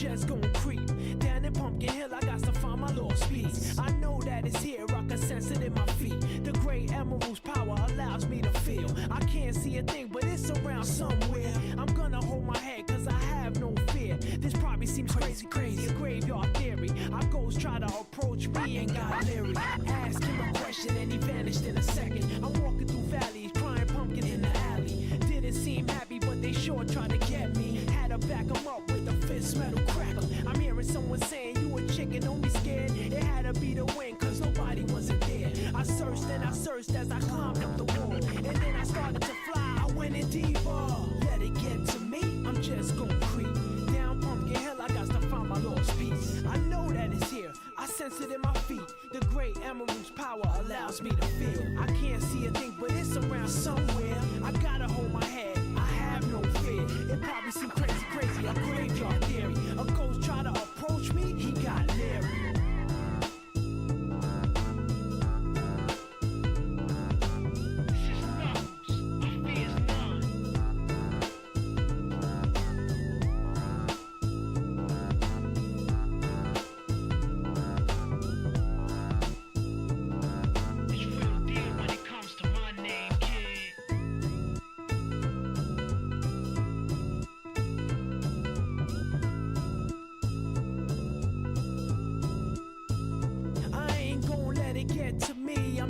just gonna creep down in Pumpkin Hill. I got to find my lost piece. I know that it's here, I can sense it in my feet. The great emerald's power allows me to feel. I can't see a thing, but it's around somewhere. I'm gonna hold my head, cause I have no fear. This probably seems crazy, a graveyard theory. Our ghosts try to approach me and got leery. Ask him a question and he vanished in a second. I'm walking through valleys, crying pumpkin in the alley. Didn't seem happy, but they sure tried to get me. Had to back them up with a fist metal crackle. I'm hearing someone saying, you a chicken, don't be scared. It had to be the wind, cause nobody wasn't there. I searched and I searched as I climbed up the wall. And then I started to fly, I went in deeper. Let it get to me, I'm just gonna creep down Pumpkin Hill. I got to find my lost piece. I know that it's here, I sense it in my feet. The great emerald's power allows me to feel. I can't see a thing, but it's around somewhere. I gotta hold my head, I have no fear. It probably seems crazy, a graveyard theory. A ghost try to approach me, he got leery.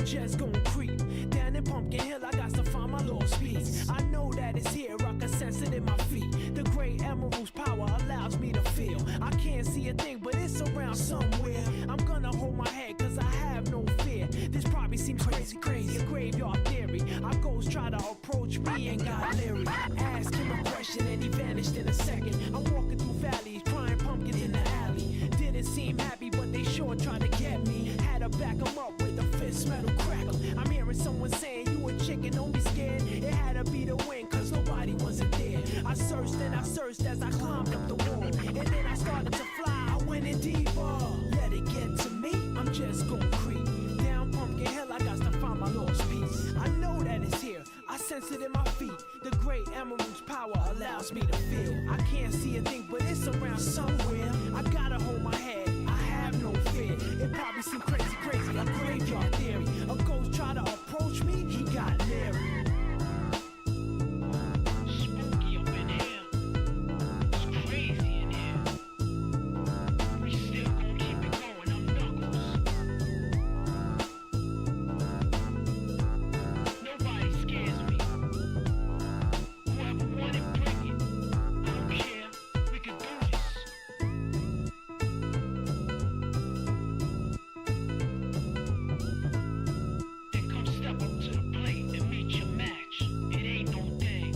Just gonna creep down in Pumpkin Hill. I got to find my lost piece. I know that it's here, I can sense it in my feet. The great emerald's power allows me to feel. I can't see a thing, but it's around somewhere. I'm gonna hold my head, cause I have no fear. This probably seems crazy, a graveyard theory. Our ghosts try to approach me and got leery. Ask him a question and he vanished in a second. I'm walking through valleys, crying pumpkin in the alley. Didn't seem happy, but they sure tried to get me. Had to back them up with a fist metal crackle. I'm hearing someone saying, you a chicken, don't be scared. It had to be the wind, cause nobody wasn't there. I searched and I searched as I climbed up the wall. And then I started to fly, I went in deeper. Let it get to me, I'm just gonna creep down Pumpkin Hill. I got to find my lost piece. I know that it's here, I sense it in my feet. The great emerald's power allows me to feel. I can't see a thing, but it's around somewhere. I gotta hold my head, I have no fear. It probably seems crazy, a graveyard theory. A ghost try to approach me, he got leery. Spooky up in here, it's crazy in here. We still gon' keep it going, I'm Knuckles. Nobody scares me. Whoever want it, bring it. I don't care, we can do this. Then come step up to the plate and meet your match. It ain't no thing.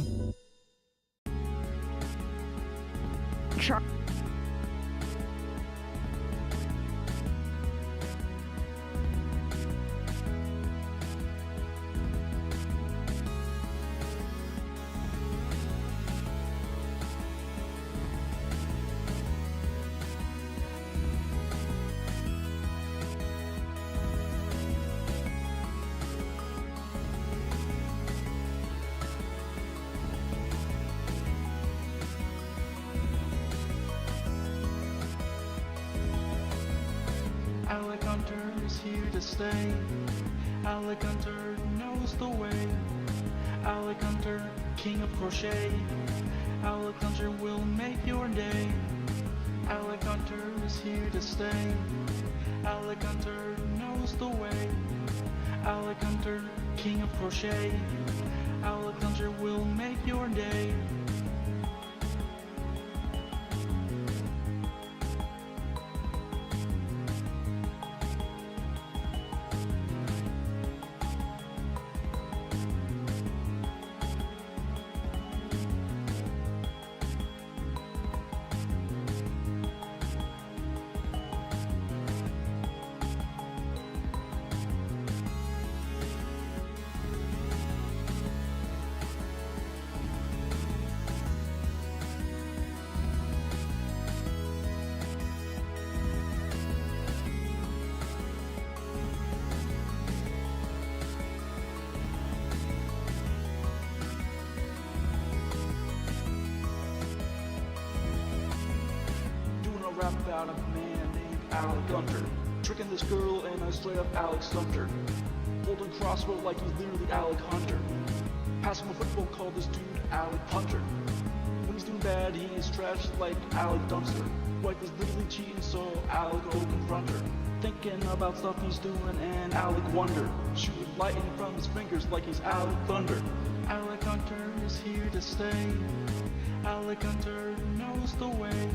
Alec Hunter is here to stay. Alec Hunter knows the way. Alec Hunter, king of crochet. Alec Hunter will make your day. Alec Hunter is here to stay. Alec Hunter knows the way. Alec Hunter, king of crochet. Alec Hunter will make your day. rap about a man named Alec Gunter, tricking this girl and I straight up Alex Hunter. Holding crossbow like he's literally Alec Hunter. Passing a football, call this dude Alec Hunter. When he's doing bad, he is trash like Alec Dumpster. Wife is literally cheating, so Alec go confront her. Thinking about stuff he's doing and Alec wonder. Shooting lightning from his fingers like he's Alec Thunder. Alec Hunter is here to stay. Alec Hunter knows the way.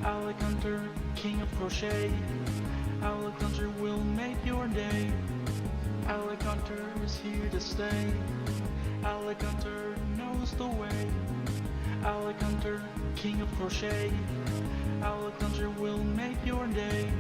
Alec Hunter, king of crochet. Alec Hunter will make your day. Alec Hunter is here to stay. Alec Hunter knows the way. Alec Hunter, king of crochet. Alec Hunter will make your day.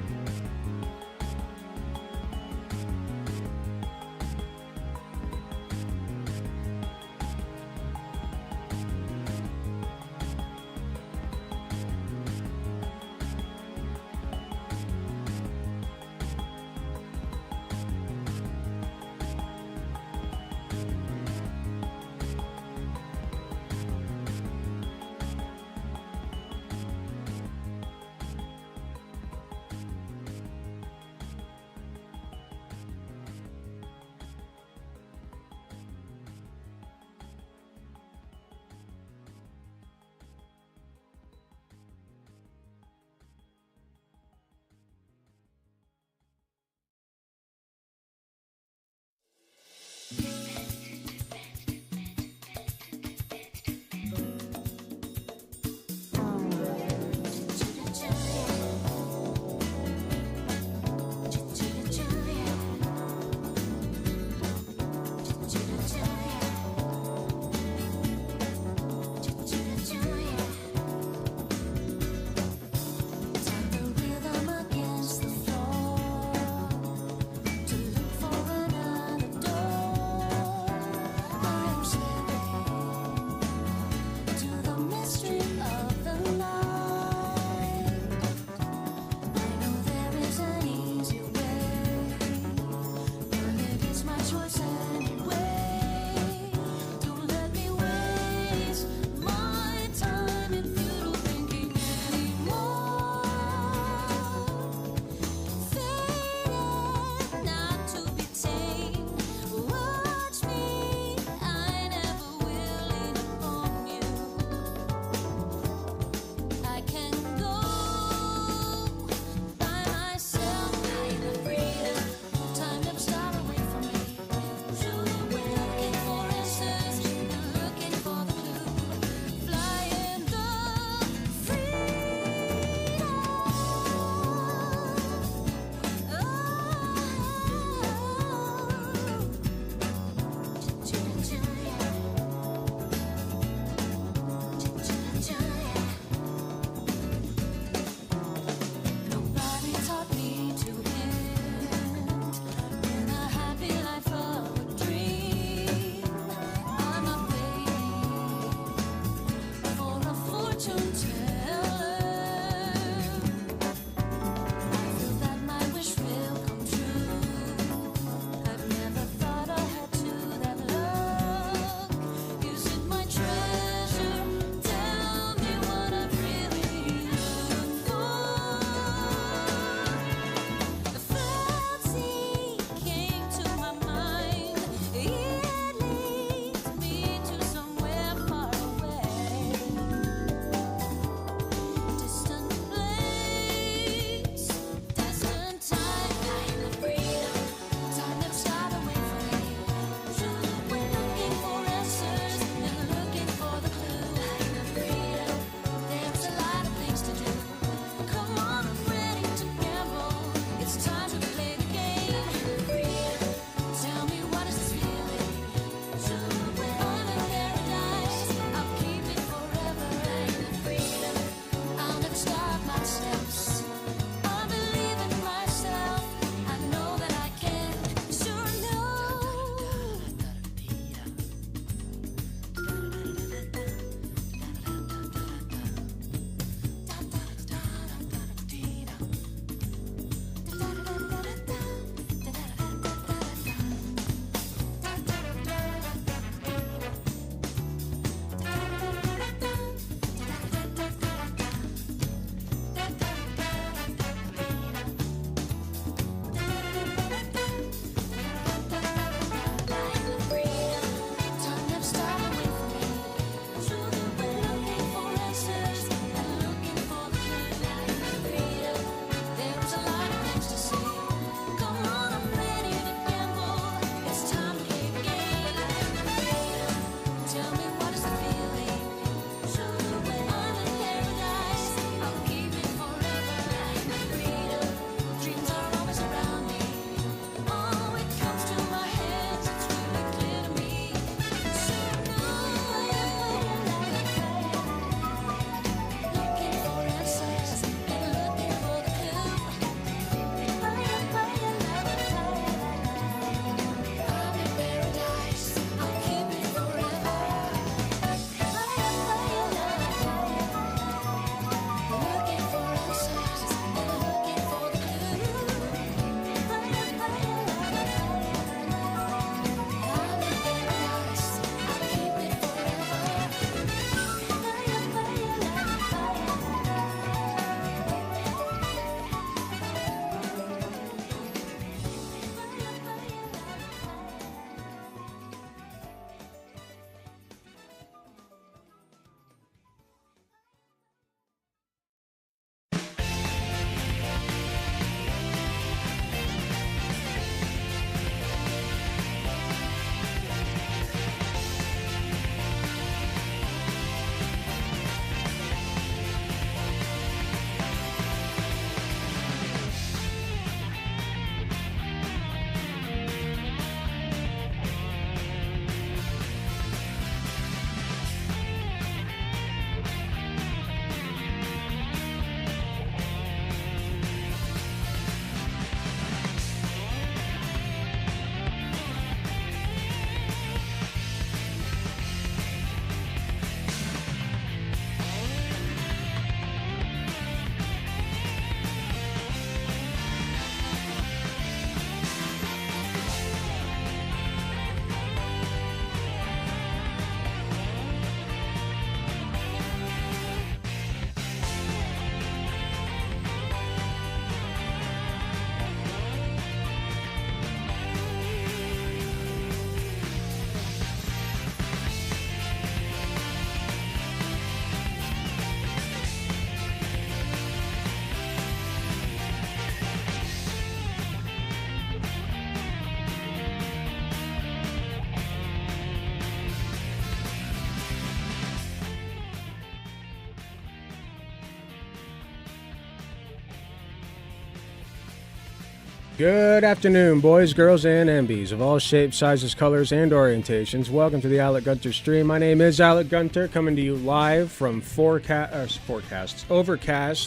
Good afternoon, boys, girls, and MBs of all shapes, sizes, colors, and orientations. Welcome to the Alec Gunter stream. My name is Alec Gunter, coming to you live from Overcast,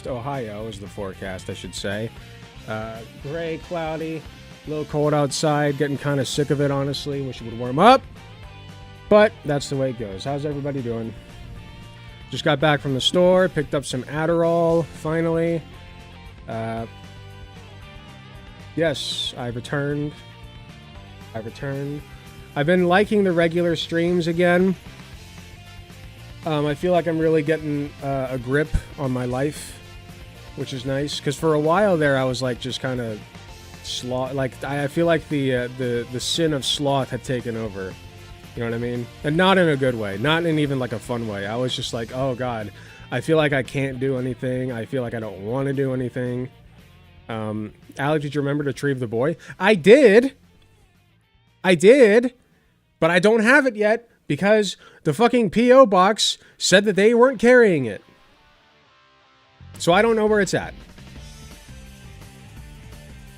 Ohio is the forecast, I should say. Gray, cloudy, a little cold outside, getting kind of sick of it, honestly. Wish it would warm up, but that's the way it goes. How's everybody doing? Just got back from the store, picked up some Adderall, finally. Yes, I've returned. I've been liking the regular streams again. I feel like I'm really getting a grip on my life, which is nice. Because for a while there, I was like just kind of sloth. Like I feel like the sin of sloth had taken over. You know what I mean? And not in a good way, not in even like a fun way. I was just like, oh god, I feel like I can't do anything. I feel like I don't want to do anything. Alex, did you remember to retrieve the boy? I did, but I don't have it yet because the fucking P.O. box said that they weren't carrying it. So I don't know where it's at.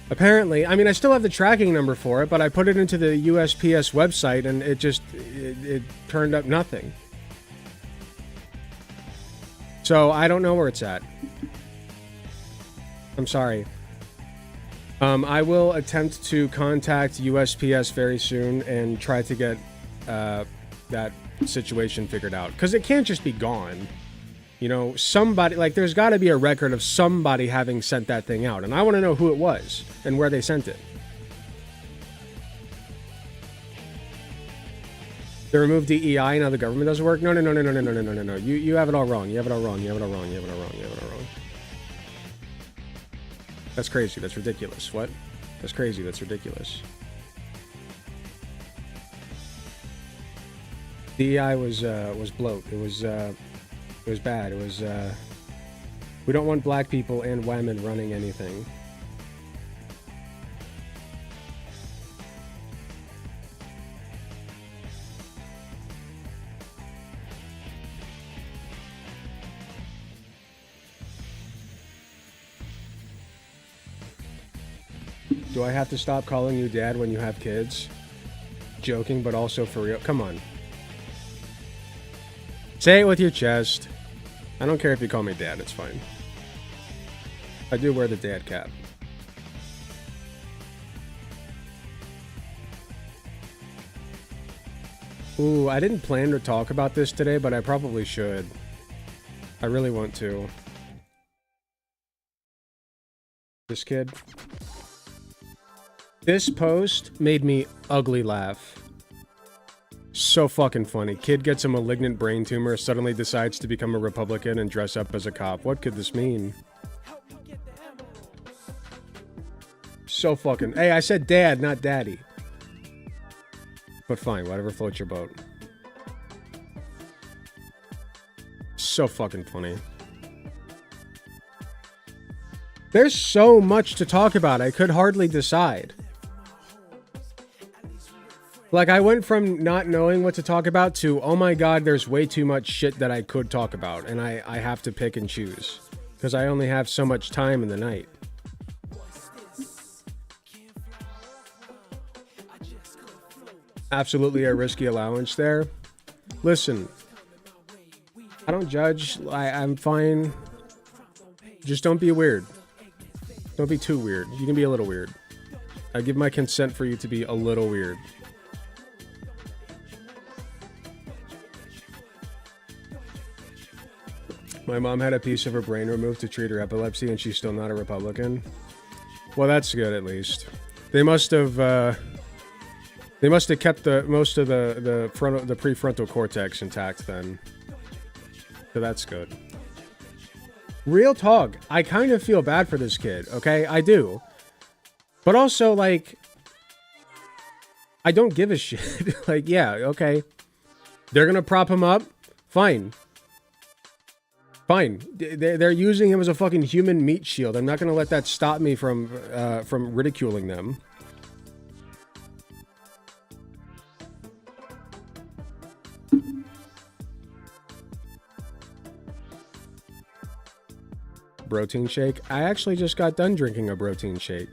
Apparently, I mean, I still have the tracking number for it, but I put it into the USPS website and it turned up nothing. So I don't know where it's at. I'm sorry. I will attempt to contact USPS very soon and try to get that situation figured out. Because it can't just be gone. You know, somebody, like, there's got to be a record of somebody having sent that thing out. And I want to know who it was and where they sent it. They removed DEI, now the government doesn't work? No. You have it all wrong. You have it all wrong. That's crazy. That's ridiculous. What? That's crazy. That's ridiculous. DEI was bloat. It was bad. It was we don't want black people and women running anything. Do I have to stop calling you dad when you have kids? Joking, but also for real. Come on. Say it with your chest. I don't care if you call me dad, it's fine. I do wear the dad cap. Ooh, I didn't plan to talk about this today, but I probably should. I really want to. This kid. This post made me ugly laugh. So fucking funny. Kid gets a malignant brain tumor, suddenly decides to become a Republican and dress up as a cop. What could this mean? So fucking... Hey, I said dad, not daddy. But fine, whatever floats your boat. So fucking funny. There's so much to talk about, I could hardly decide. Like, I went from not knowing what to talk about to, oh my god, there's way too much shit that I could talk about, and I have to pick and choose. Because I only have so much time in the night. Absolutely a risky allowance there. Listen, I don't judge, I'm fine. Just don't be weird. Don't be too weird. You can be a little weird. I give my consent for you to be a little weird. My mom had a piece of her brain removed to treat her epilepsy, and she's still not a Republican. Well, that's good at least. They must have kept most of the prefrontal cortex intact then. So that's good. Real talk. I kind of feel bad for this kid. Okay, I do. But also, like, I don't give a shit. Like, yeah, okay. They're gonna prop him up. Fine. Fine. They're using him as a fucking human meat shield. I'm not gonna let that stop me from ridiculing them. Protein shake? I actually just got done drinking a protein shake.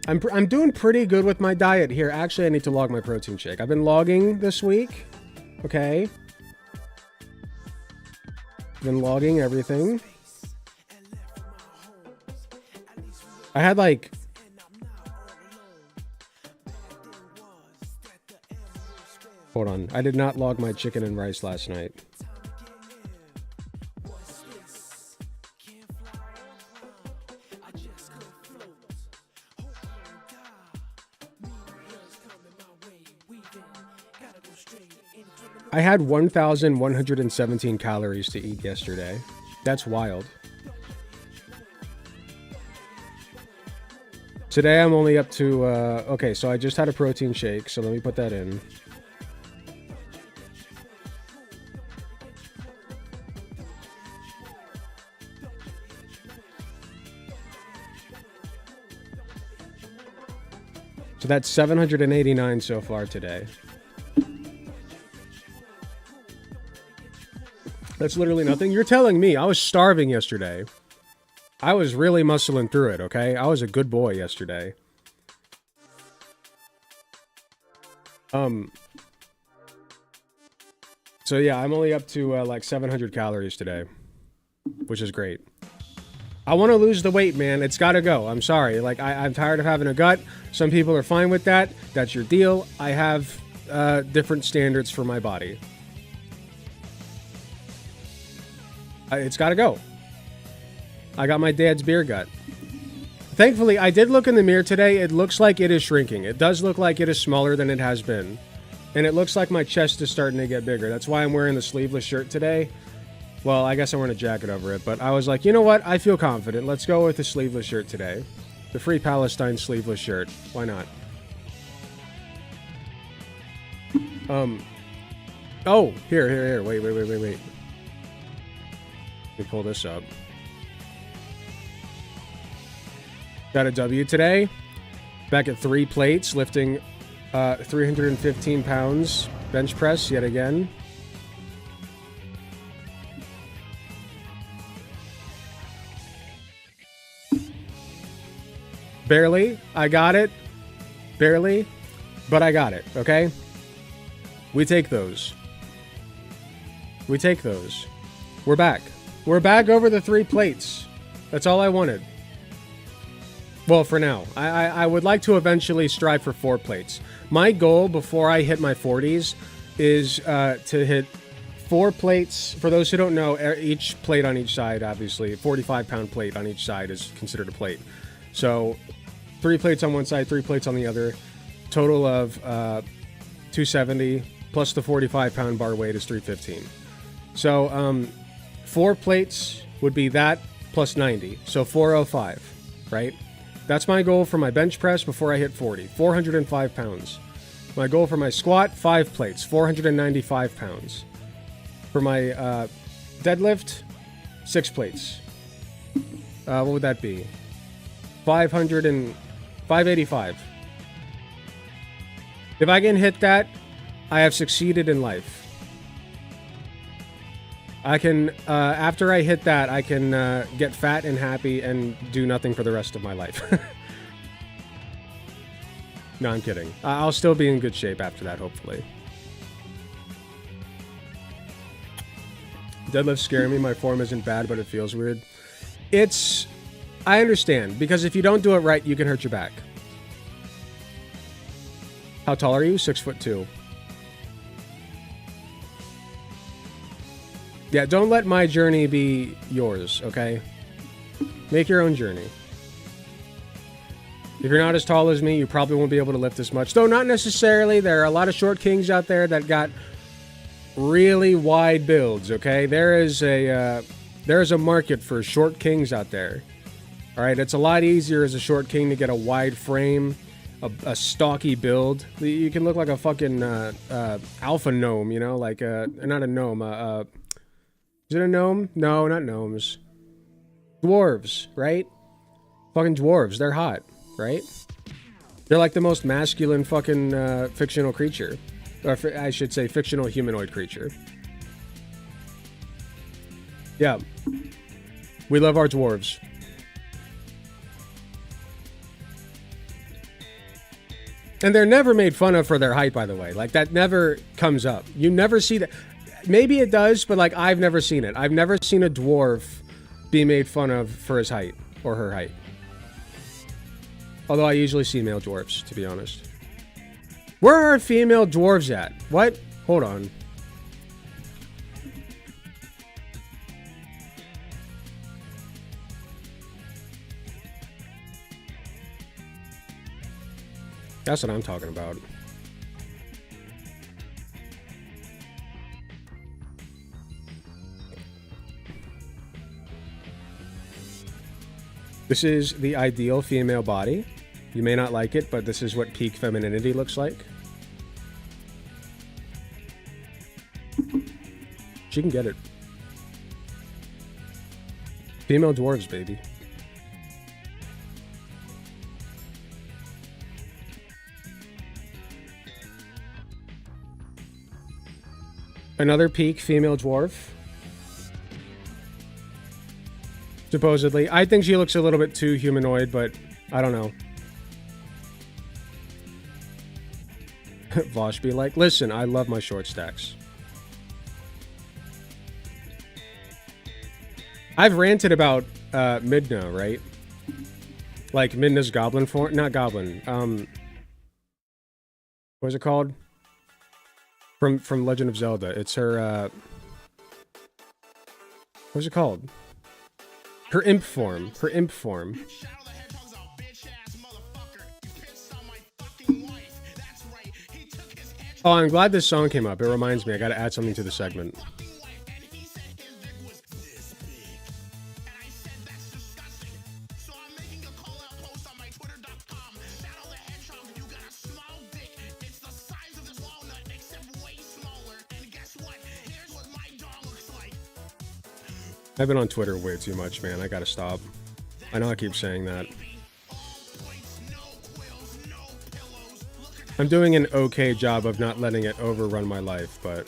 I'm doing pretty good with my diet here. Actually, I need to log my protein shake. I've been logging this week. Okay. Been logging everything. I had like... Hold on. I did not log my chicken and rice last night. I had 1,117 calories to eat yesterday. That's wild. Today I'm only up to, okay, so I just had a protein shake, so let me put that in. So that's 789 so far today. That's literally nothing. You're telling me I was starving yesterday. I was really muscling through it, okay? I was a good boy yesterday. So yeah, I'm only up to like 700 calories today, which is great. I want to lose the weight, man. It's got to go. I'm sorry. Like, I'm tired of having a gut. Some people are fine with that. That's your deal. I have different standards for my body. It's got to go. I got my dad's beer gut. Thankfully, I did look in the mirror today. It looks like it is shrinking. It does look like it is smaller than it has been. And it looks like my chest is starting to get bigger. That's why I'm wearing the sleeveless shirt today. Well, I guess I'm wearing a jacket over it. But I was like, you know what? I feel confident. Let's go with the sleeveless shirt today. The Free Palestine sleeveless shirt. Why not? Oh, here. Wait. Let me pull this up. Got a W today. Back at 3 plates, lifting 315 pounds. Bench press yet again. Barely. I got it. Barely. But I got it, okay? We take those. We take those. We're back. We're back over the 3 plates. That's all I wanted. Well, for now. I would like to eventually strive for 4 plates. My goal before I hit my 40s is to hit 4 plates. For those who don't know, each plate on each side, obviously, 45-pound plate on each side is considered a plate. So 3 plates on one side, 3 plates on the other. Total of 270 plus the 45-pound bar weight is 315. So 4 plates would be that plus 90. So 405, right? That's my goal for my bench press before I hit 40. 405 pounds. My goal for my squat, 5 plates, 495 pounds. For my deadlift, 6 plates. What would that be? 585. If I can hit that, I have succeeded in life. I can, after I hit that, I can get fat and happy and do nothing for the rest of my life. No, I'm kidding. I'll still be in good shape after that, hopefully. Deadlifts scare me. My form isn't bad, but it feels weird. I understand, because if you don't do it right, you can hurt your back. How tall are you? 6'2". Yeah, don't let my journey be yours, okay? Make your own journey. If you're not as tall as me, you probably won't be able to lift as much. Though not necessarily. There are a lot of short kings out there that got really wide builds, okay? There is a market for short kings out there. All right, it's a lot easier as a short king to get a wide frame, a stocky build. You can look like a fucking alpha gnome, you know? Like, not a gnome, is it a gnome? No, not gnomes. Dwarves, right? Fucking dwarves. They're hot, right? They're like the most masculine fucking fictional creature. Or I should say fictional humanoid creature. Yeah. We love our dwarves. And they're never made fun of for their height, by the way. Like, that never comes up. You never see that. Maybe it does, but, like, I've never seen it. I've never seen a dwarf be made fun of for his height or her height. Although I usually see male dwarfs, to be honest. Where are female dwarves at? What? Hold on. That's what I'm talking about. This is the ideal female body. You may not like it, but this is what peak femininity looks like. She can get it. Female dwarves, baby. Another peak female dwarf. Supposedly. I think she looks a little bit too humanoid, but I don't know. Vosh be like, listen, I love my short stacks. I've ranted about Midna, right? Like Midna's goblin form, not goblin. What was it called? From Legend of Zelda. It's her what's it called? Her imp form. Her imp form. Oh, I'm glad this song came up. It reminds me, I gotta add something to the segment. I've been on Twitter way too much, man. I gotta stop. I know I keep saying that. I'm doing an okay job of not letting it overrun my life, but...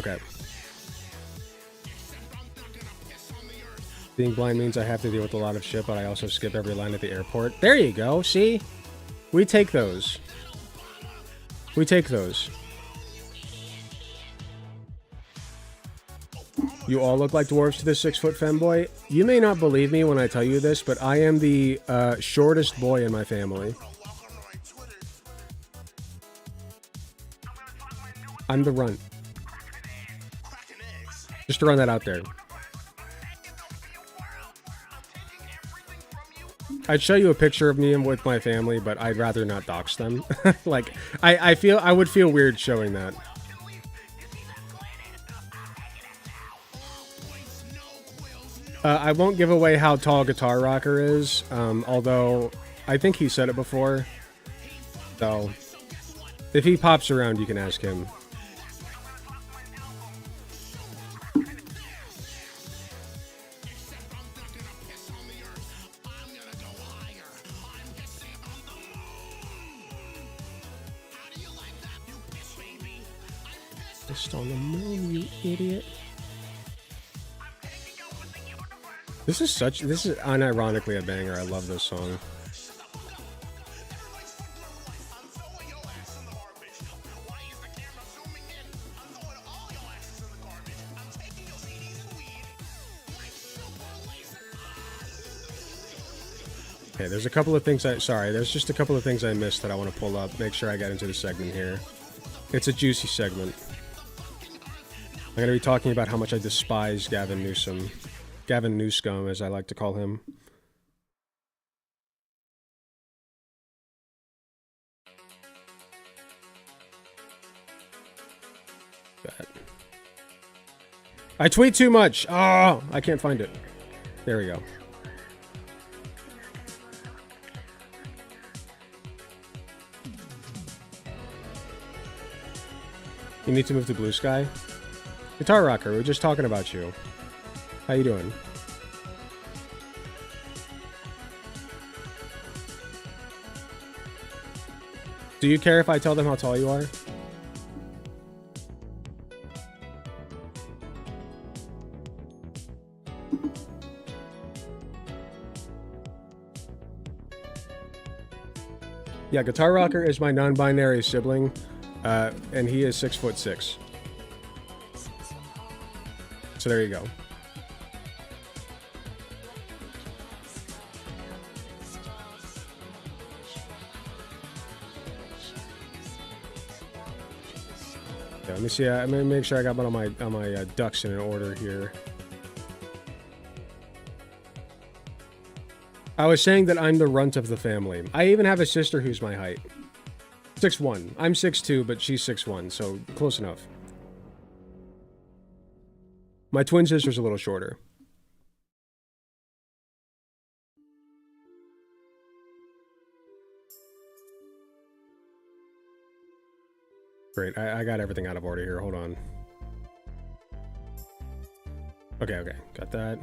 Okay. Being blind means I have to deal with a lot of shit, but I also skip every line at the airport. There you go, see? We take those. We take those. You all look like dwarves to this 6-foot femboy. You may not believe me when I tell you this, but I am the shortest boy in my family. I'm the runt. Just to run that out there. I'd show you a picture of me with my family, but I'd rather not dox them. Like, I would feel weird showing that. I won't give away how tall Guitar Rocker is, although I think he said it before. So, if he pops around, you can ask him. Just on the moon, you idiot. This is unironically a banger. I love this song. Okay, there's a couple of things there's just a couple of things I missed that I want to pull up. Make sure I get into the segment here. It's a juicy segment. I'm going to be talking about how much I despise Gavin Newsom. Gavin Newscomb, as I like to call him. I tweet too much. Oh, I can't find it. There we go. You need to move to Blue Sky? Guitar Rocker, we were just talking about you. How you doing? Do you care if I tell them how tall you are? Yeah, Guitar Rocker is my non-binary sibling, and he is 6'6". So there you go. Yeah, let me see. I'm gonna make sure I got all my ducks in order here. I was saying that I'm the runt of the family. I even have a sister who's my height. 6'1". I'm 6'2", but she's 6'1", so close enough. My twin sister's a little shorter. Great, I got everything out of order here. Hold on. Okay, got that.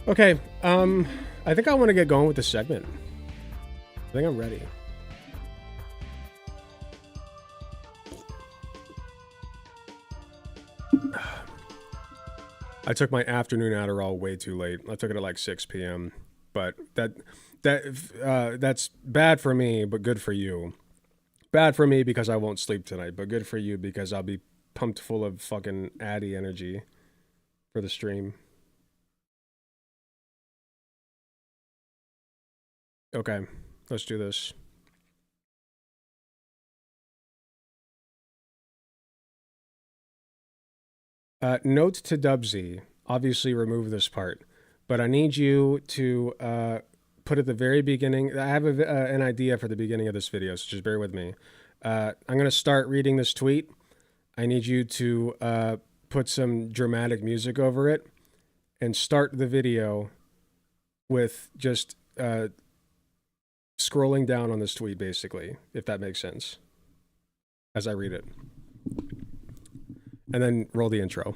Okay, I think I want to get going with the segment. I think I'm ready. I took my afternoon Adderall way too late. I took it at like 6 p.m. But that's bad for me, but good for you. Bad for me because I won't sleep tonight, but good for you because I'll be pumped full of fucking Addy energy for the stream. Okay, let's do this. Note to Dubsy, obviously remove this part, but I need you to put at the very beginning, I have an idea for the beginning of this video, so just bear with me. I'm going to start reading this tweet. I need you to put some dramatic music over it and start the video with just scrolling down on this tweet, basically, if that makes sense, as I read it. And then roll the intro.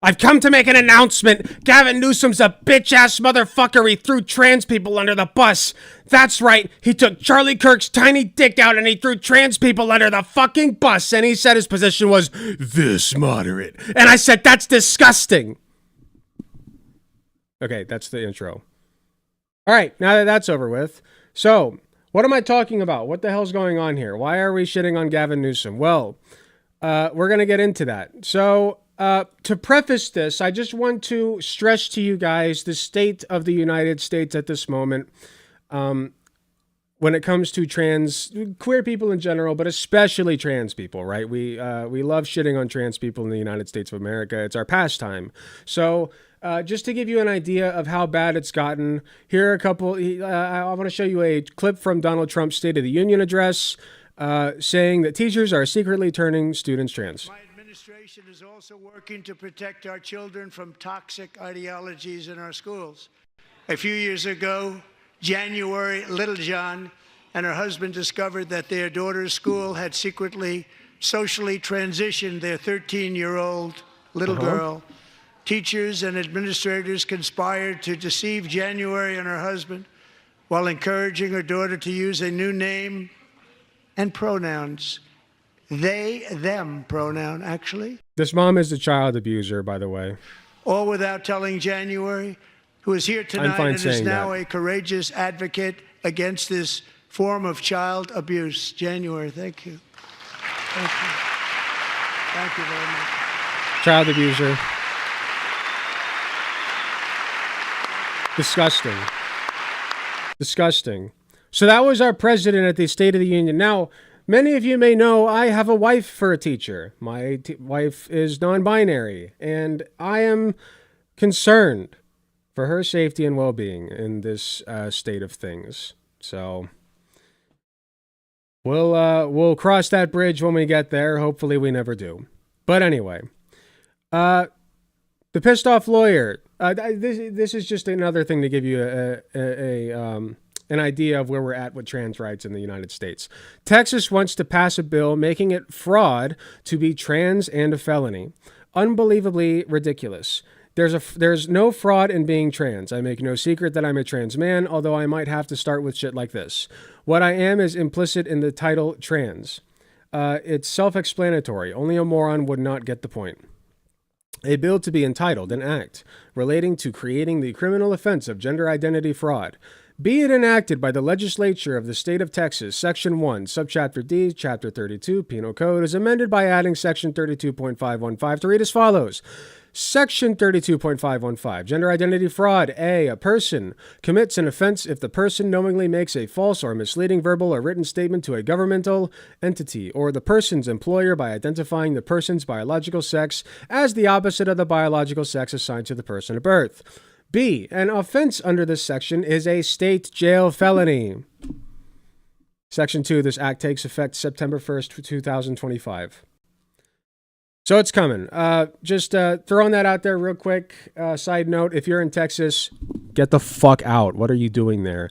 I've come to make an announcement. Gavin Newsom's a bitch-ass motherfucker. He threw trans people under the bus. That's right. He took Charlie Kirk's tiny dick out and he threw trans people under the fucking bus. And he said his position was this moderate. And I said, that's disgusting. Okay, that's the intro. All right, now that that's over with. So, what am I talking about? What the hell's going on here? Why are we shitting on Gavin Newsom? Well, we're going to get into that. So, to preface this, I just want to stress to you guys the state of the United States at this moment when it comes to queer people in general, but especially trans people, right? We love shitting on trans people in the United States of America. It's our pastime. So, just to give you an idea of how bad it's gotten, here are a couple. I want to show you a clip from Donald Trump's State of the Union address saying that teachers are secretly turning students trans. My administration is also working to protect our children from toxic ideologies in our schools. A few years ago, January Littlejohn and her husband discovered that their daughter's school had secretly socially transitioned their 13-year-old little girl. Teachers and administrators conspired to deceive January and her husband while encouraging her daughter to use a new name and pronouns. They, them pronoun, actually. This mom is a child abuser, by the way. All without telling January, who is here tonight and is now a courageous advocate against this form of child abuse. January, thank you. Thank you. Thank you very much. Child abuser. Disgusting. Disgusting. So that was our president at the State of the Union. Now, many of you may know I have a wife for a teacher. My wife is non-binary, and I am concerned for her safety and well-being in this state of things. So we'll cross that bridge when we get there. Hopefully we never do. But anyway, The pissed off lawyer. This is just another thing to give you an idea of where we're at with trans rights in the United States. Texas wants to pass a bill making it fraud to be trans and a felony. Unbelievably ridiculous. There's no fraud in being trans. I make no secret that I'm a trans man, although I might have to start with shit like this. What I am is implicit in the title trans. It's self-explanatory. Only a moron would not get the point. A bill to be entitled, an act, relating to creating the criminal offense of gender identity fraud. Be it enacted by the legislature of the state of Texas, Section 1, Subchapter D, Chapter 32, Penal Code, is amended by adding Section 32.515 to read as follows. Section 32.515, gender identity fraud. A person commits an offense if the person knowingly makes a false or misleading verbal or written statement to a governmental entity or the person's employer by identifying the person's biological sex as the opposite of the biological sex assigned to the person at birth. B, an offense under this section is a state jail felony. Section 2, this act takes effect September 1st, 2025. So it's coming. Just throwing that out there real quick. Side note, if you're in Texas, get the fuck out. What are you doing there?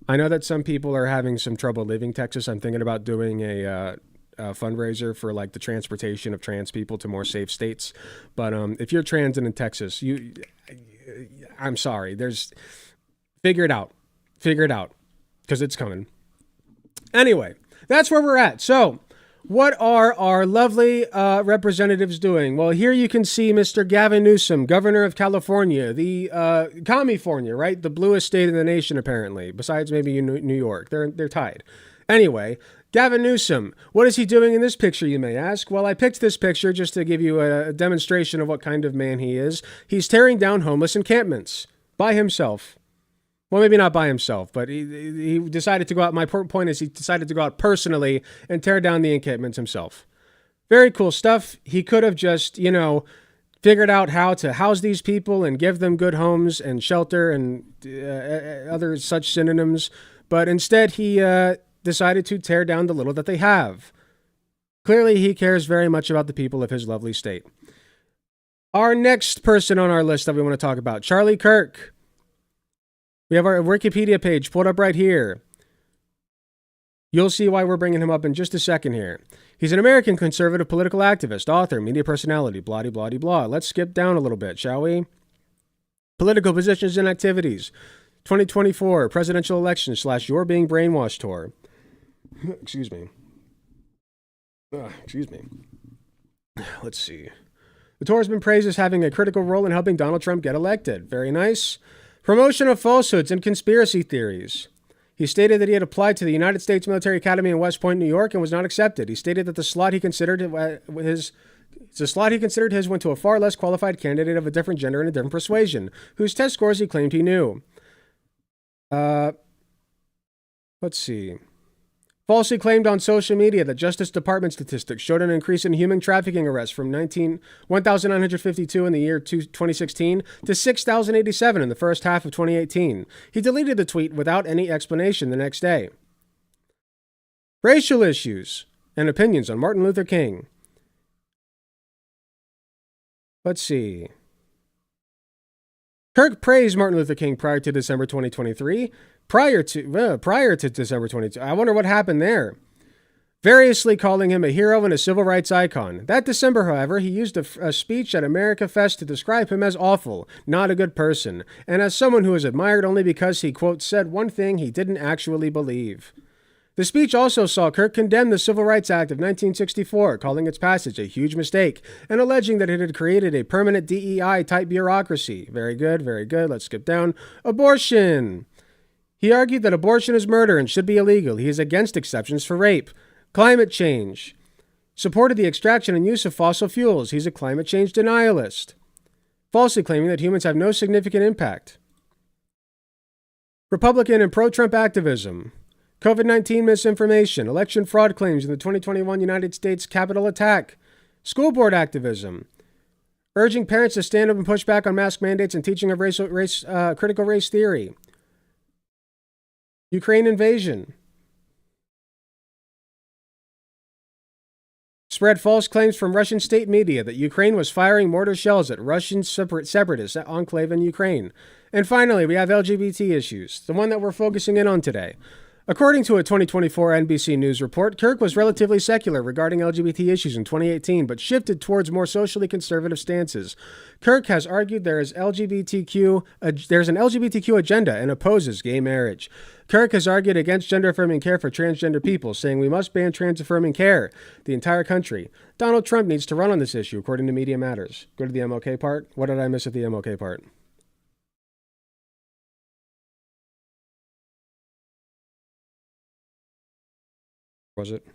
I know that some people are having some trouble leaving Texas. I'm thinking about doing a fundraiser for like the transportation of trans people to more safe states. But if you're trans and in Texas, I'm sorry. Figure it out. Figure it out. Because it's coming. Anyway, that's where we're at. So, what are our lovely representatives doing? Well, here you can see Mr. Gavin Newsom, governor of California, the California, right? The bluest state in the nation, apparently, besides maybe New York. They're tied. Anyway, Gavin Newsom, what is he doing in this picture, you may ask? Well, I picked this picture just to give you a demonstration of what kind of man he is. He's tearing down homeless encampments by himself. Well, maybe not by himself, but he decided to go out. My point is he decided to go out personally and tear down the encampments himself. Very cool stuff. He could have just, figured out how to house these people and give them good homes and shelter and other such synonyms. But instead, he decided to tear down the little that they have. Clearly, he cares very much about the people of his lovely state. Our next person on our list that we want to talk about, Charlie Kirk. We have our Wikipedia page pulled up right here. You'll see why we're bringing him up in just a second here. He's an American conservative political activist, author, media personality, blah-de-blah-de-blah. Let's skip down a little bit, shall we? Political positions and activities. 2024 presidential election / You're Being Brainwashed tour. Excuse me. Let's see. The tour has been praised as having a critical role in helping Donald Trump get elected. Very nice. Promotion of falsehoods and conspiracy theories. He stated that he had applied to the United States Military Academy in West Point, New York, and was not accepted. He stated that the slot he considered his went to a far less qualified candidate of a different gender and a different persuasion, whose test scores he claimed he knew. Let's see. Falsely claimed on social media that Justice Department statistics showed an increase in human trafficking arrests from 1,952 in the year 2016 to 6,087 in the first half of 2018. He deleted the tweet without any explanation the next day. Racial issues and opinions on Martin Luther King. Let's see. Kirk praised Martin Luther King prior to December 2023. Prior to December 22. I wonder what happened there. Variously calling him a hero and a civil rights icon. That December, however, he used a speech at America Fest to describe him as awful, not a good person, and as someone who is admired only because he, quote, said one thing he didn't actually believe. The speech also saw Kirk condemn the Civil Rights Act of 1964, calling its passage a huge mistake, and alleging that it had created a permanent DEI-type bureaucracy. Very good, very good. Let's skip down. Abortion. He argued that abortion is murder and should be illegal. He is against exceptions for rape. Climate change. Supported the extraction and use of fossil fuels. He's a climate change denialist. Falsely claiming that humans have no significant impact. Republican and pro-Trump activism. COVID-19 misinformation. Election fraud claims in the 2021 United States Capitol attack. School board activism. Urging parents to stand up and push back on mask mandates and teaching of critical race theory. Ukraine invasion. spread false claims from Russian state media that Ukraine was firing mortar shells at Russian separatist enclave in Ukraine. And finally, we have LGBT issues, the one that we're focusing in on today. According to a 2024 NBC News report, Kirk was relatively secular regarding LGBT issues in 2018, but shifted towards more socially conservative stances. Kirk has argued there's an LGBTQ agenda and opposes gay marriage. Kirk has argued against gender-affirming care for transgender people, saying we must ban trans-affirming care, the entire country. Donald Trump needs to run on this issue, according to Media Matters. Go to the MLK part. What did I miss at the MLK part? Was it?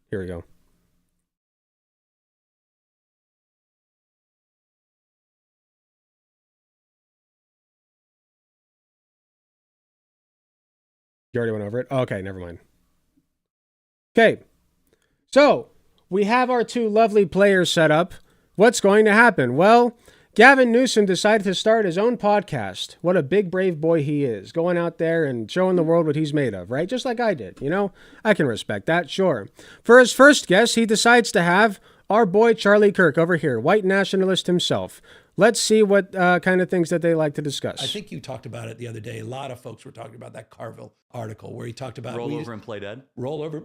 Here we go. You already went over it? Okay, never mind. Okay, so we have our two lovely players set up. What's going to happen? Well, Gavin Newsom decided to start his own podcast. What a big, brave boy he is, going out there and showing the world what he's made of, right? Just like I did, you know? I can respect that, sure. For his first guest, he decides to have our boy Charlie Kirk over here, white nationalist himself. Let's see what kind of things that they like to discuss. I think you talked about it the other day. A lot of folks were talking about that Carville article where he talked about roll over and play dead. Roll over.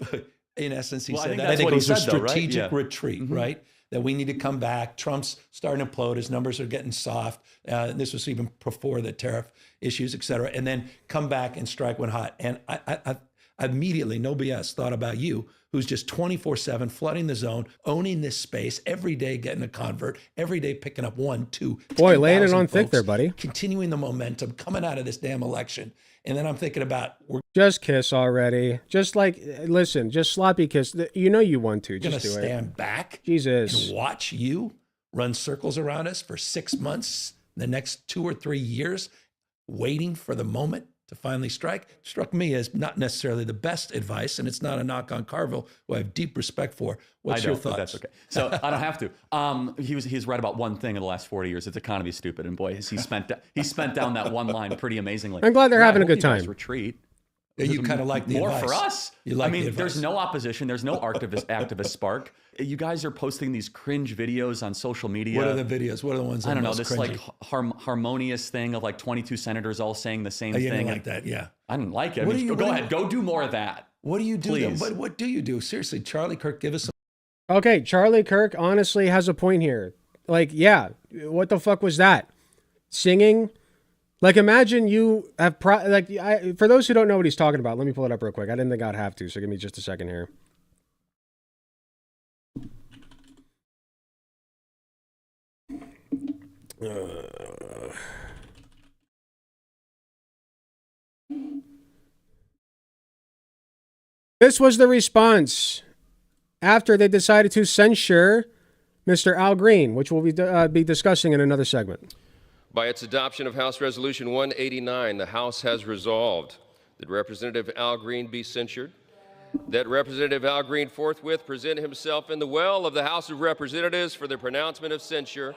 In essence, he said that. I think it was a said, though, right? strategic retreat, right? That we need to come back. Trump's starting to implode. His numbers are getting soft. This was even before the tariff issues, et cetera. And then come back and strike when hot. And I immediately, no BS, thought about you, who's just 24/7 flooding the zone, owning this space, every day getting a convert, every day picking up 1, 2, boy, laying it on folks, thick there, buddy. continuing the momentum, coming out of this damn election. And then I'm thinking about just kiss already. Just like, listen, just sloppy kiss. You know you want to. Just do it. We're going to stand back Jesus. and watch you run circles around us for 6 months, the next 2 or 3 years, waiting for the moment to finally strike. Struck me as not necessarily the best advice, and it's not a knock on Carville, who I have deep respect for. What's your thoughts? That's okay. So I don't have to. He's read about one thing in the last 40 years. It's economy stupid, and boy, he spent down that one line pretty amazingly. I'm glad they're having a good time. Retreat. You kind of like the more advice. For us. I mean, there's no opposition. There's no activist spark. You guys are posting these cringe videos on social media. What are the videos? What are the ones that I don't know. most This cringy? like harmonious thing of like 22 senators all saying the same You thing. didn't like that, yeah. I didn't like it. Go ahead. Go do more of that. What do you do? Please. But what do you do? Seriously, Charlie Kirk, give us some. Okay, Charlie Kirk honestly has a point here. Like, yeah, what the fuck was that? Singing? Like, imagine you have for those who don't know what he's talking about, let me pull it up real quick. I didn't think I'd have to, so give me just a second here. This was the response after they decided to censure Mr. Al Green, which we'll be discussing in another segment. By its adoption of House Resolution 189, the House has resolved that Representative Al Green be censured, that Representative Al Green forthwith present himself in the well of the House of Representatives for the pronouncement of censure,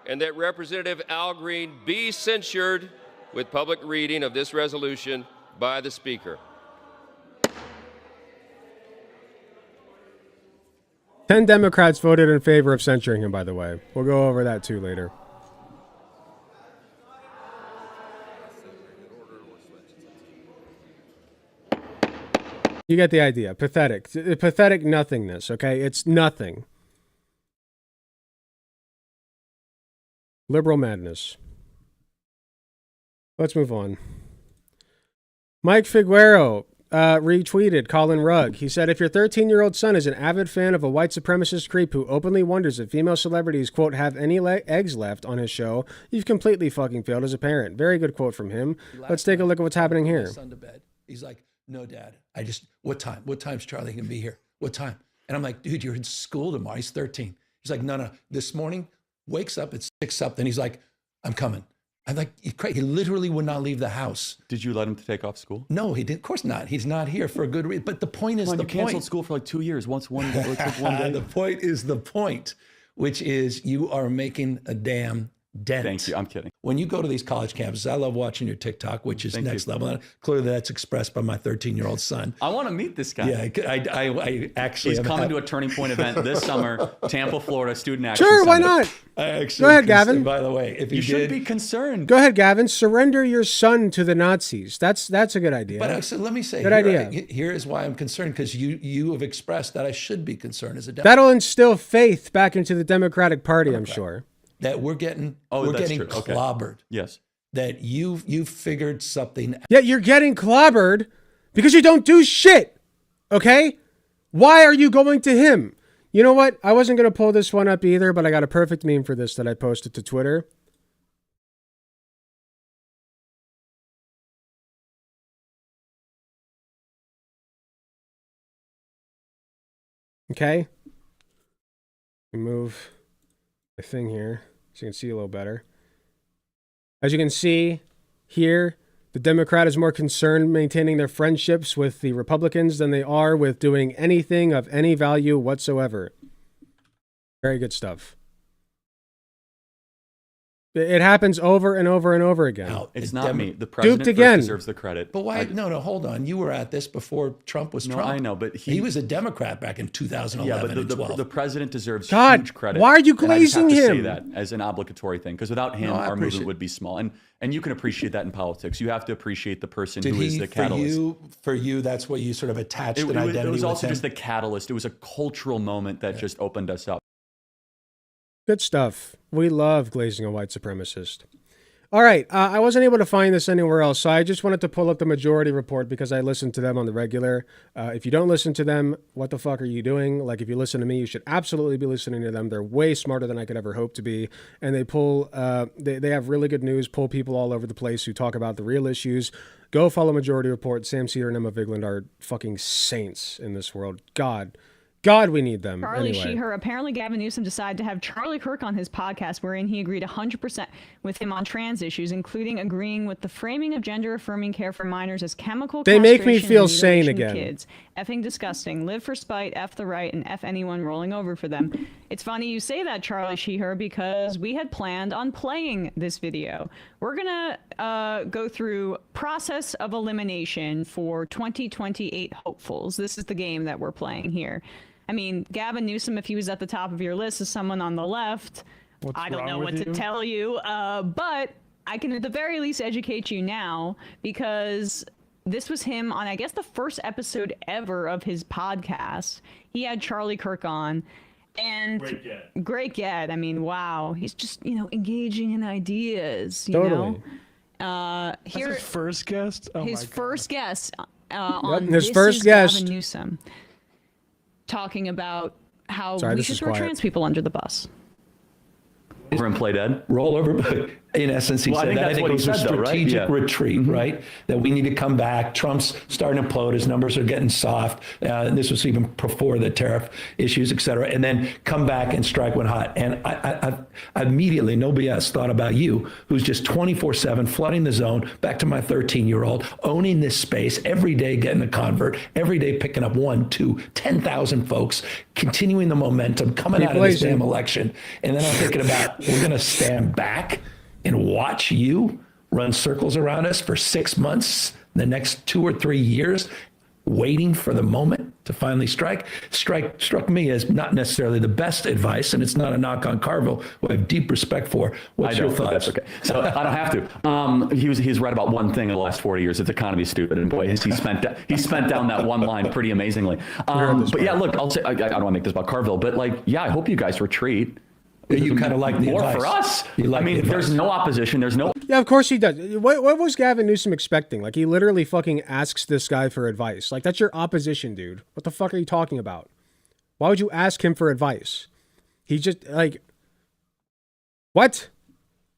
and that Representative Al Green be censured with public reading of this resolution by the Speaker. 10 Democrats voted in favor of censuring him, by the way. We'll go over that too later. You get the idea. Pathetic. Pathetic nothingness, okay? It's nothing. Liberal madness. Let's move on. Mike Figueroa retweeted Colin Rugg. He said, if your 13-year-old son is an avid fan of a white supremacist creep who openly wonders if female celebrities, quote, have any eggs left on his show, you've completely fucking failed as a parent. Very good quote from him. Let's take a look at what's happening here. Son to bed. He's like, no, Dad. What time? What time's Charlie going to be here? What time? And I'm like, dude, you're in school tomorrow. He's 13. He's like, no. This morning, wakes up at 6 something. He's like, I'm coming. I'm like, he literally would not leave the house. Did you let him take off school? No, he didn't. Of course not. He's not here for a good reason. But the point is you canceled school for like 2 years. One day. The point is the point, which is you are making a damn dent. Thank you. I'm kidding. when you go to these college campuses, I love watching your TikTok, which is next level. And clearly that's expressed by my 13-year-old son. I want to meet this guy. Yeah, I actually. He's coming to a Turning Point event this summer, Tampa, Florida, Student Action Sure, why Summit. not? I actually Go ahead, Gavin. By the way, if You you should did, be concerned. Go ahead, Gavin. Surrender your son to the Nazis. That's a good idea. but actually, let me say, Good idea. Here is why I'm concerned, because you have expressed that I should be concerned as a Democrat. That'll instill faith back into the Democratic Party, I'm sure. That we're getting Oh, that's getting true. Okay. clobbered. Yes. That you've figured something. Yet you're getting clobbered because you don't do shit. Okay? Why are you going to him? You know what? I wasn't going to pull this one up either, but I got a perfect meme for this that I posted to Twitter. Okay? Move the thing here so you can see a little better. As you can see here, the Democrat is more concerned maintaining their friendships with the Republicans than they are with doing anything of any value whatsoever. Very good stuff. It happens over and over and over again. Now, It's the not me. The president Duped again. first deserves the credit. But why? No, hold on. You were at this before Trump was Trump. I know, but he was a Democrat back in 2011 and 12. the president deserves God, huge credit. why are you And I just have glazing to say him? that as an obligatory thing, because without him, No, I our appreciate- movement would be small. And you can appreciate that in politics. You have to appreciate the person Did who is he, the catalyst. for you, that's what you sort of attached It an identity was with also him? just the catalyst. It was a cultural moment that just opened us up. Good stuff. We love glazing a white supremacist. All right. I wasn't able to find this anywhere else, so I just wanted to pull up the Majority Report because I listen to them on the regular. If you don't listen to them, what the fuck are you doing? Like, if you listen to me, you should absolutely be listening to them. They're way smarter than I could ever hope to be. And they pull, they have really good news, pull people all over the place who talk about the real issues. Go follow Majority Report. Sam Cedar and Emma Vigland are fucking saints in this world. God, we need them. Charlie Anyway. Sheeher. Apparently, Gavin Newsom decided to have Charlie Kirk on his podcast, wherein he agreed 100% with him on trans issues, including agreeing with the framing of gender-affirming care for minors as chemical They make me castration feel and sane mutilation of again. Kids. Effing disgusting. Live for spite, F the right, and F anyone rolling over for them. It's funny you say that, Charlie Sheeher, because we had planned on playing this video. We're going to go through process of elimination for 2028 hopefuls. This is the game that we're playing here. I mean, Gavin Newsom, if he was at the top of your list, is someone on the left. I don't know what to tell you, but I can at the very least educate you now, because this was him on, I guess, the first episode ever of his podcast. He had Charlie Kirk on. And great get. I mean, wow. He's just, engaging in ideas, you Totally. know? Here, His first guest? Oh his my God. first guest on his This first is guest. Gavin Newsom, talking about how Sorry, we this should is throw quiet. trans people under the bus. Over and play dead. roll over. But in essence, he Well, I said think that. I that's think what it he was a said, though, right? strategic Yeah. retreat, right? That we need to come back. Trump's starting to implode. His numbers are getting soft. And this was even before the tariff issues, et cetera. And then come back and strike when hot. And I immediately, no BS, thought about you, who's just 24/7 flooding the zone. Back to my 13-year-old, owning this space every day, getting a convert, every day picking up 1, 2, 10,000 folks, continuing the momentum, coming Keep out of this blazing. damn election. And then I'm thinking about, we're going to stand back and watch you run circles around us for 6 months, the next 2 or 3 years, waiting for the moment to finally strike. Struck me as not necessarily the best advice, and it's not a knock on Carville, who I have deep respect for. What's your but thoughts? that's okay. So I don't have to. He's read about one thing in the last 40 years. It's economy stupid, and boy, he spent down that one line pretty amazingly. But yeah, look, I'll say I don't want to make this about Carville, but I hope you guys retreat. You kind of like the More advice. for us. You like the there's advice. no opposition. There's no. Yeah, of course he does. What was Gavin Newsom expecting? Like, he literally fucking asks this guy for advice. Like, that's your opposition, dude. What the fuck are you talking about? Why would you ask him for advice? He just, what?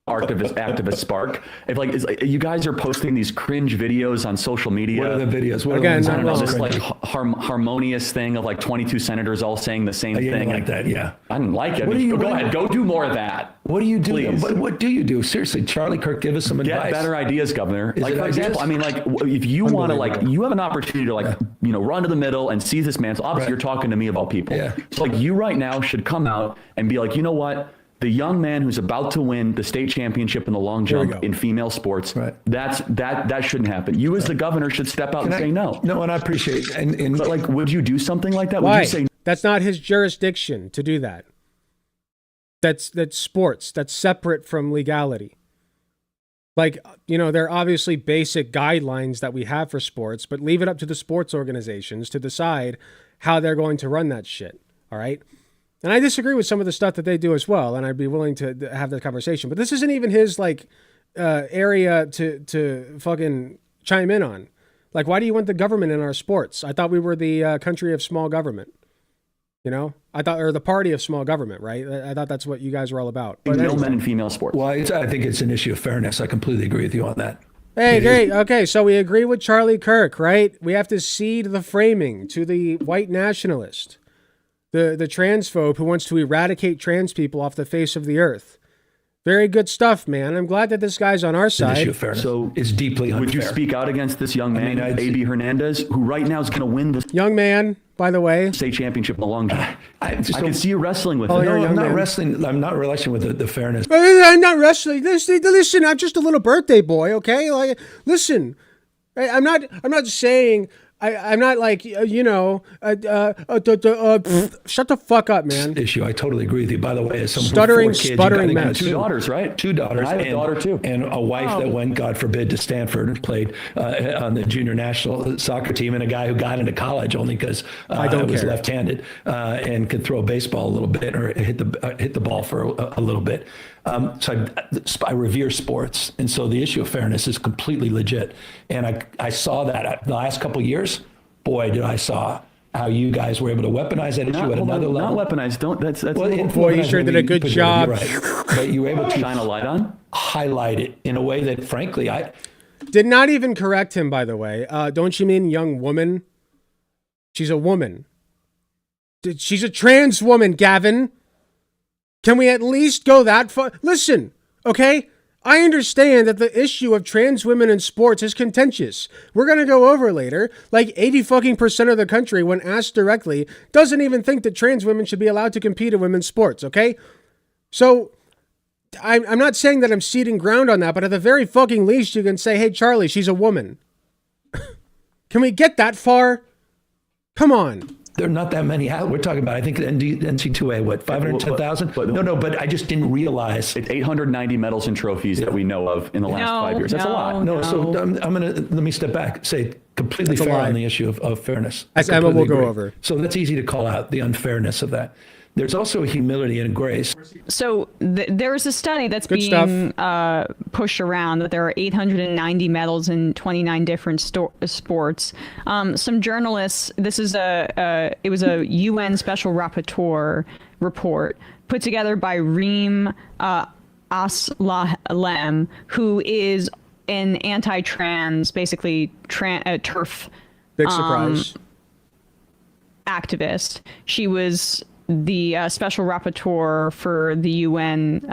Activist spark. If you guys are posting these cringe videos on social media. What are the videos? What Again, are the I don't know, Not this wrong. harmonious thing of 22 senators all saying the same You thing. didn't like that, yeah. I didn't like it. What do you- Go ahead, go do more of that. What do you do? Please. What do you do? Seriously, Charlie Kirk, give us some Get advice. better ideas, Governor. Is it For ideas? example, if you want to, Unbelievable. you have an opportunity to, run to the middle and seize this man. So obviously Right. you're talking to me about people. Yeah. So you right now should come out and be like, you know what? the young man who's about to win the state championship in the long jump in female sports. Right. That shouldn't happen. You as the governor should step out and say no. No, and I appreciate it. But like, would you do something like that? Why? Would you say That's not his jurisdiction to do that. That's sports. That's separate from legality. Like, there are obviously basic guidelines that we have for sports, but leave it up to the sports organizations to decide how they're going to run that shit. All right. And I disagree with some of the stuff that they do as well, and I'd be willing to have that conversation. But this isn't even his area to fucking chime in on. Like, why do you want the government in our sports? I thought we were the country of small government. Or the party of small government, right? I thought that's what you guys were all about. But no men in female sports? Well, I think it's an issue of fairness. I completely agree with you on that. Hey, great. Okay, so we agree with Charlie Kirk, right? We have to cede the framing to the white nationalist, the transphobe who wants to eradicate trans people off the face of the earth. Very good stuff, man. I'm glad that this guy's on our side. An issue of fairness. So it's deeply unfair. Would you speak out against this young man, A.B. Hernandez, who right now is going to win the young man, by the way, state championship in the long jump? I can see you wrestling with it. No, I'm not wrestling. I'm not wrestling with the fairness. I'm not wrestling. Listen, I'm just a little birthday boy, okay? Like, listen, I'm not saying. I'm not like, shut the fuck up, man. Issue. I totally agree with you. By the way, as someone stuttering, with 4 kids, sputtering man. 2 daughters, right? 2 daughters. And I have a daughter too. And a wife that went, God forbid, to Stanford and played on the junior national soccer team, and a guy who got into college only because I was left-handed and could throw a baseball a little bit or hit the ball for a little bit. So I revere sports. And so the issue of fairness is completely legit. And I saw that the last couple of years. Boy, did I saw how you guys were able to weaponize that issue at another level. Not weaponize. Don't. That's. Boy, you sure did a good job. Right. But you were able to shine a light on, highlight it in a way that, frankly, I did not even correct him. By the way, don't you mean young woman? She's a woman. She's a trans woman, Gavin. Can we at least go that far? Listen, okay? I understand that the issue of trans women in sports is contentious. We're going to go over later. Like 80% of the country, when asked directly, doesn't even think that trans women should be allowed to compete in women's sports, okay? So I'm not saying that I'm ceding ground on that, but at the very fucking least, you can say, hey, Charlie, she's a woman. Can we get that far? Come on. There are not that many. We're talking about, I think, NC2A, what, 510,000? No, but I just didn't realize. It's 890 medals and trophies that we know of in the last 5 years. That's a lot. So I'm going to, let me step back, say completely fair on the issue of fairness. As Emma will go over. So that's easy to call out, the unfairness of that. There's also a humility and grace. So there is a study that's being pushed around that there are 890 medals in 29 different sports. Some journalists, this is it was a UN Special Rapporteur report put together by Reem Aslalem, who is an anti-trans, basically TERF big surprise activist. She was the special rapporteur for the UN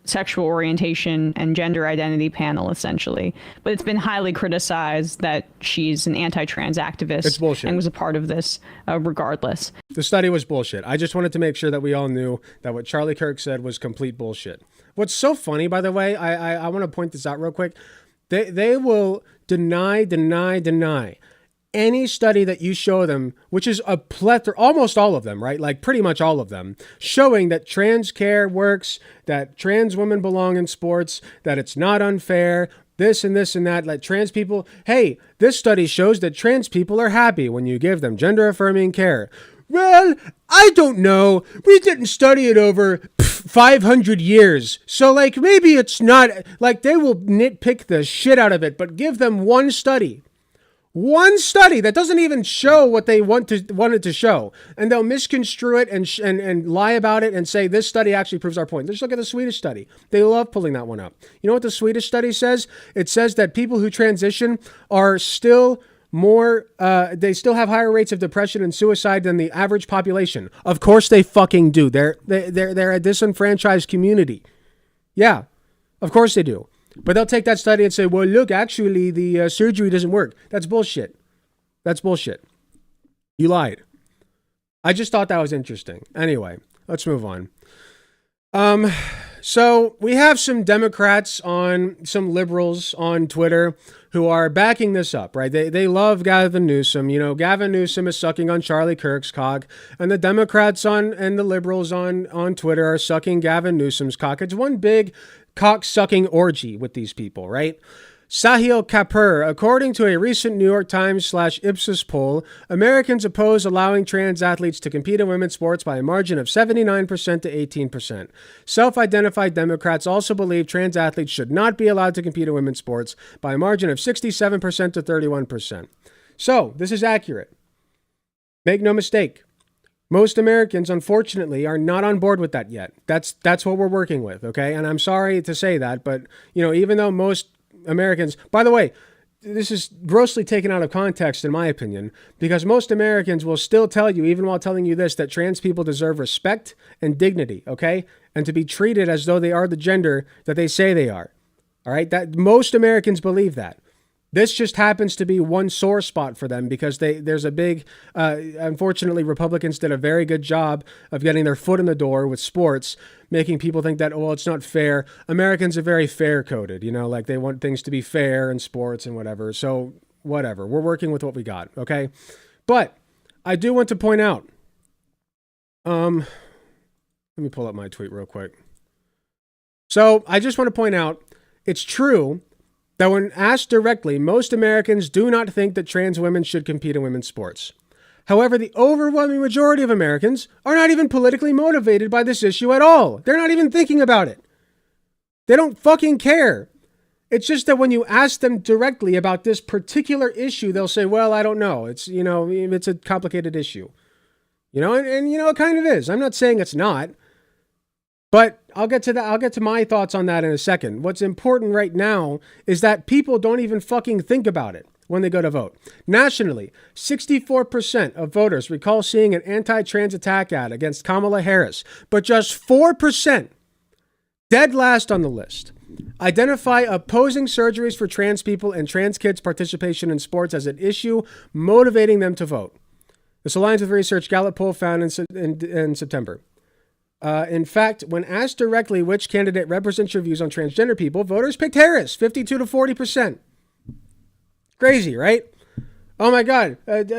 sexual orientation and gender identity panel, essentially. But it's been highly criticized that she's an anti-trans activist. It's bullshit. And was a part of this regardless. The study was bullshit. I just wanted to make sure that we all knew that what Charlie Kirk said was complete bullshit. What's so funny, by the way, I want to point this out real quick. They will deny any study that you show them, which is a plethora, almost all of them, right? Like pretty much all of them, showing that trans care works, that trans women belong in sports, that it's not unfair, this and this and that, like trans people. Hey, this study shows that trans people are happy when you give them gender affirming care. Well, I don't know. We didn't study it over 500 years. So like maybe it's not, like they will nitpick the shit out of it, but give them one study that doesn't even show what they wanted to show, and they'll misconstrue it and lie about it and say this study actually proves our point. Let's look at the Swedish study. They love pulling that one up. You know what the Swedish study says? It says that people who transition are still more, they still have higher rates of depression and suicide than the average population. Of course they fucking do. They're a disenfranchised community. Yeah, of course they do. But they'll take that study and say, well, look, actually, the surgery doesn't work. That's bullshit. That's bullshit. You lied. I just thought that was interesting. Anyway, let's move on. So we have some Democrats some liberals on Twitter who are backing this up, right? They love Gavin Newsom. You know, Gavin Newsom is sucking on Charlie Kirk's cock, and the Democrats and the liberals on Twitter are sucking Gavin Newsom's cock. It's one big cock-sucking orgy with these people, right? Sahil Kapoor, according to a recent New York Times/Ipsos poll, Americans oppose allowing trans athletes to compete in women's sports by a margin of 79% to 18%. Self-identified Democrats also believe trans athletes should not be allowed to compete in women's sports by a margin of 67% to 31%. So, this is accurate. Make no mistake. Most Americans, unfortunately, are not on board with that yet. That's what we're working with, okay? And I'm sorry to say that, but, you know, even though most Americans, by the way, this is grossly taken out of context in my opinion, because most Americans will still tell you, even while telling you this, that trans people deserve respect and dignity, okay? And to be treated as though they are the gender that they say they are. All right? That most Americans believe that. This just happens to be one sore spot for them because there's a big, unfortunately, Republicans did a very good job of getting their foot in the door with sports, making people think that, well, it's not fair. Americans are very fair-coded, you know, like they want things to be fair in sports and whatever. So whatever, we're working with what we got, okay? But I do want to point out, let me pull up my tweet real quick. So I just want to point out, it's true that when asked directly, most Americans do not think that trans women should compete in women's sports. However, the overwhelming majority of Americans are not even politically motivated by this issue at all. They're not even thinking about it. They don't fucking care. It's just that when you ask them directly about this particular issue, they'll say, well, I don't know. It's, you know, it's a complicated issue. You know, and you know, it kind of is. I'm not saying it's not. But I'll get to that. I'll get to my thoughts on that in a second. What's important right now is that people don't even fucking think about it when they go to vote. Nationally, 64% of voters recall seeing an anti-trans attack ad against Kamala Harris, but just 4%, dead last on the list, identify opposing surgeries for trans people and trans kids' participation in sports as an issue motivating them to vote. This aligns with research Gallup poll found in September. In fact, when asked directly which candidate represents your views on transgender people, voters picked Harris, 52 to 40%. Crazy, right? Oh my God, Kamala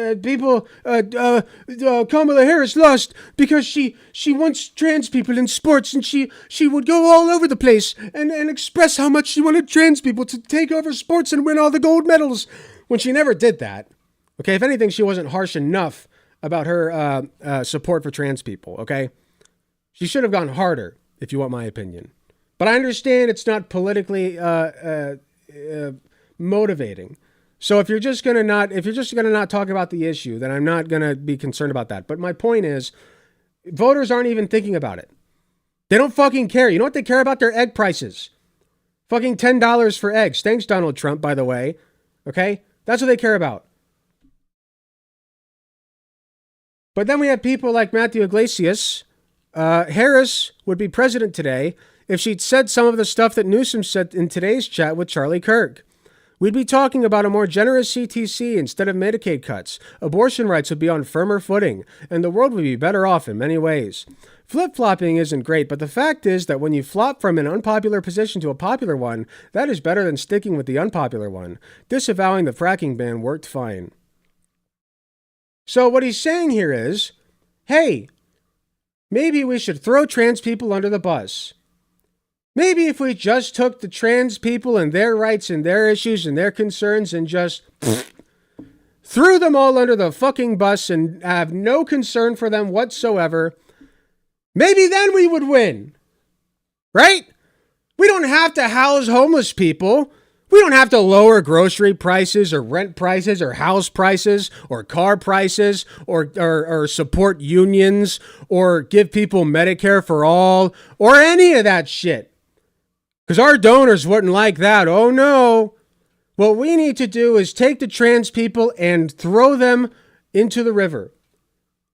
Harris lost because she wants trans people in sports, and she would go all over the place and express how much she wanted trans people to take over sports and win all the gold medals, when she never did that. Okay, if anything, she wasn't harsh enough about her support for trans people, okay? She should have gone harder, if you want my opinion. But I understand it's not politically motivating. So if you're just gonna not talk about the issue, then I'm not gonna be concerned about that. But my point is, voters aren't even thinking about it. They don't fucking care. You know what they care about? Their egg prices. Fucking $10 for eggs. Thanks, Donald Trump, by the way. Okay? That's what they care about. But then we have people like Matthew Iglesias. Harris would be president today if she'd said some of the stuff that Newsom said in today's chat with Charlie Kirk. We'd be talking about a more generous CTC instead of Medicaid cuts. Abortion rights would be on firmer footing, and the world would be better off in many ways. Flip-flopping isn't great, but the fact is that when you flop from an unpopular position to a popular one, that is better than sticking with the unpopular one. Disavowing the fracking ban worked fine. So what he's saying here is, hey, maybe we should throw trans people under the bus. Maybe if we just took the trans people and their rights and their issues and their concerns and just threw them all under the fucking bus and have no concern for them whatsoever, maybe then we would win. Right? We don't have to house homeless people. We don't have to lower grocery prices or rent prices or house prices or car prices or support unions or give people Medicare for all or any of that shit. Because our donors wouldn't like that. Oh no. What we need to do is take the trans people and throw them into the river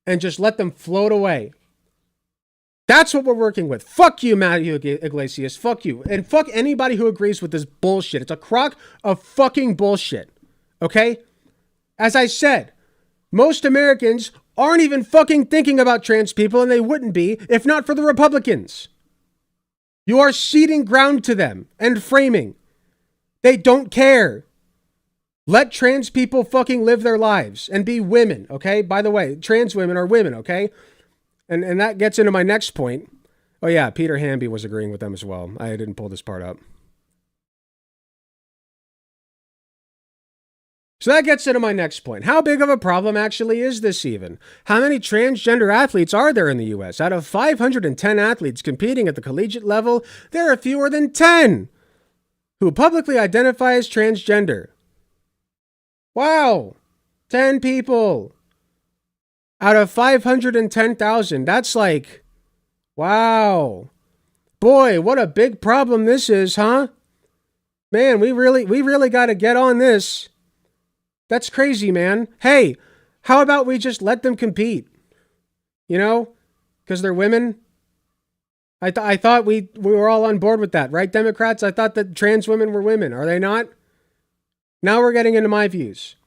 and just let them float away. That's what we're working with. Fuck you, Matthew Iglesias. Fuck you. And fuck anybody who agrees with this bullshit. It's a crock of fucking bullshit. Okay? As I said, most Americans aren't even fucking thinking about trans people, and they wouldn't be if not for the Republicans. You are ceding ground to them and framing. They don't care. Let trans people fucking live their lives and be women, okay? By the way, trans women are women, okay? And that gets into my next point. Oh yeah, Peter Hamby was agreeing with them as well. I didn't pull this part up. So that gets into my next point. How big of a problem actually is this even? How many transgender athletes are there in the US? Out of 510 athletes competing at the collegiate level, there are fewer than 10 who publicly identify as transgender. Wow. 10 people. Out of 510,000. That's like, wow. Boy, what a big problem this is, huh? Man, we really got to get on this. That's crazy, man. Hey, how about we just let them compete? You know, because they're women. I thought we were all on board with that, right, Democrats? I thought that trans women were women. Are they not? Now we're getting into my views.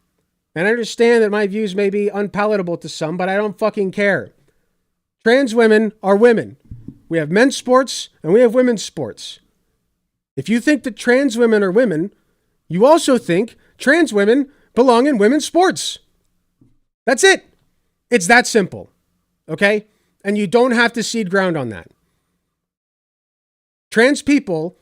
And I understand that my views may be unpalatable to some, but I don't fucking care. Trans women are women. We have men's sports and we have women's sports. If you think that trans women are women, you also think trans women belong in women's sports. That's it. It's that simple. Okay? And you don't have to cede ground on that. Trans people,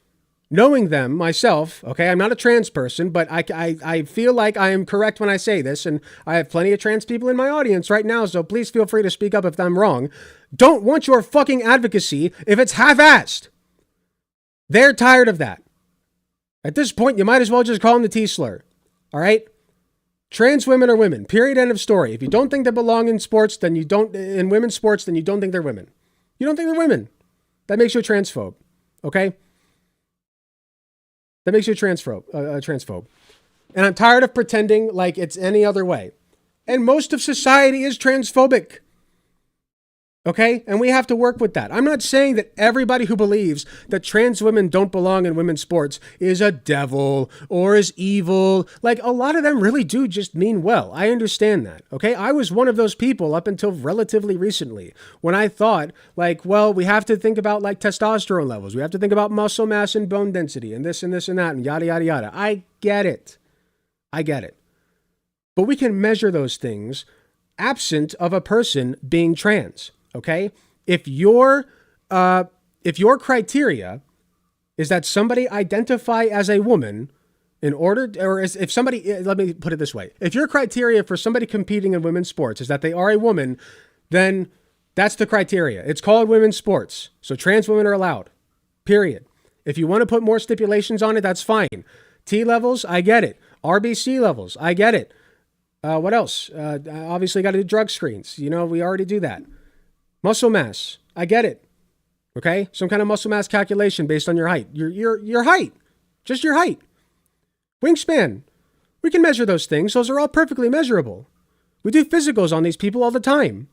knowing them myself, okay, I'm not a trans person, but I feel like I am correct when I say this, and I have plenty of trans people in my audience right now, so please feel free to speak up if I'm wrong. Don't want your fucking advocacy if it's half-assed. They're tired of that. At this point, you might as well just call them the T-slur. All right? Trans women are women. Period. End of story. If you don't think they belong in sports, then you don't, in women's sports, then you don't think they're women. You don't think they're women. That makes you a transphobe. Okay? That makes you a transphobe. And I'm tired of pretending like it's any other way. And most of society is transphobic. Okay? And we have to work with that. I'm not saying that everybody who believes that trans women don't belong in women's sports is a devil or is evil. Like, a lot of them really do just mean well. I understand that. Okay? I was one of those people up until relatively recently when I thought, like, well, we have to think about, like, testosterone levels. We have to think about muscle mass and bone density and this and this and that and yada, yada, yada. I get it. But we can measure those things absent of a person being trans. Okay, if your criteria is that somebody identify as a woman in order, or if somebody, let me put it this way, if your criteria for somebody competing in women's sports is that they are a woman, then that's the criteria. It's called women's sports, so trans women are allowed. Period. If you want to put more stipulations on it, that's fine. T levels, I get it. RBC levels, I get it. What else? Obviously, got to do drug screens. You know, we already do that. Muscle mass, I get it. Okay, some kind of muscle mass calculation based on your height. Your height, just your height. Wingspan, we can measure those things. Those are all perfectly measurable. We do physicals on these people all the time.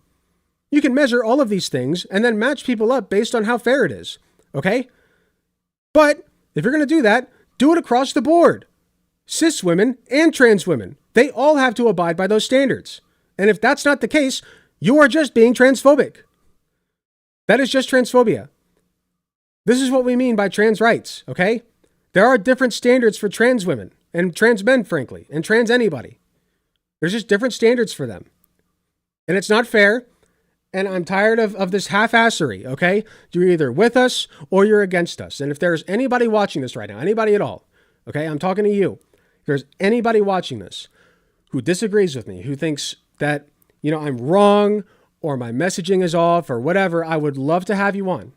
You can measure all of these things and then match people up based on how fair it is. Okay, but if you're going to do that, do it across the board. Cis women and trans women, they all have to abide by those standards. And if that's not the case, you are just being transphobic. That is just transphobia. This is what we mean by trans rights, okay? There are different standards for trans women and trans men, frankly, and trans anybody. There's just different standards for them. And it's not fair. And I'm tired of this half-assery, okay? You're either with us or you're against us. And if there's anybody watching this right now, anybody at all, okay, I'm talking to you. If there's anybody watching this who disagrees with me, who thinks that, you know, I'm wrong or my messaging is off or whatever, I would love to have you on.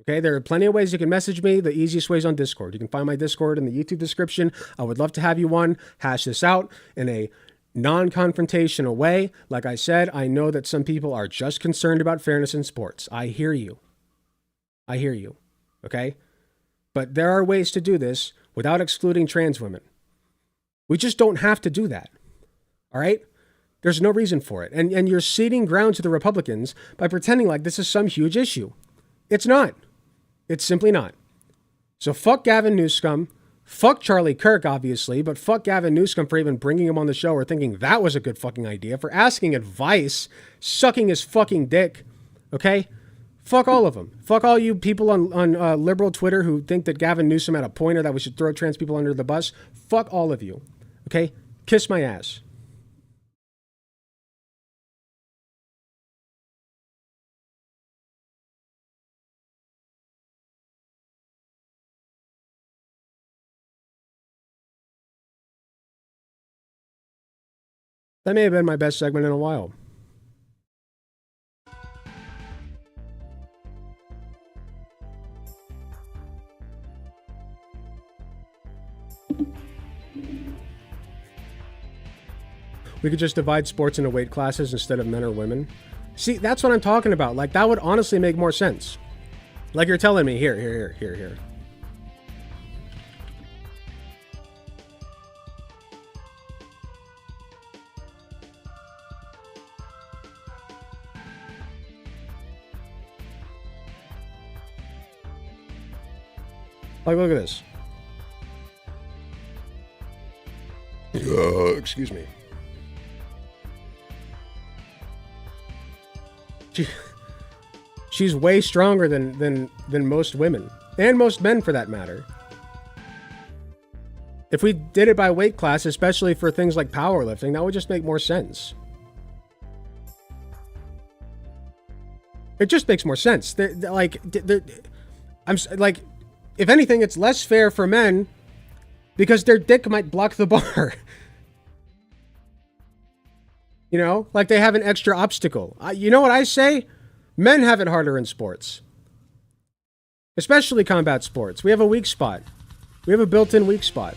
Okay, there are plenty of ways you can message me. The easiest way is on Discord. You can find my Discord in the YouTube description. I would love to have you on, hash this out in a non-confrontational way. Like I said, I know that some people are just concerned about fairness in sports. I hear you. Okay? But there are ways to do this without excluding trans women. We just don't have to do that. All right? There's no reason for it. And you're ceding ground to the Republicans by pretending like this is some huge issue. It's not. It's simply not. So fuck Gavin Newsom. Fuck Charlie Kirk, obviously, but fuck Gavin Newsom for even bringing him on the show or thinking that was a good fucking idea, for asking advice, sucking his fucking dick. Okay? Fuck all of them. Fuck all you people on liberal Twitter who think that Gavin Newsom had a point or that we should throw trans people under the bus. Fuck all of you. Okay? Kiss my ass. That may have been my best segment in a while. We could just divide sports into weight classes instead of men or women. See, that's what I'm talking about. Like, that would honestly make more sense. Like you're telling me, here. Like, look at this. Excuse me. She's way stronger than most women. And most men, for that matter. If we did it by weight class, especially for things like powerlifting, that would just make more sense. It just makes more sense. I'm like, if anything, it's less fair for men because their dick might block the bar. You know, like they have an extra obstacle. You know what I say? Men have it harder in sports. Especially combat sports. We have a weak spot. We have a built-in weak spot.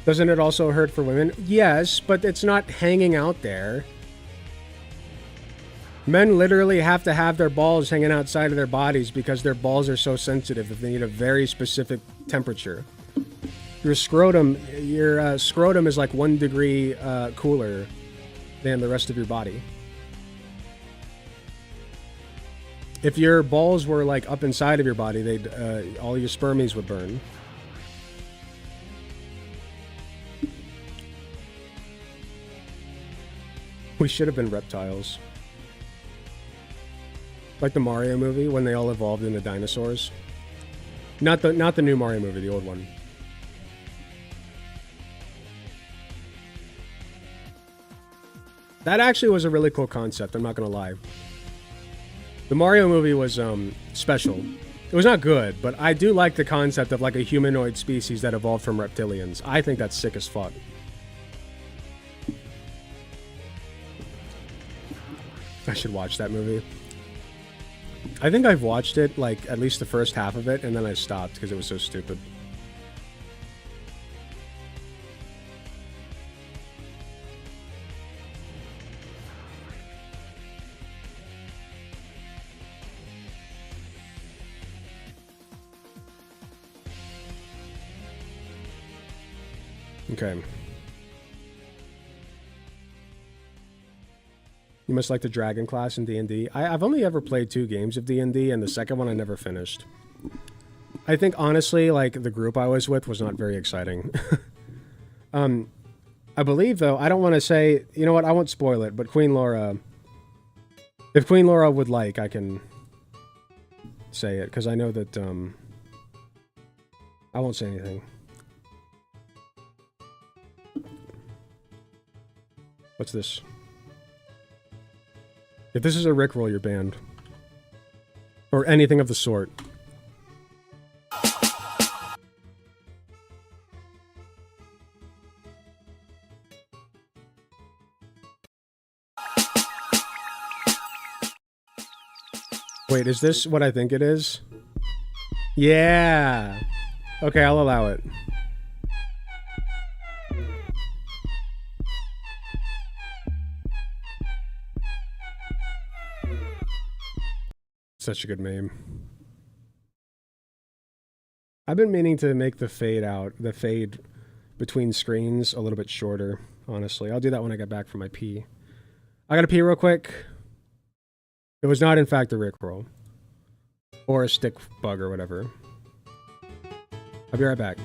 Doesn't it also hurt for women? Yes, but it's not hanging out there. Men literally have to have their balls hanging outside of their bodies because their balls are so sensitive that they need a very specific temperature. Your scrotum is like 1 degree cooler than the rest of your body. If your balls were like up inside of your body, they'd all your spermies would burn. We should have been reptiles. Like the Mario movie when they all evolved into dinosaurs. Not the new Mario movie, the old one. That actually was a really cool concept, I'm not gonna lie. The Mario movie was special. It was not good, but I do like the concept of like a humanoid species that evolved from reptilians. I think that's sick as fuck. I should watch that movie. I think I've watched it, like, at least the first half of it, and then I stopped because it was so stupid. Okay. You must like the Dragon class in D&D. I've only ever played 2 games of D&D, and the second one I never finished. I think, honestly, like, the group I was with was not very exciting. I believe, though, I don't want to say... You know what? I won't spoil it, but Queen Laura... If Queen Laura would like, I can say it, because I know that, I won't say anything. What's this? If this is a Rickroll, you're banned. Or anything of the sort. Wait, is this what I think it is? Yeah! Okay, I'll allow it. Such a good meme. I've been meaning to make the fade between screens a little bit shorter. honestly. I'll do that when I get back from my pee. I gotta pee real quick. It was not, in fact, a Rickroll. Or a stick bug or whatever. I'll be right back.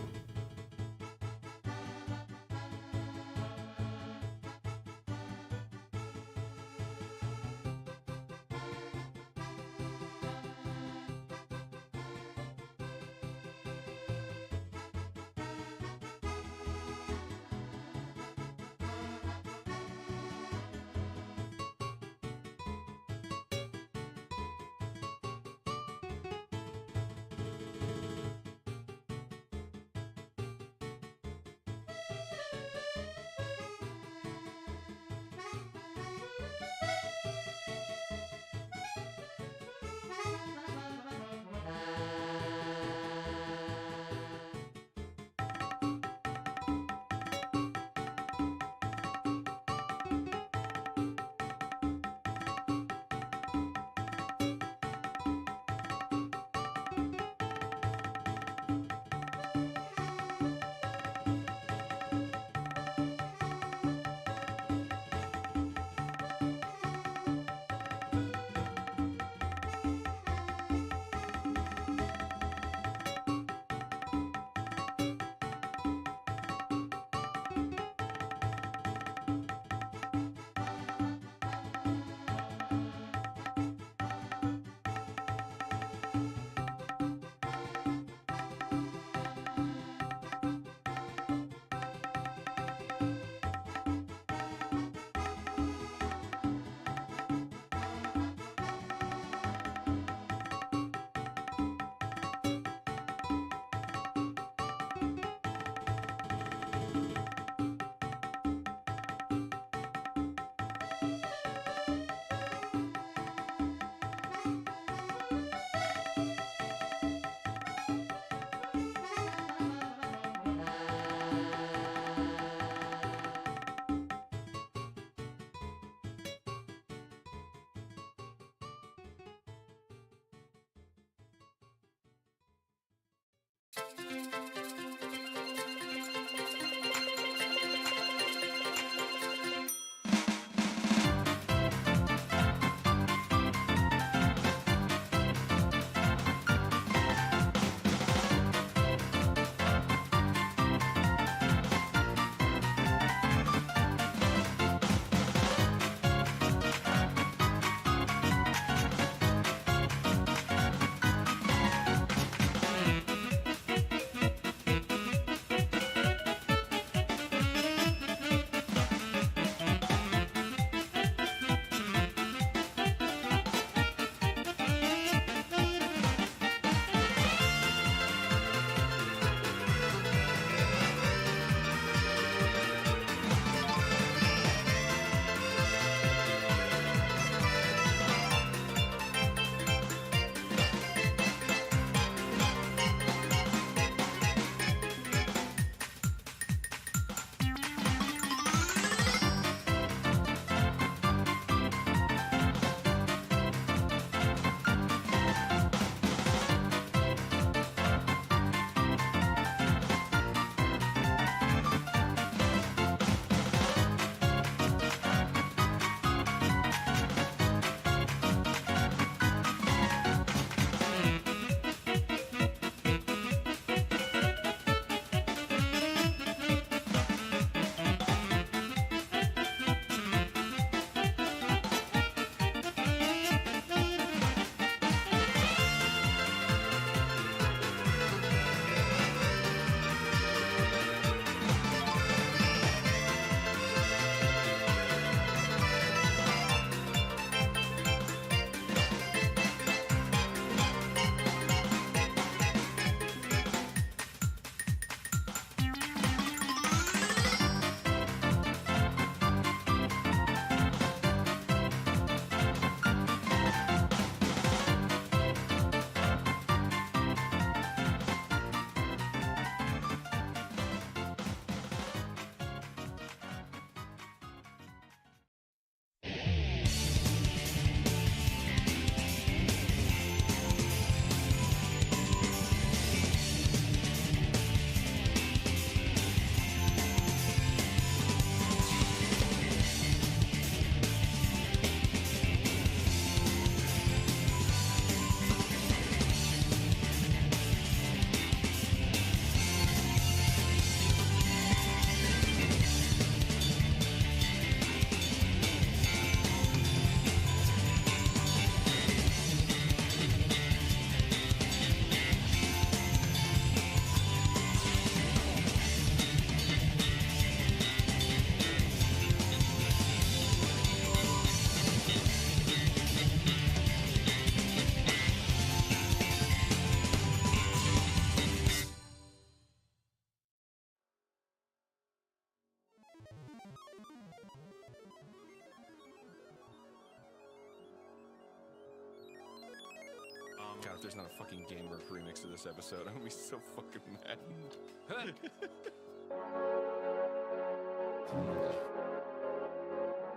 God, if there's not a fucking Game Work remix to this episode, I'm gonna be so fucking mad.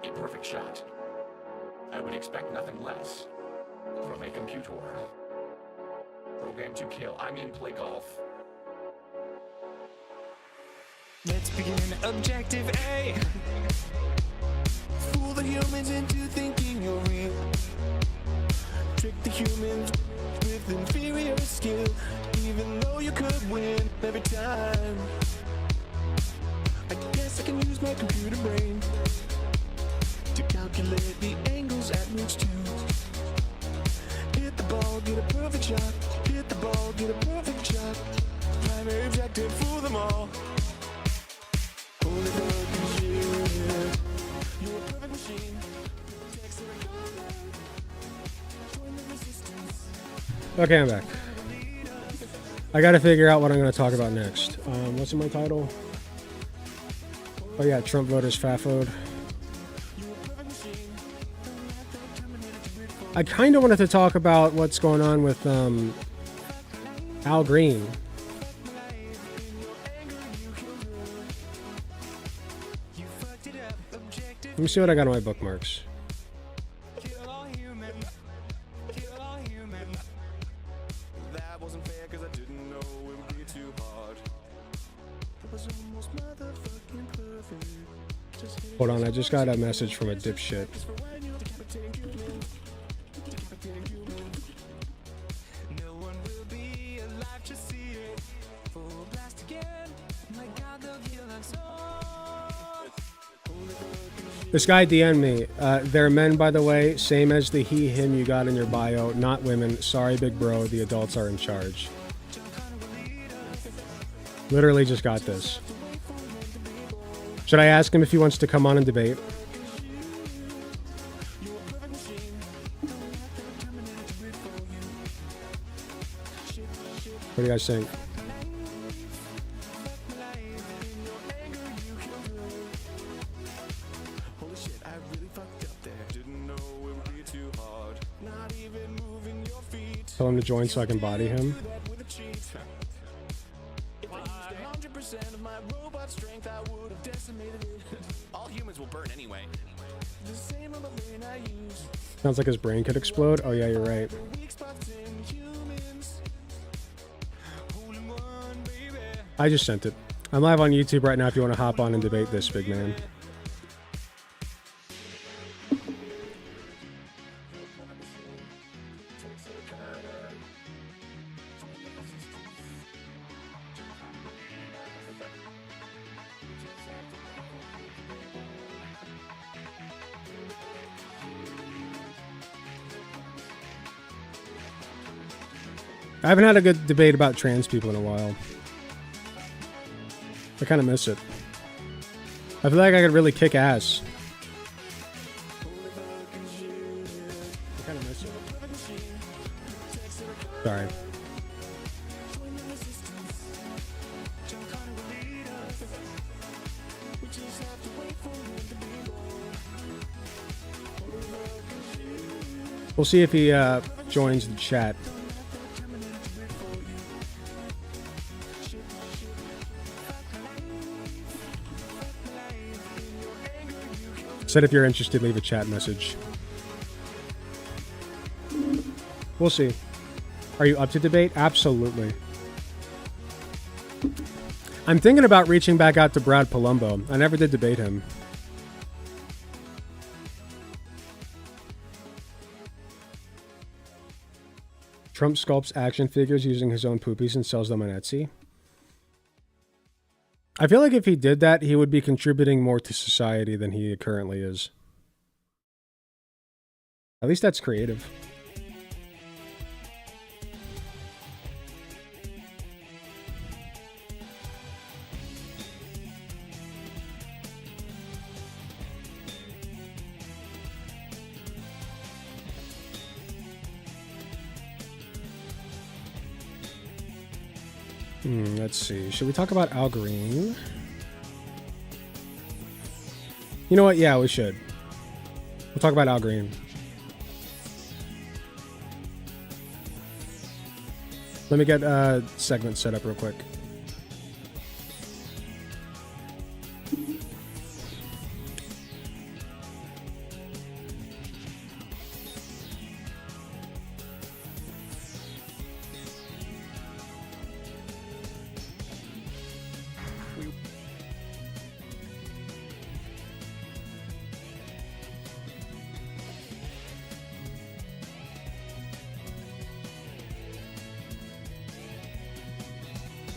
A perfect shot. I would expect nothing less from a computer. Programmed to kill. I mean, play golf. Let's begin objective A. Fool the humans into thinking you're real. Trick the humans with inferior skill, even though you could win every time. I guess I can use my computer brain to calculate the angles at which to hit the ball, get a perfect shot. Hit the ball, get a perfect shot. Primary objective, fool them all. Holy fucking shit. You're a perfect machine. Text and join the resistance. Okay, I'm back. I gotta figure out what I'm gonna talk about next. What's in my title? Oh yeah, Trump voters FAFOed. I kind of wanted to talk about what's going on with Al Green. Let me see what I got on my bookmarks. Hold on, I just got a message from a dipshit. This guy DM'd me. They're men, by the way, same as the he, him you got in your bio, not women. Sorry, big bro, the adults are in charge. Literally just got this. Should I ask him if he wants to come on and debate? What do you guys think? Tell him to join so I can body him. All humans will burn anyway. Sounds like his brain could explode. Oh yeah, you're right. I just sent it. I'm live on YouTube right now if you want to hop on and debate this, big man. I haven't had a good debate about trans people in a while. I kind of miss it. I feel like I could really kick ass. I kind of miss it. Sorry. We'll see if he joins the chat. Said if you're interested, leave a chat message. We'll see. Are you up to debate? Absolutely. I'm thinking about reaching back out to Brad Palumbo. I never did debate him. Trump sculpts action figures using his own poopies and sells them on Etsy. I feel like if he did that, he would be contributing more to society than he currently is. At least that's creative. Let's see. Should we talk about Al Green? You know what? Yeah, we should. We'll talk about Al Green. Let me get a segment set up real quick.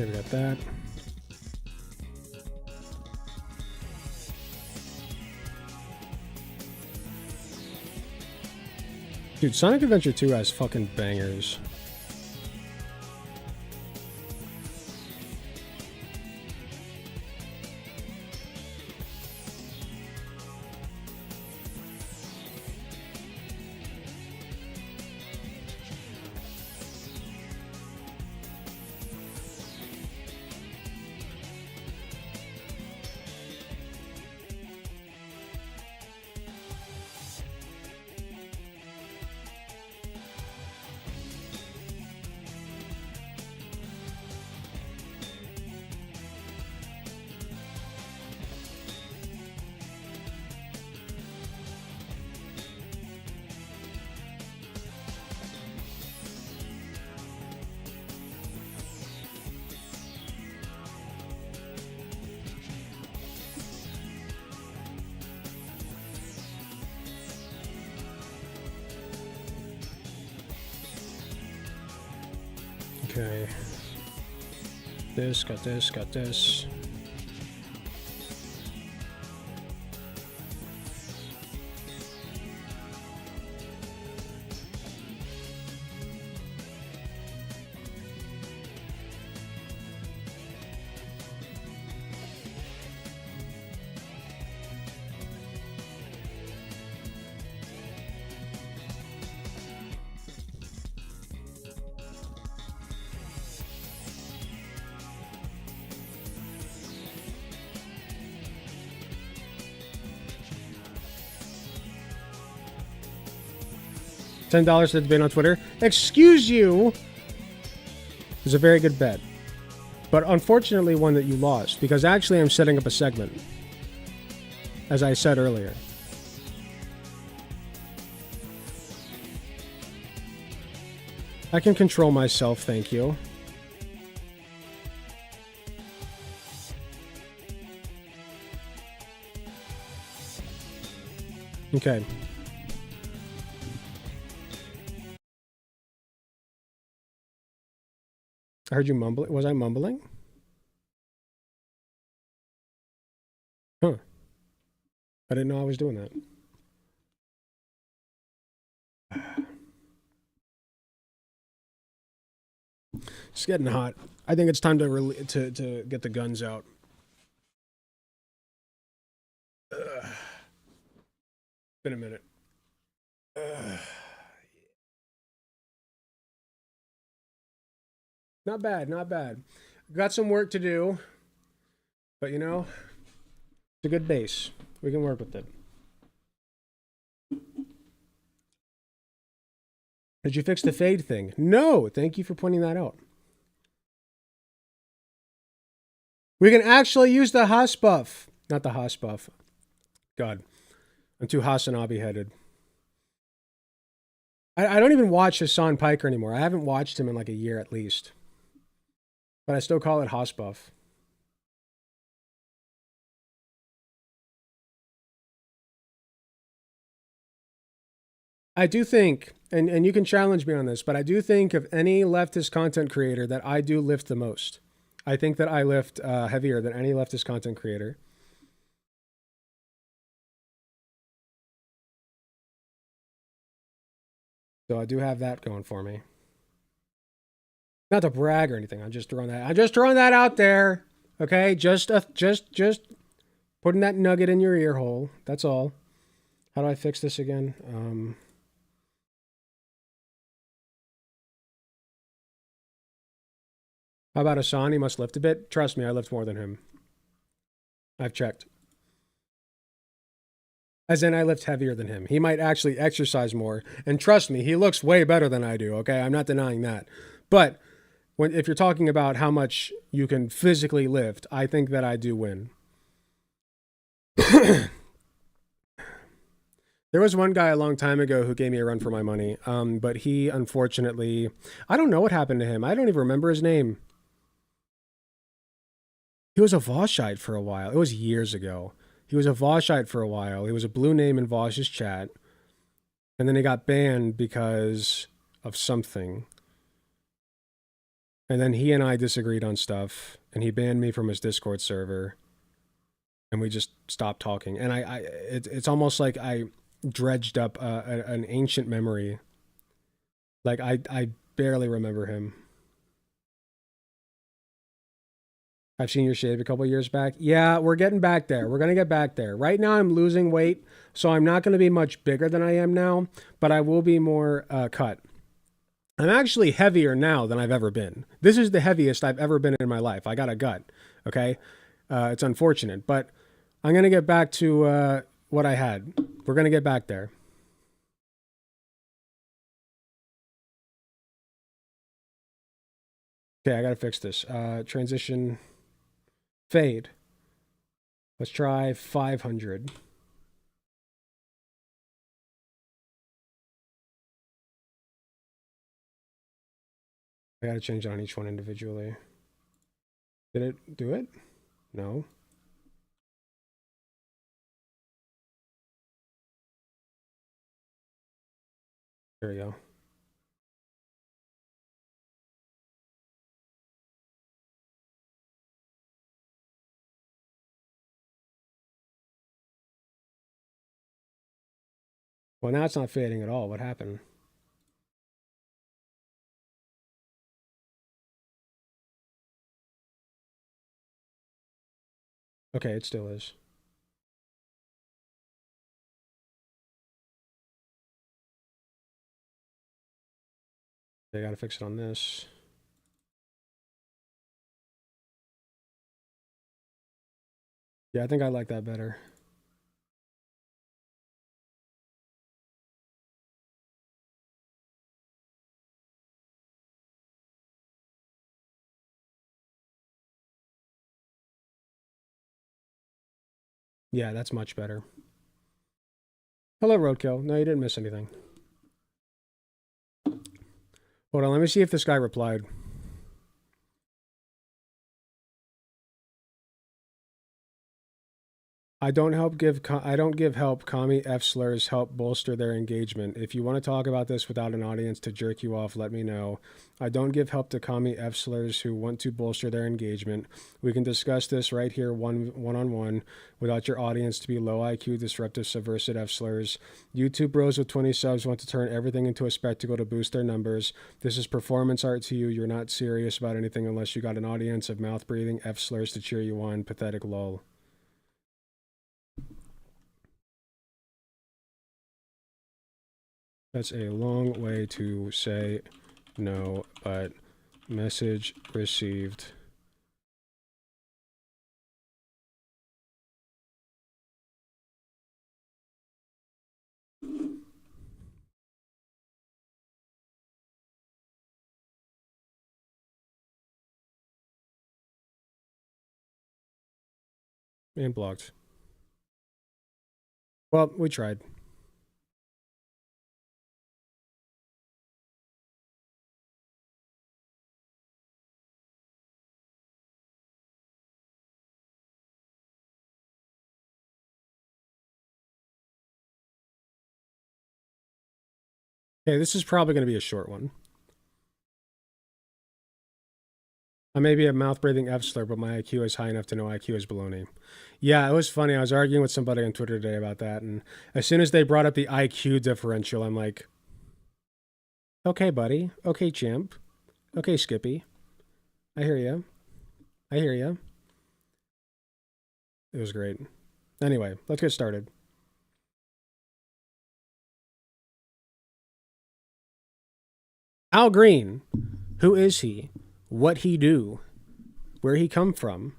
Okay, we got that. Dude, Sonic Adventure 2 has fucking bangers. Okay. This, got this, got this. $10 to the debate on Twitter. Excuse you. It was a very good bet. But unfortunately one that you lost. Because actually I'm setting up a segment. As I said earlier. I can control myself, thank you. Okay. I heard you mumbling. Was I mumbling? Huh. I didn't know I was doing that. It's getting hot. I think it's time to get the guns out. Been a minute. Not bad, not bad. Got some work to do, but you know, it's a good base. We can work with it. Did you fix the fade thing? No, thank you for pointing that out. We can actually use the Haas buff. Not the Haas buff. God, I'm too Hasanabi headed. I don't even watch Hassan Piker anymore. I haven't watched him in like a year at least. But I still call it Haas buff. I do think, and you can challenge me on this, but I do think of any leftist content creator that I do lift the most. I think that I lift heavier than any leftist content creator. So I do have that going for me. Not to brag or anything. I'm just throwing that out there. Okay? Just putting that nugget in your ear hole. That's all. How do I fix this again? How about Hassan? He must lift a bit. Trust me, I lift more than him. I've checked. As in, I lift heavier than him. He might actually exercise more. And trust me, he looks way better than I do, okay? I'm not denying that. But if you're talking about how much you can physically lift, I think that I do win. There was one guy a long time ago who gave me a run for my money, but he unfortunately, I don't know what happened to him. I don't even remember his name. He was a Voshite for a while. It was years ago. He was a Voshite for a while. He was a blue name in Vosh's chat. And then he got banned because of something. And then he and I disagreed on stuff, and he banned me from his Discord server. And we just stopped talking. And it's almost like I dredged up an ancient memory. Like I barely remember him. I've seen your shave a couple years back. Yeah, we're getting back there. We're going to get back there. Right now I'm losing weight, so I'm not going to be much bigger than I am now, but I will be more cut. I'm actually heavier now than I've ever been. This is the heaviest I've ever been in my life. I got a gut, okay? It's unfortunate, but I'm going to get back to what I had. We're going to get back there. Okay, I got to fix this. Transition fade. Let's try 500. I got to change it on each one individually. Did it do it? No. There we go. Well, now it's not fading at all. What happened? Okay, it still is. I gotta fix it on this. Yeah, I think I like that better. Yeah, that's much better. Hello, Roadkill. No, you didn't miss anything. Hold on, let me see if this guy replied. I don't give help. Commie F slurs help bolster their engagement. If you want to talk about this without an audience to jerk you off, let me know. I don't give help to commie F slurs who want to bolster their engagement. We can discuss this right here one-on-one without your audience to be low IQ, disruptive, subversive F slurs. YouTube bros with 20 subs want to turn everything into a spectacle to boost their numbers. This is performance art to you. You're not serious about anything unless you got an audience of mouth-breathing F slurs to cheer you on. Pathetic lol. That's a long way to say no, but message received. And blocked. Well, we tried. Okay, this is probably going to be a short one. I may be a mouth-breathing F slur, but my IQ is high enough to know IQ is baloney. Yeah, it was funny. I was arguing with somebody on Twitter today about that, and as soon as they brought up the IQ differential, I'm like, okay, buddy. Okay, champ. Okay, Skippy. I hear you. I hear you. It was great. Anyway, let's get started. Al Green. Who is he? What he do? Where he come from?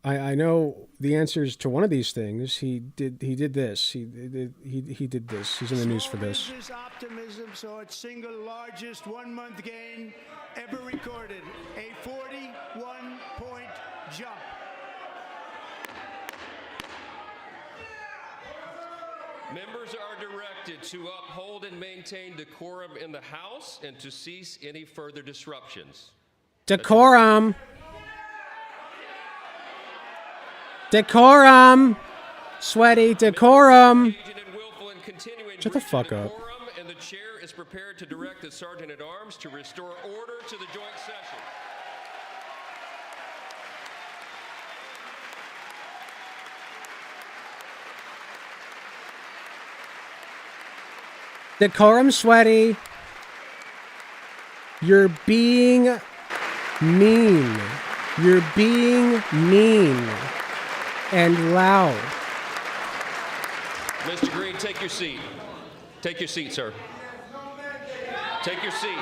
I know the answers to one of these things. He did this. He did this. He's in the news for this. Business optimism saw its single largest one-month gain ever recorded, a 41-point jump. Members are directed to uphold and maintain decorum in the House and to cease any further disruptions. Decorum. Decorum. Sweaty decorum. Shut the fuck up. And the chair is prepared to direct the Sergeant at Arms to restore order to the joint session. Decorum, Sweaty. You're being mean. You're being mean and loud. Mr. Green, take your seat. Take your seat, sir. Take your seat.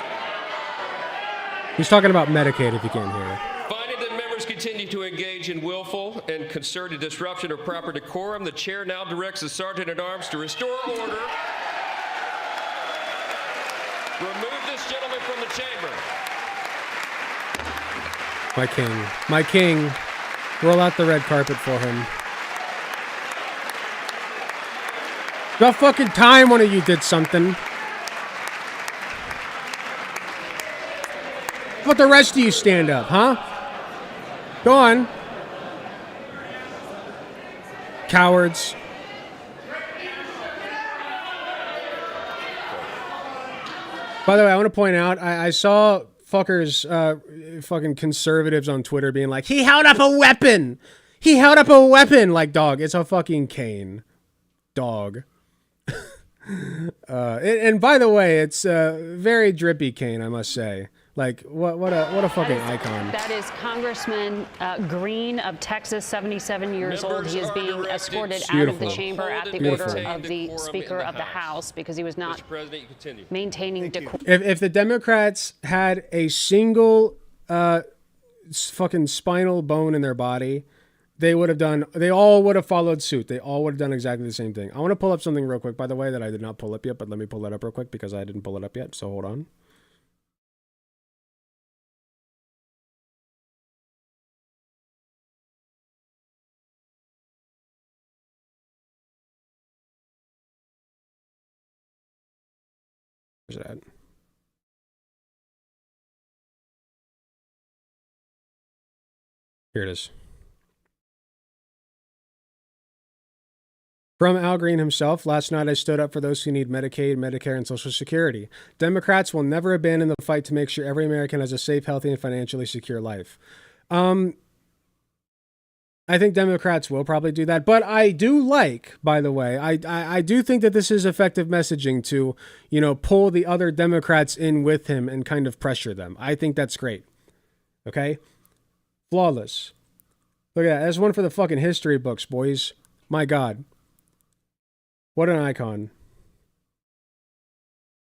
He's talking about Medicaid if you can't hear. Finding that members continue to engage in willful and concerted disruption of proper decorum, the chair now directs the Sergeant at Arms to restore order. Remove this gentleman from the chamber. My king. My king. Roll out the red carpet for him. About fucking time one of you did something. How about the rest of you stand up, huh? Go on. Cowards. By the way, I want to point out, I saw fuckers, fucking conservatives on Twitter being like, he held up a weapon! He held up a weapon! Like, dog, it's a fucking cane. Dog. And by the way, it's a very drippy cane, I must say. Like, what a fucking icon. That is Congressman Green of Texas, 77 years old. He is being escorted out of the chamber at the order of the Speaker of the House because he was not maintaining decorum. If the Democrats had a single fucking spinal bone in their body, they all would have followed suit. They all would have done exactly the same thing. I want to pull up something real quick, by the way, that I did not pull up yet, but let me pull that up real quick because I didn't pull it up yet, so hold on. Where's that? Here it is. From Al Green himself, last night I stood up for those who need Medicaid, Medicare, and Social Security. Democrats will never abandon the fight to make sure every American has a safe, healthy, and financially secure life. I think Democrats will probably do that, but I do like, by the way, I do think that this is effective messaging to, pull the other Democrats in with him and kind of pressure them. I think that's great. Okay? Flawless. Look at that. That's one for the fucking history books, boys. My God. What an icon.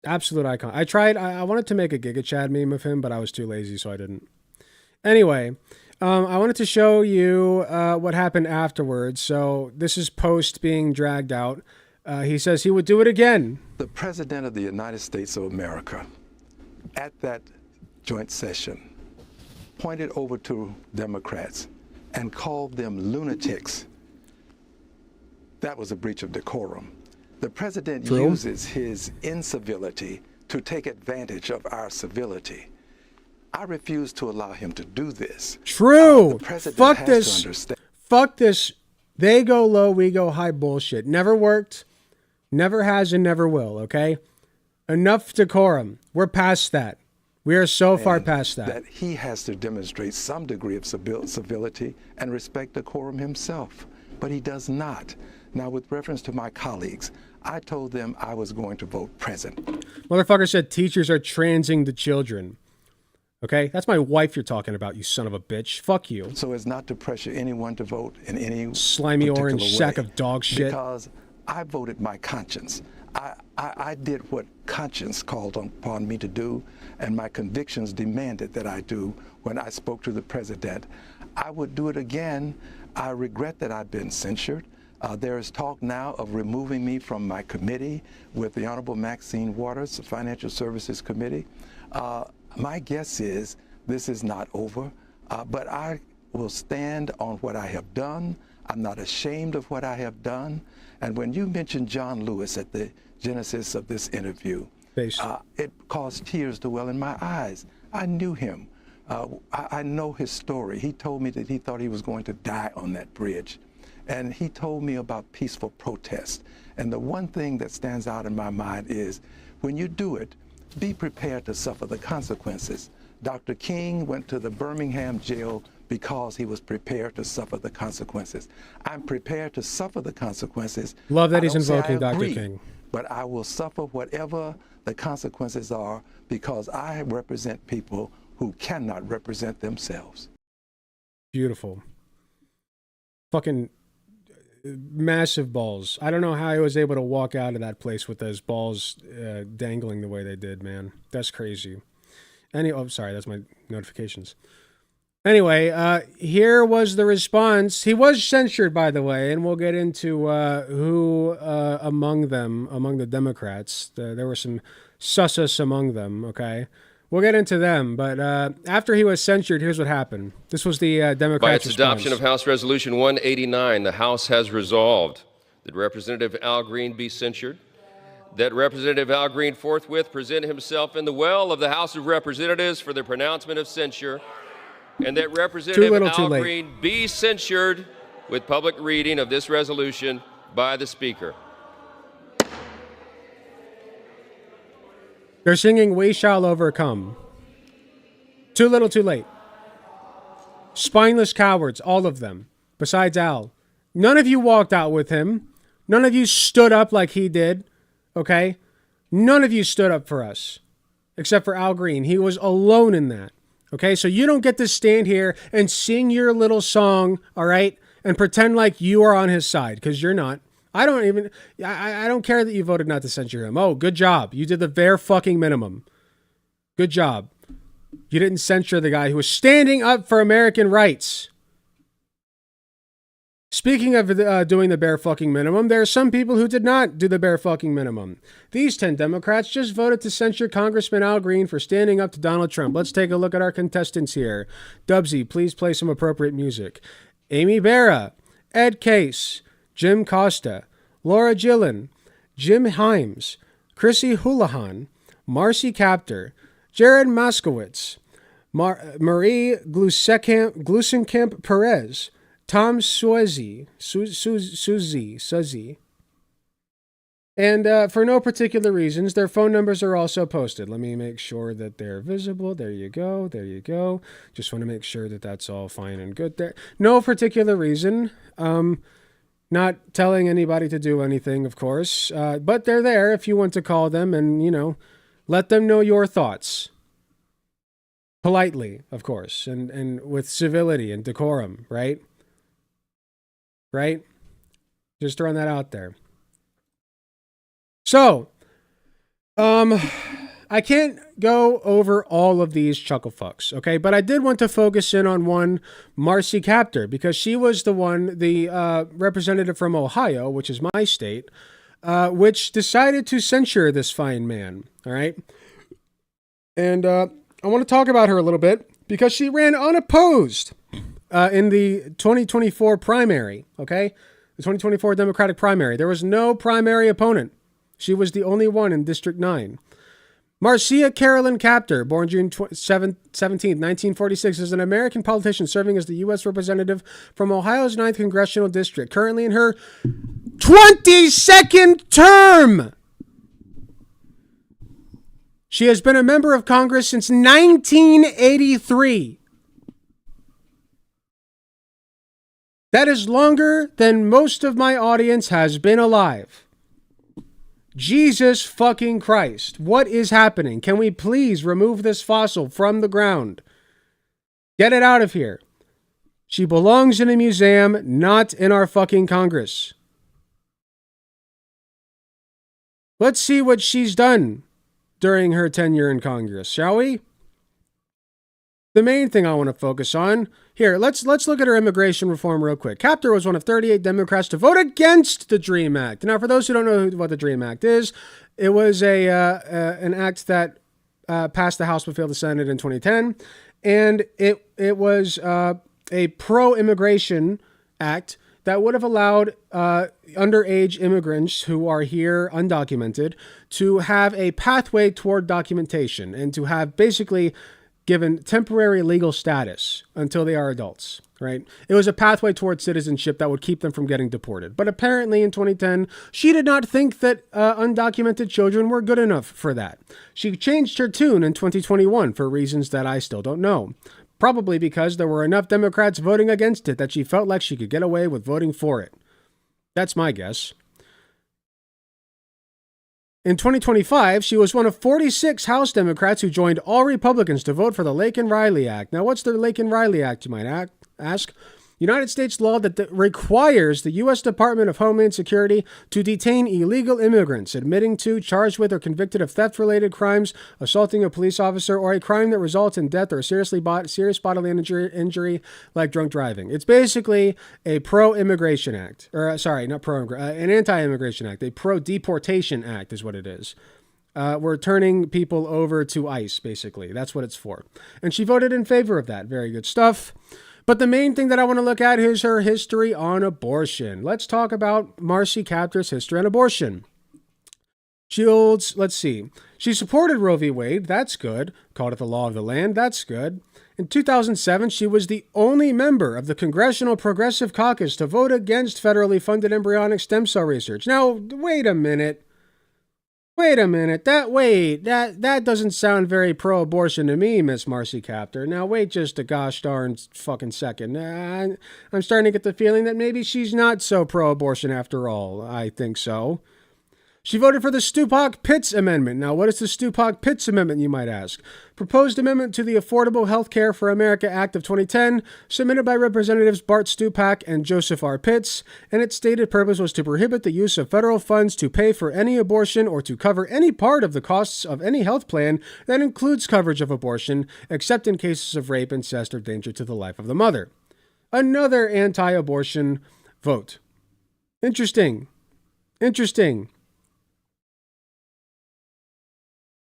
Absolute icon. I wanted to make a Giga Chad meme of him, but I was too lazy, so I didn't. Anyway, I wanted to show you what happened afterwards. So this is post being dragged out. He says he would do it again. The President of the United States of America, at that joint session, pointed over to Democrats and called them lunatics. That was a breach of decorum. The President uses his incivility to take advantage of our civility. I refuse to allow him to do this. True. Fuck this. Fuck this. They go low, we go high bullshit. Never worked, never has, and never will, okay? Enough decorum. We're past that. We are so far past that. That he has to demonstrate some degree of civility and respect decorum himself, but he does not. Now, with reference to my colleagues, I told them I was going to vote present. Motherfucker said teachers are transing the children. Okay? That's my wife you're talking about, you son of a bitch. Fuck you. So as not to pressure anyone to vote in any slimy orange sack of dog shit. Because I voted my conscience. I did what conscience called upon me to do, and my convictions demanded that I do when I spoke to the president. I would do it again. I regret that I've been censured. There is talk now of removing me from my committee with the Honorable Maxine Waters, the Financial Services Committee. My guess is this is not over, but I will stand on what I have done. I'm not ashamed of what I have done. And when you mentioned John Lewis at the genesis of this interview, it caused tears to well in my eyes. I knew him. I know his story. He told me that he thought he was going to die on that bridge. And he told me about peaceful protest. And the one thing that stands out in my mind is when you do it, be prepared to suffer the consequences. Dr. King went to the Birmingham jail because he was prepared to suffer the consequences. I'm prepared to suffer the consequences. Love that he's I don't say I invoking Dr. agree, King. But I will suffer whatever the consequences are because I represent people who cannot represent themselves. Beautiful. Fucking massive balls. I don't know how he was able to walk out of that place with those balls dangling the way they did, man. That's crazy. Oh, sorry, that's my notifications. Anyway, here was the response. He was censured, by the way, and we'll get into who among them, among the Democrats. There were some sus among them, okay? We'll get into them, but after he was censured, here's what happened. This was the Democrats' By its response. adoption of House Resolution 189, the House has resolved that Representative Al Green be censured, that Representative Al Green forthwith present himself in the well of the House of Representatives for the pronouncement of censure, and that Representative Al Green be censured with public reading of this resolution by the Speaker. They're singing We Shall Overcome. Too little, too late. Spineless cowards, all of them, besides Al. None of you walked out with him. None of you stood up like he did, okay? None of you stood up for us, except for Al Green. He was alone in that, okay? So you don't get to stand here and sing your little song, all right, and pretend like you are on his side, because you're not. I don't care that you voted not to censure him. Oh, good job. You did the bare fucking minimum. Good job. You didn't censure the guy who was standing up for American rights. Speaking of doing the bare fucking minimum, there are some people who did not do the bare fucking minimum. These 10 Democrats just voted to censure Congressman Al Green for standing up to Donald Trump. Let's take a look at our contestants here. Dubsy, please play some appropriate music. Amy Barra, Ed Case, Jim Costa, Laura Gillen, Jim Himes, Chrissy Houlihan, Marcy Kaptur, Jared Moskowitz, Marie Glusenkamp Perez, Tom Suzy. And for no particular reasons, their phone numbers are also posted. Let me make sure that they're visible. There you go. There you go. Just want to make sure that that's all fine and good there. No particular reason. Not telling anybody to do anything, of course. But they're there if you want to call them and, you know, let them know your thoughts. Politely, of course, and with civility and decorum, right? Right? Just throwing that out there. So, I can't go over all of these chuckle fucks, okay? But I did want to focus in on one, Marcy Kaptur, because she was the one, the representative from Ohio, which is my state, which decided to censure this fine man, all right? And I want to talk about her a little bit because she ran unopposed in the 2024 primary, okay? The 2024 Democratic primary. There was no primary opponent. She was the only one in District 9. Marcia Carolyn Kaptur, born June 17, 1946, is an American politician serving as the U.S. representative from Ohio's 9th Congressional District, currently in her 22nd term. She has been a member of Congress since 1983. That is longer than most of my audience has been alive. Jesus fucking Christ. What is happening? Can we please remove this fossil from the ground? Get it out of here. She belongs in a museum, not in our fucking Congress. Let's see what she's done during her tenure in Congress, shall we? The main thing I want to focus on here, let's look at her immigration reform real quick. Captor was one of 38 Democrats to vote against the DREAM Act. Now, for those who don't know what the DREAM Act is, it was an act that passed the House but failed the Senate in 2010, and it was a pro-immigration act that would have allowed underage immigrants who are here undocumented to have a pathway toward documentation and to have basically given temporary legal status until they are adults, right? It was a pathway towards citizenship that would keep them from getting deported. But apparently in 2010, she did not think that undocumented children were good enough for that. She changed her tune in 2021 for reasons that I still don't know. Probably because there were enough Democrats voting against it that she felt like she could get away with voting for it. That's my guess. In 2025, she was one of 46 House Democrats who joined all Republicans to vote for the Laken-Riley Act. Now, what's the Laken-Riley Act, you might ask? United States law that requires the U.S. Department of Homeland Security to detain illegal immigrants admitting to, charged with, or convicted of theft-related crimes, assaulting a police officer, or a crime that results in death or serious bodily injury like drunk driving. It's basically a pro-immigration act. An anti-immigration act. A pro-deportation act is what it is. We're turning people over to ICE, basically. That's what it's for. And she voted in favor of that. Very good stuff. But the main thing that I want to look at is her history on abortion. Let's talk about Marcy Kaptur's history on abortion. Let's see. She supported Roe v. Wade. That's good. Called it the law of the land. That's good. In 2007, she was the only member of the Congressional Progressive Caucus to vote against federally funded embryonic stem cell research. Now, wait a minute. That doesn't sound very pro-abortion to me, Miss Marcy Kaptur. Now, wait just a gosh darn fucking second. I'm starting to get the feeling that maybe she's not so pro-abortion after all. I think so. She voted for the Stupak-Pitts Amendment. Now, what is the Stupak-Pitts Amendment, you might ask? Proposed amendment to the Affordable Health Care for America Act of 2010, submitted by Representatives Bart Stupak and Joseph R. Pitts, and its stated purpose was to prohibit the use of federal funds to pay for any abortion or to cover any part of the costs of any health plan that includes coverage of abortion, except in cases of rape, incest, or danger to the life of the mother. Another anti-abortion vote. Interesting.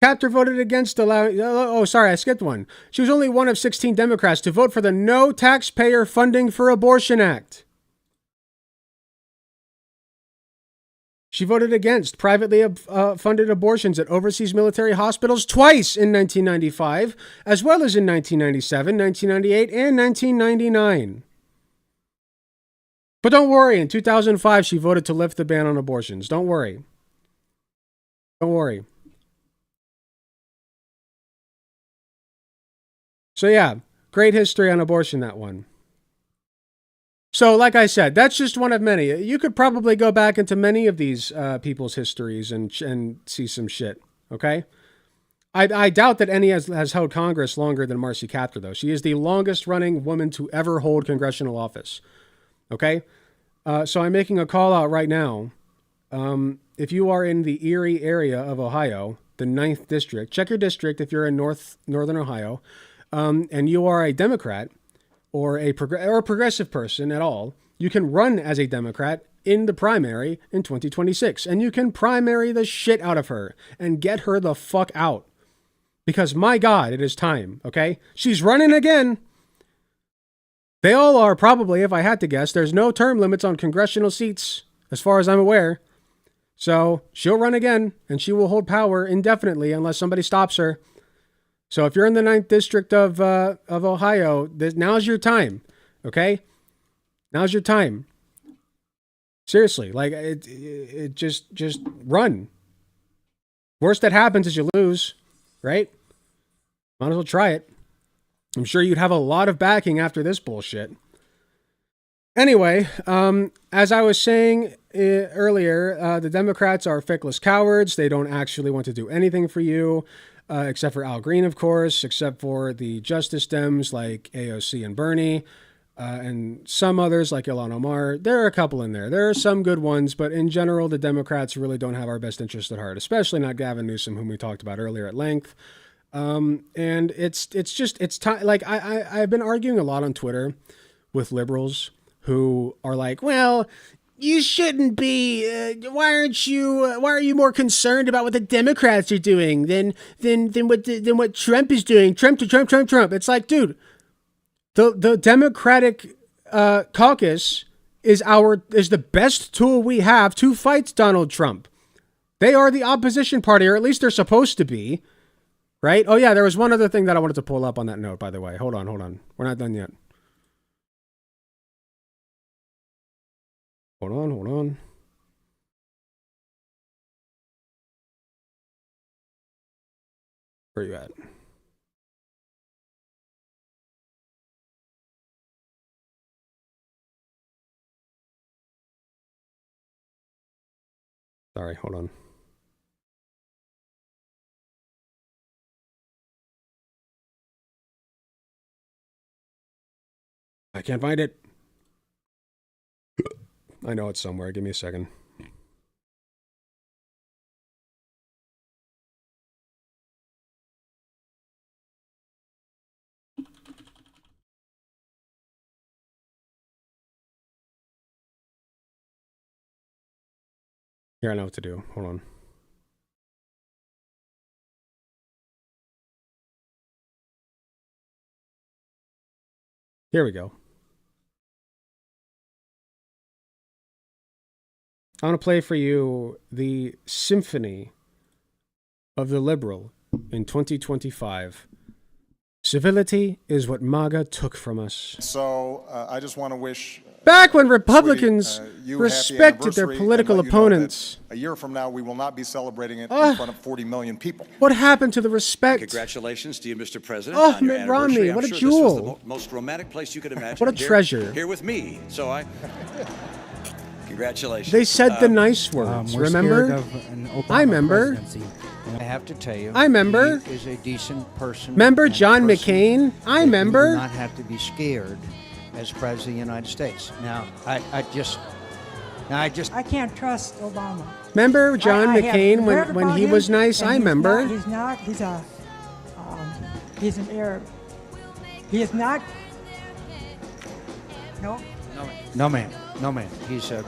Kaptur voted against allowing... I skipped one. She was only one of 16 Democrats to vote for the No Taxpayer Funding for Abortion Act. She voted against privately funded abortions at overseas military hospitals twice in 1995, as well as in 1997, 1998, and 1999. But don't worry, in 2005, she voted to lift the ban on abortions. Don't worry. So yeah, great history on abortion, that one. So like I said, that's just one of many. You could probably go back into many of these people's histories and see some shit, okay? I doubt that any has held Congress longer than Marcy Kaptur, though. She is the longest running woman to ever hold congressional office, okay? So I'm making a call out right now. If you are in the Erie area of Ohio, the 9th District, check your district if you're in Northern Ohio, and you are a Democrat or a progressive person at all, you can run as a Democrat in the primary in 2026. And you can primary the shit out of her and get her the fuck out. Because, my God, it is time, okay? She's running again. They all are, probably, if I had to guess. There's no term limits on congressional seats, as far as I'm aware. So, she'll run again, and she will hold power indefinitely unless somebody stops her. So if you're in the 9th District of Ohio, now's your time, okay? Now's your time. Seriously, like it just run. Worst that happens is you lose, right? Might as well try it. I'm sure you'd have a lot of backing after this bullshit. Anyway, as I was saying earlier, the Democrats are feckless cowards. They don't actually want to do anything for you. Except for Al Green, of course, except for the Justice Dems like AOC and Bernie. and some others like Ilhan Omar. There are a couple in there. There are some good ones, but in general, the Democrats really don't have our best interest at heart, especially not Gavin Newsom, whom we talked about earlier at length. And it's time. Like I've been arguing a lot on Twitter with liberals who are like, well, you shouldn't be. Why are you more concerned about what the Democrats are doing than what Trump is doing? Trump. It's like, dude, the Democratic caucus is the best tool we have to fight Donald Trump. They are the opposition party, or at least they're supposed to be, right? Oh yeah, there was one other thing that I wanted to pull up on that note, by the way. Hold on. We're not done yet. Hold on. Where are you at? Sorry, hold on. I can't find it. I know it's somewhere. Give me a second. Here, I know what to do. Hold on. Here we go. I want to play for you the Symphony of the Liberal in 2025. Civility is what MAGA took from us. So I just want to wish... Back when Republicans respected their political opponents. A year from now, we will not be celebrating it in front of 40 million people. What happened to the respect? Congratulations to you, Mr. President. Oh, Mitt Romney, what a jewel. This was the most romantic place you could imagine. What a treasure. Here with me. So congratulations. They said the nice words, remember? I remember. I have to tell you, I remember. He is a decent person. Remember John McCain? I remember. You do not have to be scared as President of the United States. Now, I can't trust Obama. Remember John McCain when he was nice? I remember. He's an Arab. He is not. No. No, man. He's a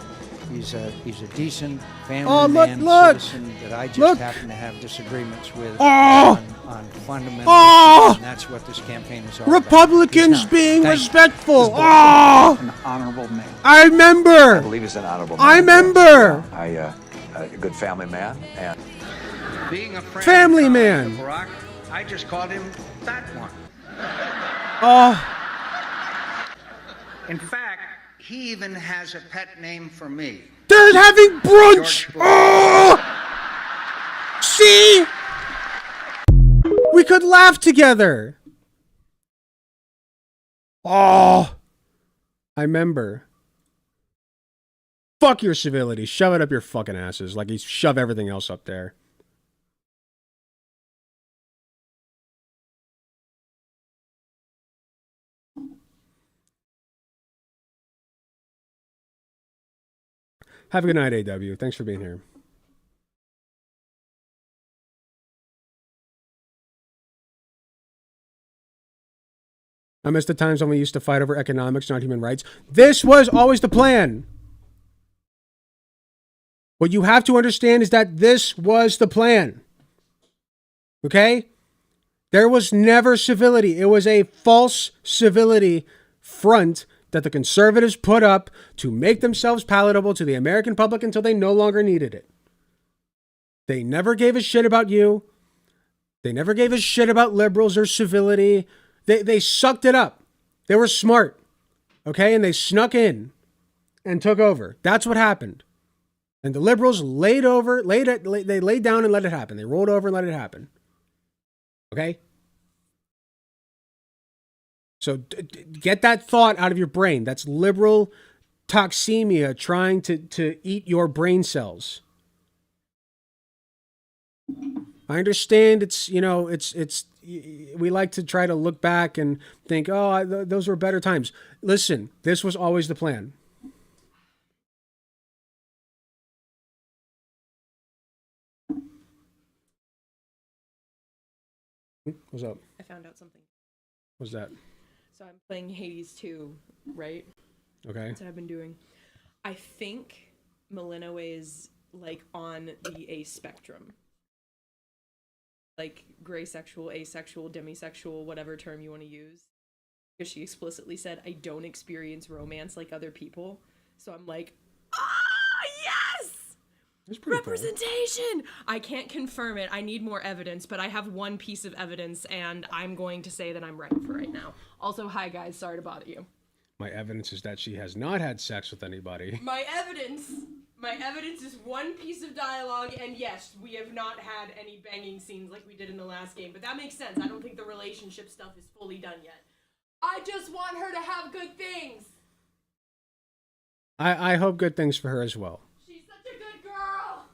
decent family man, citizen that I just happen to have disagreements with on fundamental issues, and that's what this campaign is all Republicans being respectful. An honorable man. I remember. I believe he's an honorable man. I remember. A good family man and being a friend family man. Barack, I just called him that one. In fact, he even has a pet name for me. They're having brunch! See? We could laugh together. I remember. Fuck your civility. Shove it up your fucking asses. Like you shove everything else up there. Have a good night, AW. Thanks for being here. I miss the times when we used to fight over economics, not human rights. This was always the plan. What you have to understand is that this was the plan. Okay? There was never civility. It was a false civility front that the conservatives put up to make themselves palatable to the American public until they no longer needed it. They never gave a shit about you. They never gave a shit about liberals or civility. They sucked it up. They were smart. Okay? And they snuck in and took over. That's what happened. And the liberals laid down and let it happen. They rolled over and let it happen. Okay? So get that thought out of your brain. That's liberal toxemia trying to eat your brain cells. I understand it's we like to try to look back and think, oh, those were better times. Listen, this was always the plan. What's up? I found out something. What's that? So I'm playing Hades 2, right? Okay. That's what I've been doing. I think Mileno is like on the A spectrum. Like gray sexual, asexual, demisexual, whatever term you want to use. Because she explicitly said, I don't experience romance like other people. So I'm like, yes! Representation! Cool. I can't confirm it. I need more evidence, but I have one piece of evidence, and I'm going to say that I'm right for right now. Also, hi guys, sorry to bother you. My evidence is that she has not had sex with anybody. My evidence is one piece of dialogue, and yes, we have not had any banging scenes like we did in the last game, but that makes sense. I don't think the relationship stuff is fully done yet. I just want her to have good things. I hope good things for her as well. She's such a good girl.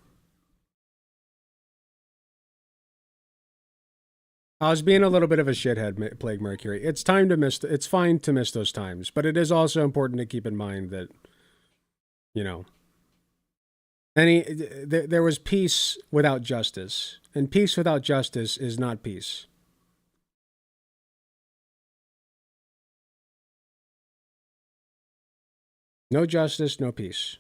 I was being a little bit of a shithead, Plague Mercury. It's fine to miss those times, but it is also important to keep in mind that, you know, there was peace without justice, and peace without justice is not peace. No justice, no peace.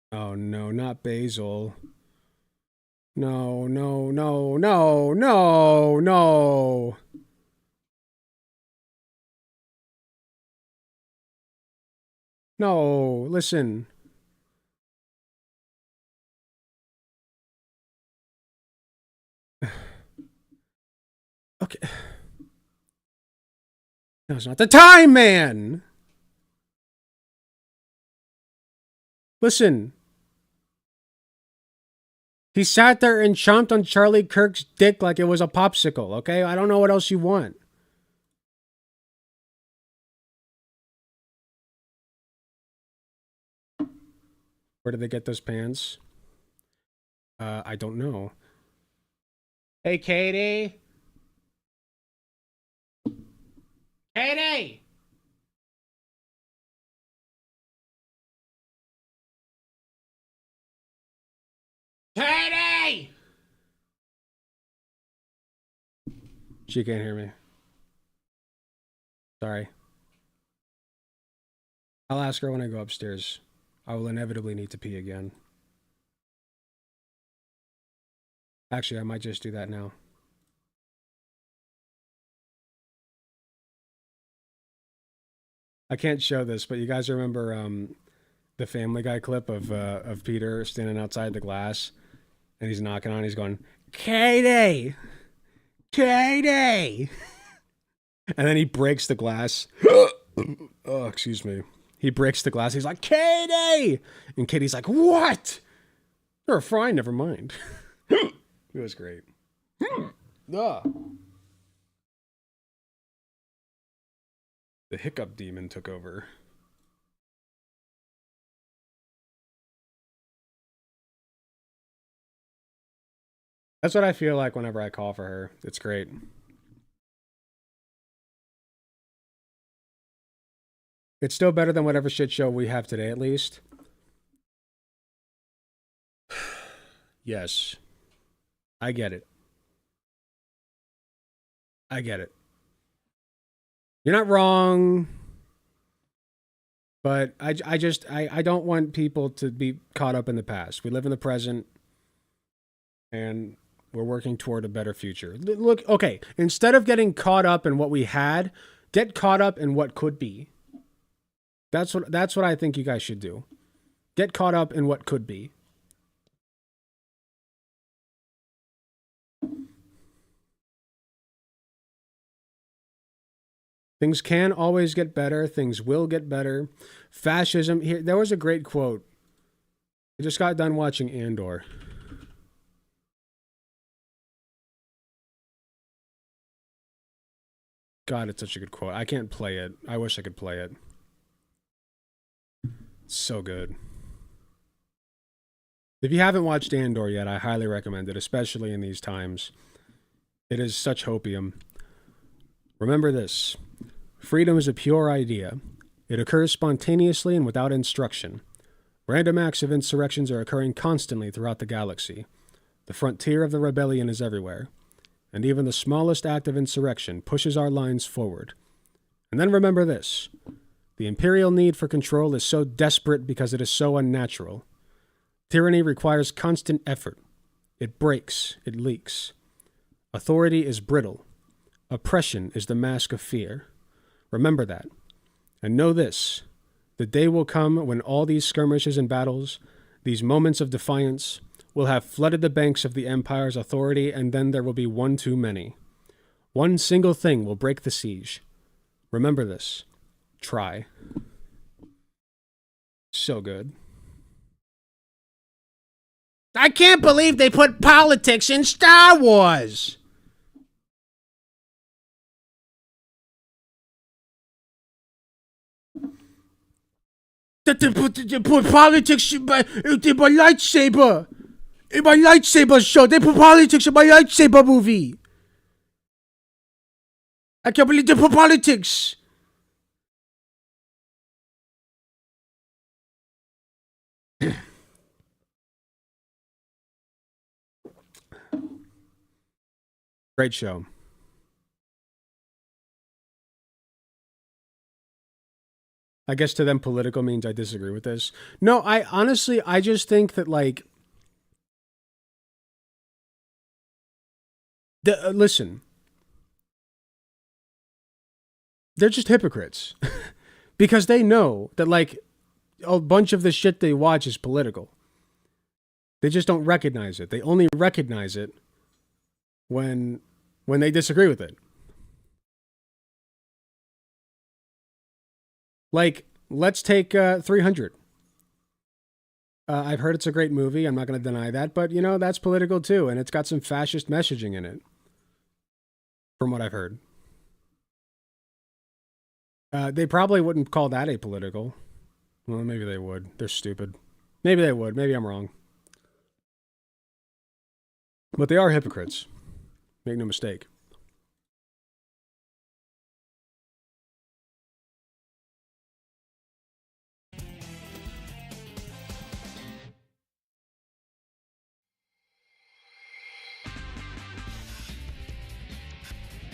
Oh no, not Basil. No, no, no, no, no, no. No, listen. Okay. Now's not the time, man. Listen. He sat there and chomped on Charlie Kirk's dick like it was a popsicle, okay? I don't know what else you want. Where did they get those pants? I don't know. Hey, Katie. Katie! Katie! She can't hear me. Sorry. I'll ask her when I go upstairs. I will inevitably need to pee again. Actually, I might just do that now. I can't show this, but you guys remember the Family Guy clip of Peter standing outside the glass, and he's knocking on. He's going, "Katie, Katie," and then he breaks the glass. Oh, excuse me. He breaks the glass. He's like, "Katie," and Katie's like, "What?" You're a fry. Never mind. It was great. The hiccup demon took over. That's what I feel like whenever I call for her. It's great. It's still better than whatever shit show we have today, at least. Yes. I get it. I get it. You're not wrong. But I don't want people to be caught up in the past. We live in the present. And we're working toward a better future. Look, okay, instead of getting caught up in what we had, get caught up in what could be. That's what I think you guys should do. Get caught up in what could be. Things can always get better. Things will get better. Fascism. Here, there was a great quote. I just got done watching Andor. God, it's such a good quote. I can't play it. I wish I could play it. It's so good. If you haven't watched Andor yet, I highly recommend it, especially in these times. It is such hopium. Remember this. Freedom is a pure idea. It occurs spontaneously and without instruction. Random acts of insurrections are occurring constantly throughout the galaxy. The frontier of the rebellion is everywhere. And even the smallest act of insurrection pushes our lines forward. And then remember this. The imperial need for control is so desperate because it is so unnatural. Tyranny requires constant effort. It breaks. It leaks. Authority is brittle. Oppression is the mask of fear. Remember that. And know this. The day will come when all these skirmishes and battles, these moments of defiance, will have flooded the banks of the Empire's authority, and then there will be one too many. One single thing will break the siege. Remember this. Try. So good. I can't believe they put politics in Star Wars! They put politics in my lightsaber! In my lightsaber show, they put politics in my lightsaber movie. I can't believe they put politics. Great show. I guess to them political means I disagree with this. No, I just think that like listen, they're just hypocrites because they know that like a bunch of the shit they watch is political. They just don't recognize it. They only recognize it when they disagree with it. Like, let's take 300. I've heard it's a great movie. I'm not going to deny that. But, you know, that's political too. And it's got some fascist messaging in it. From what I've heard. They probably wouldn't call that apolitical. Well, maybe they would. They're stupid. Maybe they would. Maybe I'm wrong. But they are hypocrites. Make no mistake.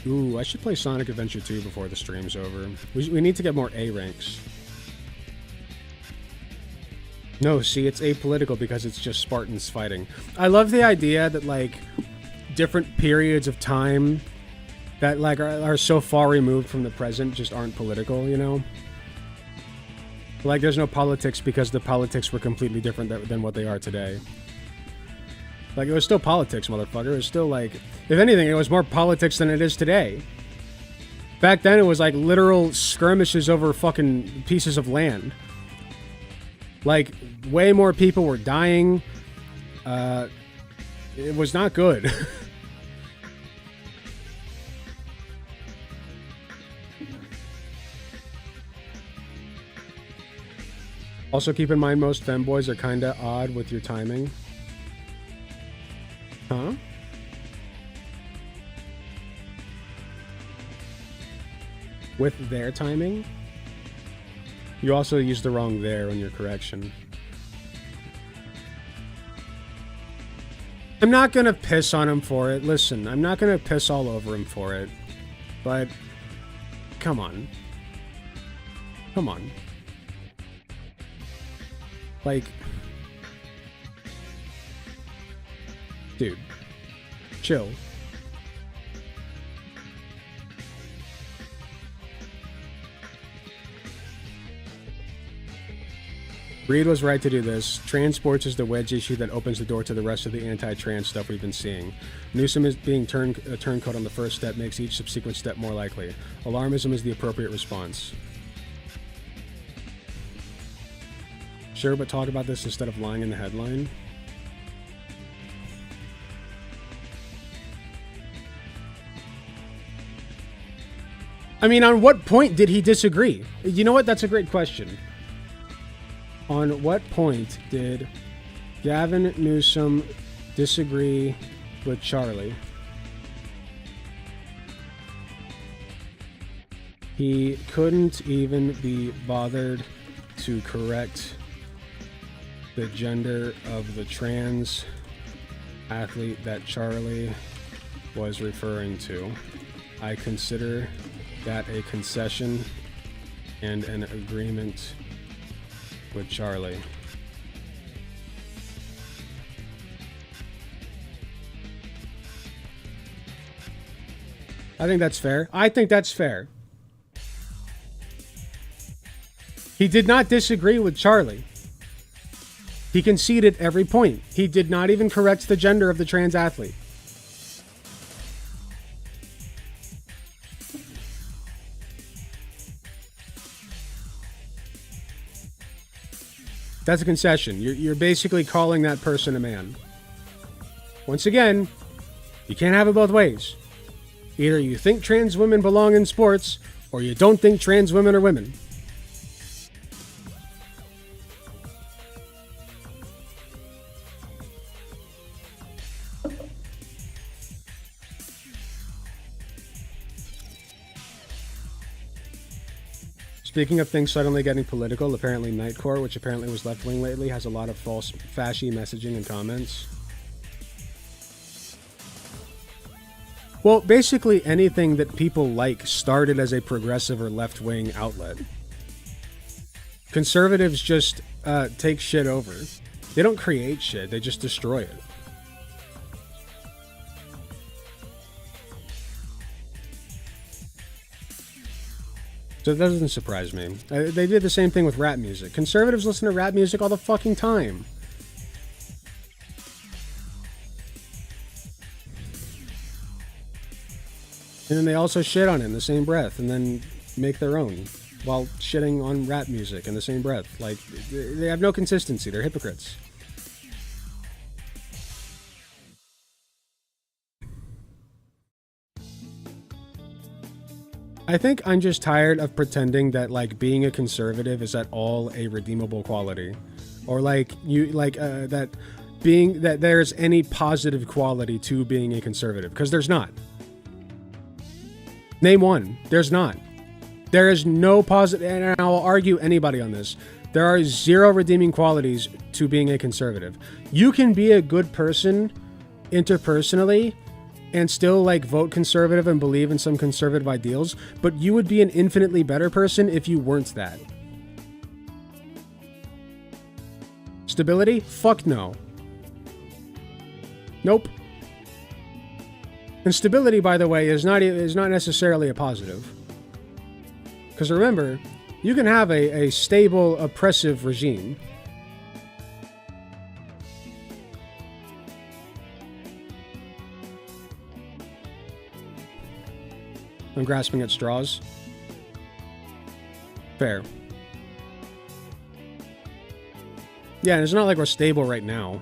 Ooh, I should play Sonic Adventure 2 before the stream's over. We need to get more A ranks. No, see, it's apolitical because it's just Spartans fighting. I love the idea that, like, different periods of time that, like, are so far removed from the present just aren't political, you know? Like, there's no politics because the politics were completely different than what they are today. Like, it was still politics, motherfucker. It was still, like... If anything, it was more politics than it is today. Back then, it was, like, literal skirmishes over fucking pieces of land. Like, way more people were dying. It was not good. Also, keep in mind, most femboys are kinda odd with your timing. Huh? With their timing? You also used the wrong there on your correction. I'm not gonna piss on him for it. Listen, I'm not gonna piss all over him for it. But, come on. Come on. Like... Dude. Chill. Reed was right to do this. Trans sports is the wedge issue that opens the door to the rest of the anti-trans stuff we've been seeing. Newsom is being a turncoat on the first step makes each subsequent step more likely. Alarmism is the appropriate response. Sure, but talk about this instead of lying in the headline. I mean, on what point did he disagree? You know what? That's a great question. On what point did Gavin Newsom disagree with Charlie? He couldn't even be bothered to correct the gender of the trans athlete that Charlie was referring to. I consider that a concession and an agreement with Charlie. I think that's fair. I think that's fair. He did not disagree with Charlie. He conceded every point. He did not even correct the gender of the trans athlete. That's a concession. You're basically calling that person a man. Once again, you can't have it both ways. Either you think trans women belong in sports, or you don't think trans women are women. Speaking of things suddenly getting political, apparently Nightcore, which apparently was left-wing lately, has a lot of false fashy messaging and comments. Well, basically anything that people like started as a progressive or left-wing outlet. Conservatives just take shit over. They don't create shit, they just destroy it. So that doesn't surprise me. They did the same thing with rap music. Conservatives listen to rap music all the fucking time. And then they also shit on it in the same breath and then make their own while shitting on rap music in the same breath. Like, they have no consistency. They're hypocrites. I think I'm just tired of pretending that, like, being a conservative is at all a redeemable quality, or like that there's any positive quality to being a conservative, because there's not. Name one. There's not. There is no positive, and I'll argue anybody on this. There are zero redeeming qualities to being a conservative. You can be a good person interpersonally and still, like, vote conservative and believe in some conservative ideals, but you would be an infinitely better person if you weren't that. Stability? Fuck no. Nope. And stability, by the way, is not necessarily a positive. Because remember, you can have a stable, oppressive regime. I'm grasping at straws. Fair. Yeah, and it's not like we're stable right now.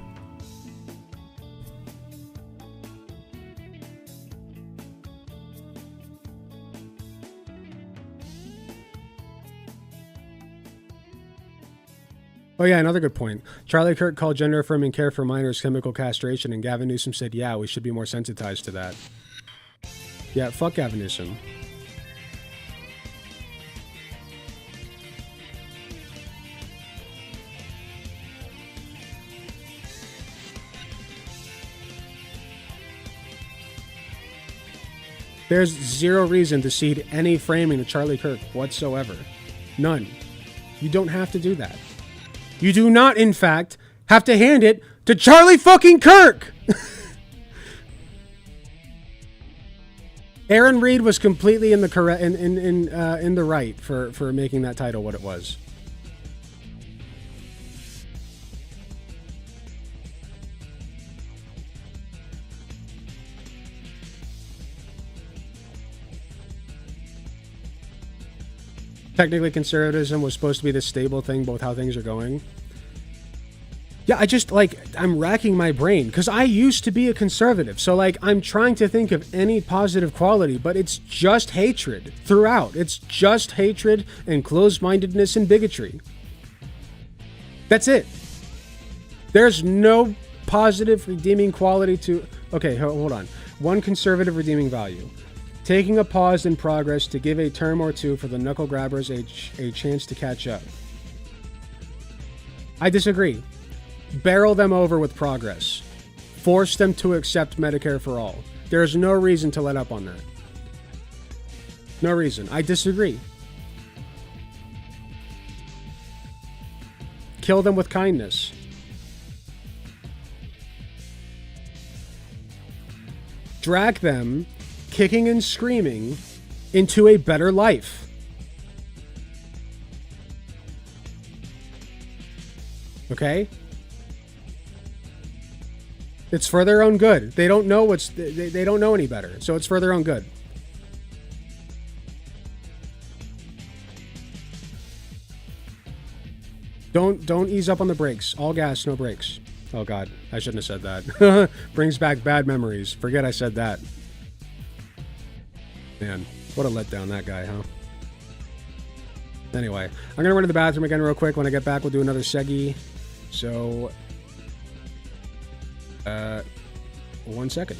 Oh yeah, another good point. Charlie Kirk called gender affirming care for minors chemical castration, and Gavin Newsom said, yeah, we should be more sensitized to that. Yeah, fuck Gavin Newsom. There's zero reason to cede any framing to Charlie Kirk whatsoever. None. You don't have to do that. You do not, in fact, have to hand it to Charlie fucking Kirk! Aaron Reed was completely in the correct in the right for making that title what it was. Technically, conservatism was supposed to be this stable thing, both how things are going. Yeah, I just, like, I'm racking my brain, because I used to be a conservative, so, like, I'm trying to think of any positive quality, but it's just hatred throughout. It's just hatred and closed-mindedness and bigotry. That's it. There's no positive redeeming quality to... Okay, hold on. One conservative redeeming value. Taking a pause in progress to give a term or two for the knuckle grabbers a chance to catch up. I disagree. Barrel them over with progress. Force them to accept Medicare for all. There's no reason to let up on that. No reason. I disagree. Kill them with kindness. Drag them, kicking and screaming, into a better life. Okay? It's for their own good. They don't know they don't know any better, so it's for their own good. Don't ease up on the brakes. All gas, no brakes. Oh God, I shouldn't have said that. Brings back bad memories. Forget I said that. Man, what a letdown that guy, huh? Anyway, I'm gonna run to the bathroom again real quick. When I get back, we'll do another Seggy. So, 1 second.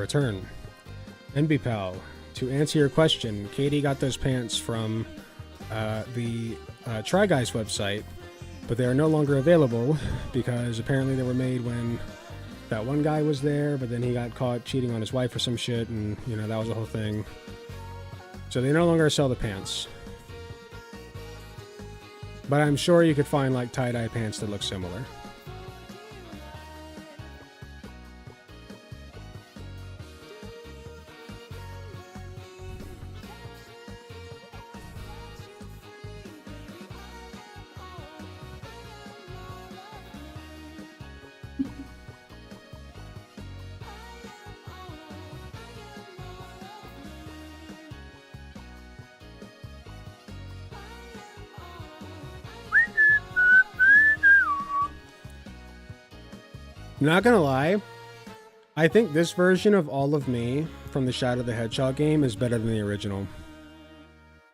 return. NB Pal, to answer your question, Katie got those pants from the Try Guys website, but they are no longer available because apparently they were made when that one guy was there, but then he got caught cheating on his wife or some shit, and you know, that was the whole thing. So they no longer sell the pants. But I'm sure you could find like tie-dye pants that look similar. Not gonna lie, I think this version of All of Me from the Shadow the Hedgehog game is better than the original.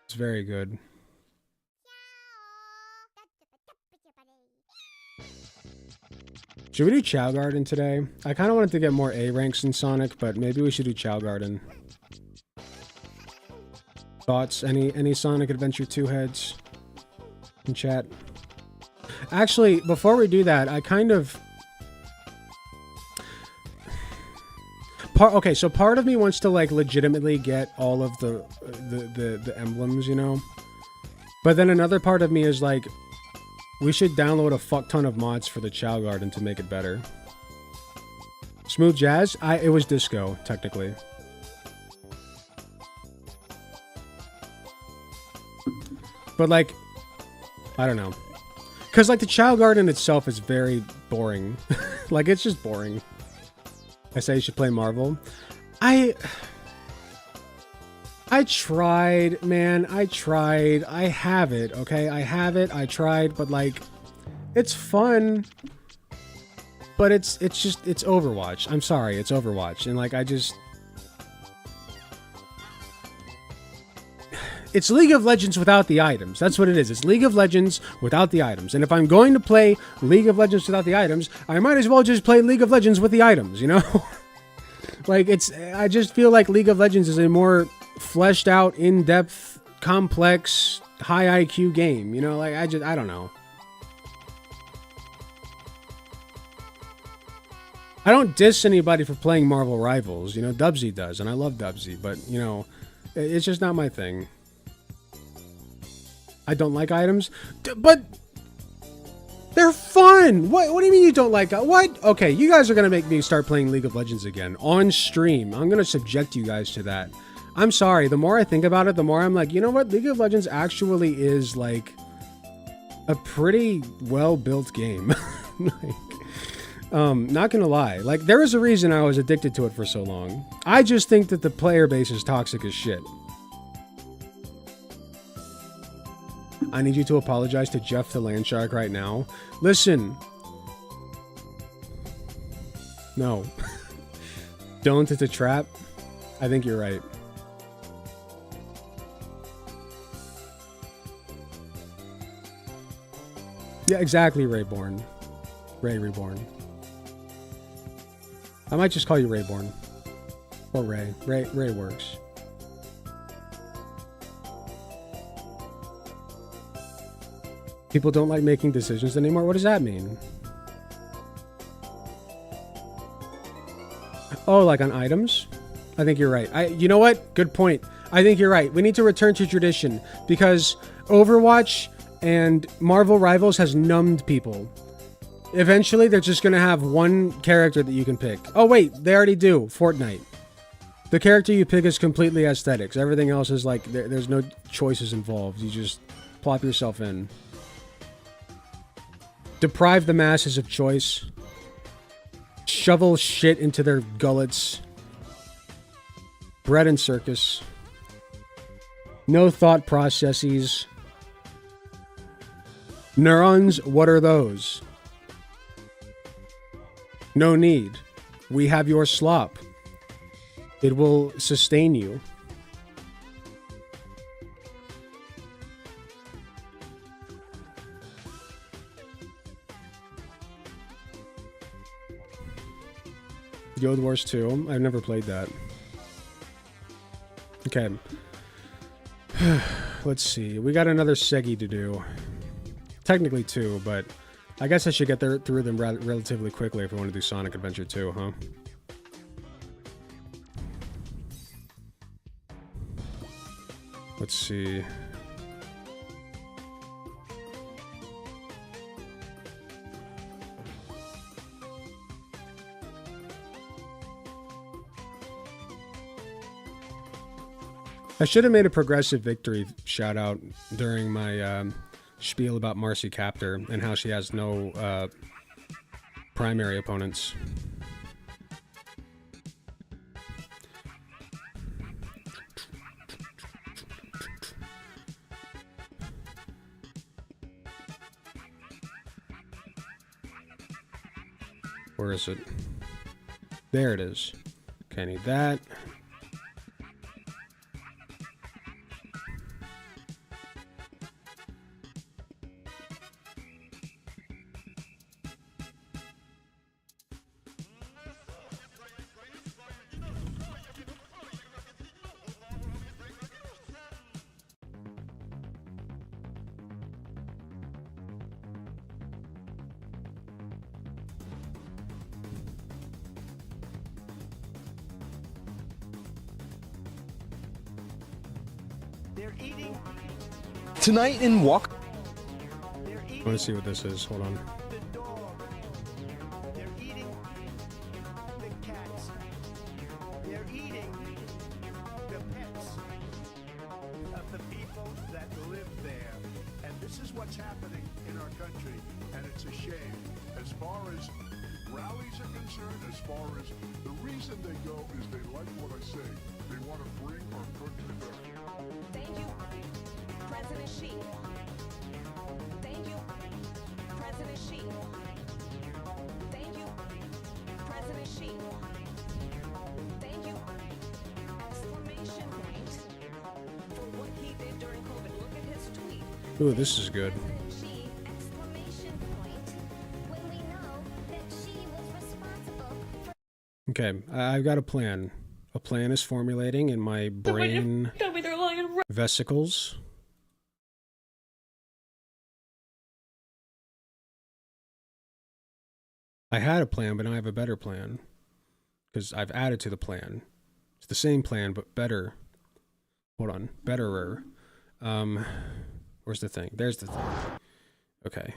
It's very good. Should we do Chow Garden today? I kind of wanted to get more A ranks in Sonic, but maybe we should do Chow Garden. Thoughts? Any Sonic Adventure 2 heads in chat? Actually, before we do that, I kind of... Okay, so part of me wants to like legitimately get all of the emblems, you know? But then another part of me is like, we should download a fuck ton of mods for the Chow Garden to make it better. Smooth Jazz? It was disco, technically. But like, I don't know. Because like the Chow Garden itself is very boring. Like, it's just boring. I say you should play Marvel. I tried, man. I tried. I have it, okay? I have it. I tried, but like, it's fun. But it's Overwatch. I'm sorry, it's Overwatch. And like, it's League of Legends without the items. That's what it is. It's League of Legends without the items. And if I'm going to play League of Legends without the items, I might as well just play League of Legends with the items, you know? Like, I just feel like League of Legends is a more fleshed out, in-depth, complex, high IQ game, you know? Like, I don't know. I don't diss anybody for playing Marvel Rivals, you know? Dubsy does, and I love Dubsy, but, you know, it's just not my thing. I don't like items, but they're fun. What do you mean you don't like? What? Okay, you guys are gonna make me start playing League of Legends again on stream. I'm gonna subject you guys to that. I'm sorry. The more I think about it, the more I'm like, you know what? League of Legends actually is like a pretty well-built game. Like, not gonna lie. Like, there was a reason I was addicted to it for so long. I just think that the player base is toxic as shit. I need you to apologize to Jeff the Landshark right now. Listen. No. Don't, it's a trap. I think you're right. Yeah, exactly, Rayborn. Ray Reborn. I might just call you Rayborn. Or Ray. Ray works. People don't like making decisions anymore? What does that mean? Oh, like on items? I think you're right. You know what? Good point. I think you're right. We need to return to tradition because Overwatch and Marvel Rivals has numbed people. Eventually, they're just going to have one character that you can pick. Oh, wait. They already do. Fortnite. The character you pick is completely aesthetics. Everything else is like, there's no choices involved. You just plop yourself in. Deprive the masses of choice. Shovel shit into their gullets. Bread and circus. No thought processes. Neurons, what are those? No need. We have your slop. It will sustain you. Guild Wars 2. I've never played that. Okay. Let's see. We got another Segi to do. Technically 2, but I guess I should get through them relatively quickly if I want to do Sonic Adventure 2, huh? Let's see. I should have made a progressive victory shout out during my spiel about Marcy Captor and how she has no primary opponents. Where is it? There it is. Okay, I need that. Tonight in Walk. I want to see what this is. Hold on. They're eating the pets of the people that live there. And this is what's happening in our country, and it's a shame. As far as rallies are concerned, as far as the reason they go is they like what I say. They want to bring our country back. Thank you, President Xi. Thank you, President Xi. Thank you, President Xi. Thank you, exclamation point, for what he did during COVID. Look at his tweet. Ooh, this is good. Xi, exclamation point, when we know that Xi was responsible for... Okay, I've got a plan. A plan is formulating in my brain vesicles. I had a plan, but now I have a better plan. Because I've added to the plan. It's the same plan, but better. Hold on. Betterer. Where's the thing? There's the thing. Okay.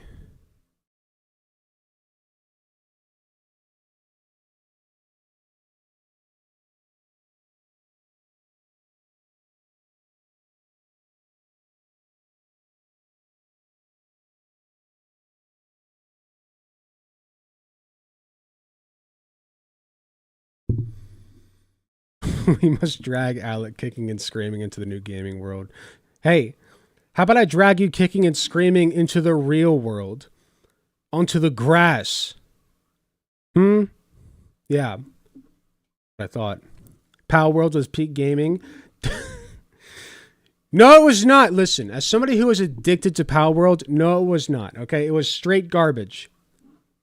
We must drag Alec kicking and screaming into the new gaming world. Hey, how about I drag you kicking and screaming into the real world? Onto the grass. Yeah. I thought. Pal World was peak gaming. No, it was not. Listen, as somebody who is addicted to Pal World, no, it was not. Okay, it was straight garbage.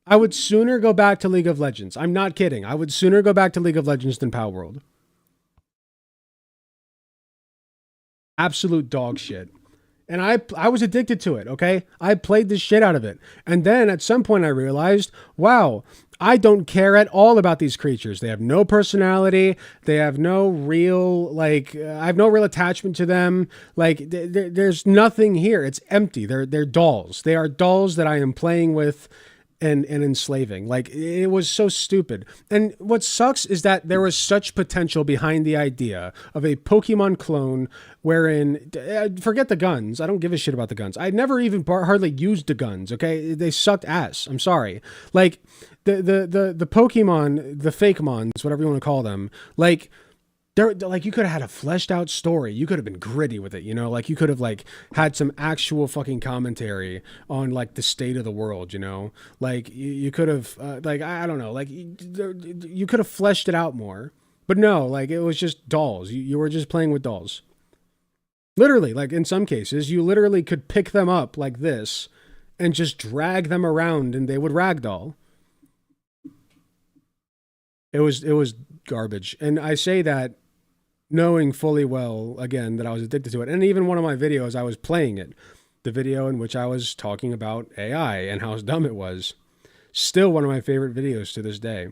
I would sooner go back to League of Legends. I'm not kidding. I would sooner go back to League of Legends than Pal World. Absolute dog shit. And I was addicted to it, okay? I played the shit out of it. And then at some point I realized, wow, I don't care at all about these creatures. They have no personality. They have no real, like, I have no real attachment to them. Like, there's nothing here. It's empty. They're dolls. They are dolls that I am playing with and enslaving. Like, it was so stupid. And what sucks is that there was such potential behind the idea of a Pokemon clone wherein, forget the guns. I don't give a shit about the guns. I never even hardly used the guns, okay? They sucked ass. I'm sorry. Like, the Pokemon, the fake mons, whatever you want to call them, like, they're like, you could have had a fleshed out story. You could have been gritty with it, you know? Like, you could have, like, had some actual fucking commentary on, like, the state of the world, you know? Like, you could have, like, I don't know, like, you could have fleshed it out more. But no, like, it was just dolls. You were just playing with dolls. Literally, like, in some cases, you literally could pick them up like this and just drag them around and they would ragdoll. It was garbage. And I say that knowing fully well, again, that I was addicted to it. And even one of my videos, I was playing it. The video in which I was talking about AI and how dumb it was. Still one of my favorite videos to this day.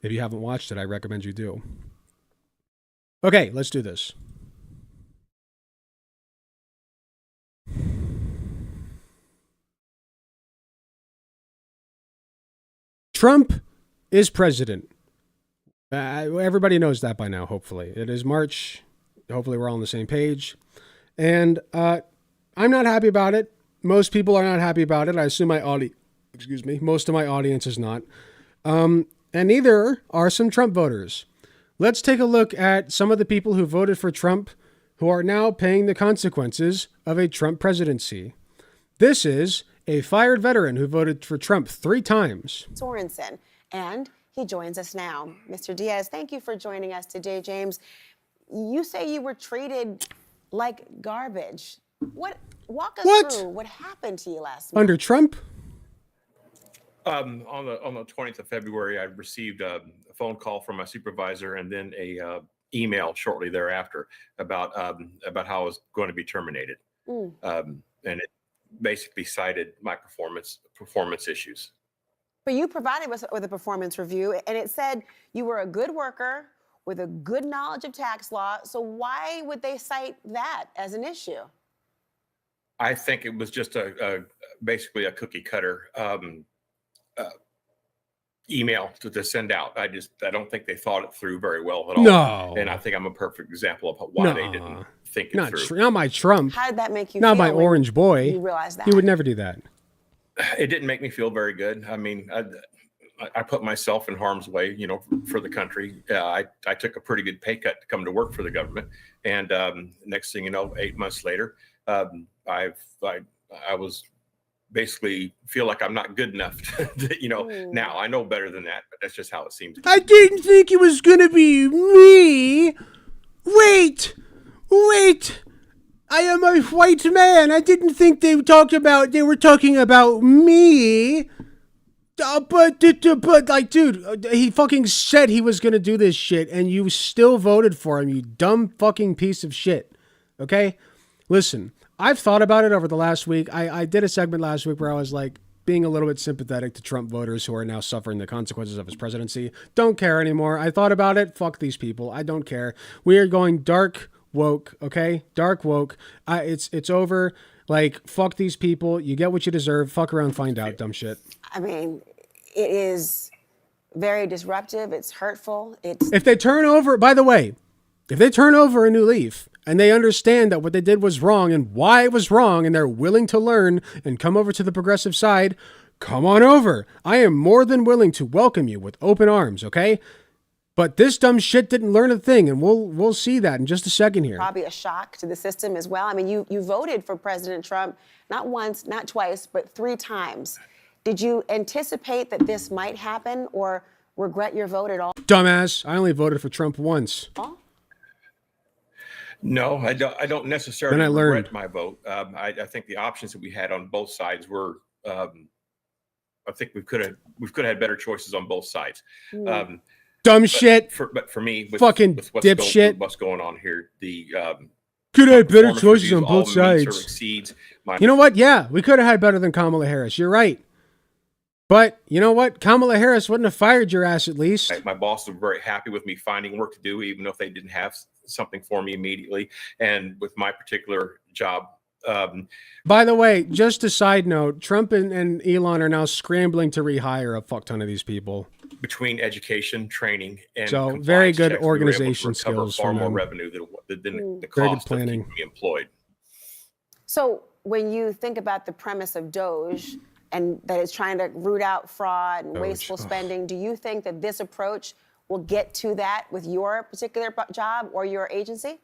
If you haven't watched it, I recommend you do. Okay, let's do this. Trump is president. Everybody knows that by now, hopefully. It is March. Hopefully we're all on the same page. And I'm not happy about it. Most people are not happy about it. I assume most of my audience is not. And neither are some Trump voters. Let's take a look at some of the people who voted for Trump who are now paying the consequences of a Trump presidency. This is a fired veteran who voted for Trump 3 times. Sorensen, and he joins us now. Mr. Diaz, thank you for joining us today, James. You say you were treated like garbage. Walk us through what happened to you last month. Under Trump? On the 20th of February, I received a phone call from my supervisor and then a email shortly thereafter about how I was going to be terminated. And it basically cited my performance issues. But you provided us with a performance review, and it said you were a good worker with a good knowledge of tax law. So why would they cite that as an issue? I think it was just basically a cookie cutter email to send out. I don't think they thought it through very well at all. No. And I think I'm a perfect example of why they didn't think it through. Not my Trump. How did that make you not feel? Not my orange boy. You realized that. He would never do that. It didn't make me feel very good. I mean, I put myself in harm's way, for the country. I took a pretty good pay cut to come to work for the government. And next thing you know, 8 months later, I was basically feel like I'm not good enough to, now I know better than that, but that's just how it seems. I didn't think it was going to be me. Wait. I am a white man. I didn't think they were talking about me. But like, dude, he fucking said he was going to do this shit and you still voted for him, you dumb fucking piece of shit. Okay? Listen, I've thought about it over the last week. I did a segment last week where I was like being a little bit sympathetic to Trump voters who are now suffering the consequences of his presidency. Don't care anymore. I thought about it. Fuck these people. I don't care. We are going dark woke, okay? Dark woke. It's over. Like, fuck these people. You get what you deserve. Fuck around, find out, dumb shit. I mean, it is very disruptive. It's hurtful. If they turn over, by the way, if they turn over a new leaf and they understand that what they did was wrong and why it was wrong and they're willing to learn and come over to the progressive side, come on over. I am more than willing to welcome you with open arms, okay? But this dumb shit didn't learn a thing, and we'll see that in just a second here. Probably a shock to the system as well. I mean, you voted for President Trump not once, not twice, but 3 times. Did you anticipate that this might happen or regret your vote at all? Dumbass, I only voted for Trump once. Oh? No, I don't necessarily Then I learned. regret my vote. I think the options that we had on both sides were, I think we could have had better choices on both sides. Dumb shit. But for me, with dipshit. What's going on here, could have had better choices on both all meets or sides. exceeds my. You know what? Yeah, we could have had better than Kamala Harris. You're right. But you know what? Kamala Harris wouldn't have fired your ass at least. My boss was very happy with me finding work to do, even if they didn't have something for me immediately. And with my particular job. By the way, just a side note, Trump and Elon are now scrambling to rehire a fuck ton of these people. Between education, training, and so very good checks, organization we were able to recover skills far from more them. revenue than the Very good cost of planning. keeping me employed. So when you think about the premise of Doge and that it's trying to root out fraud and wasteful spending, do you think that this approach will get to that with your particular job or your agency?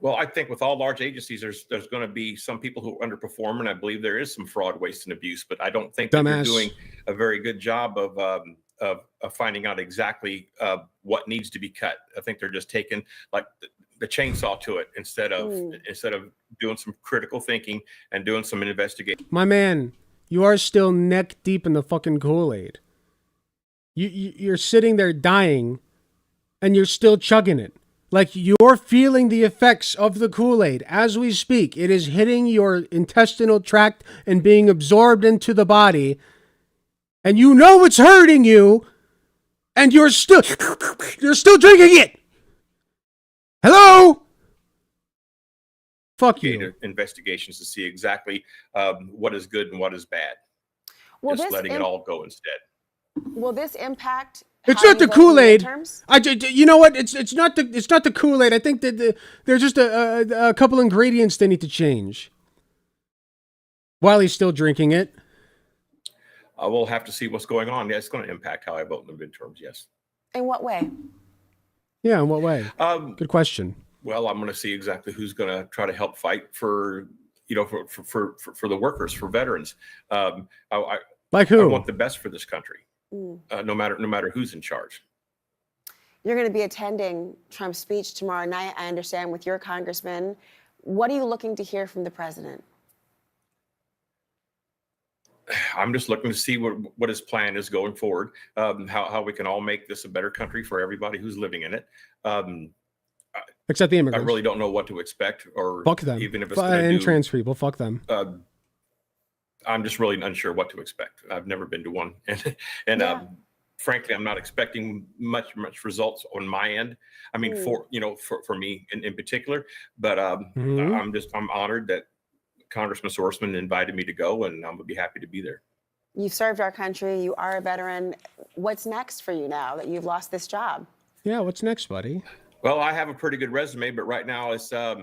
Well, I think with all large agencies, there's going to be some people who underperform, and I believe there is some fraud, waste, and abuse. But I don't think that they're doing a very good job of finding out exactly what needs to be cut. I think they're just taking like the chainsaw to it instead of doing some critical thinking and doing some investigation. My man, you are still neck deep in the fucking Kool-Aid. You're sitting there dying, and you're still chugging it. Like, you're feeling the effects of the Kool-Aid as we speak. It is hitting your intestinal tract and being absorbed into the body. And you know it's hurting you, and you're still drinking it. Hello? Fuck you. Investigations to see exactly what is good and what is bad. Will Just this letting it all go instead. Will this impact? It's how not you the vote in Kool-Aid. midterms? You know what? It's not the Kool-Aid. I think that there's just a couple ingredients they need to change. While he's still drinking it. We'll have to see what's going on. Yeah, it's going to impact how I vote in the midterms. Yes. In what way? Yeah, in what way? Good question. Well, I'm going to see exactly who's going to try to help fight for, for the workers, for veterans. Like who? I want the best for this country, no matter who's in charge. You're going to be attending Trump's speech tomorrow night, I understand, with your congressman. What are you looking to hear from the president? I'm just looking to see what his plan is going forward, how we can all make this a better country for everybody who's living in it. Except the immigrants. I really don't know what to expect, or fuck them. Even if it's and trans people, fuck them. I'm just really unsure what to expect. I've never been to one, and frankly, I'm not expecting much results on my end. I mean, for me in particular, but I'm honored that Congressman Sorsman invited me to go, and I'm gonna be happy to be there. You've served our country. You are a veteran. What's next for you now that you've lost this job? Yeah, what's next, buddy? Well, I have a pretty good resume, but right now it's, I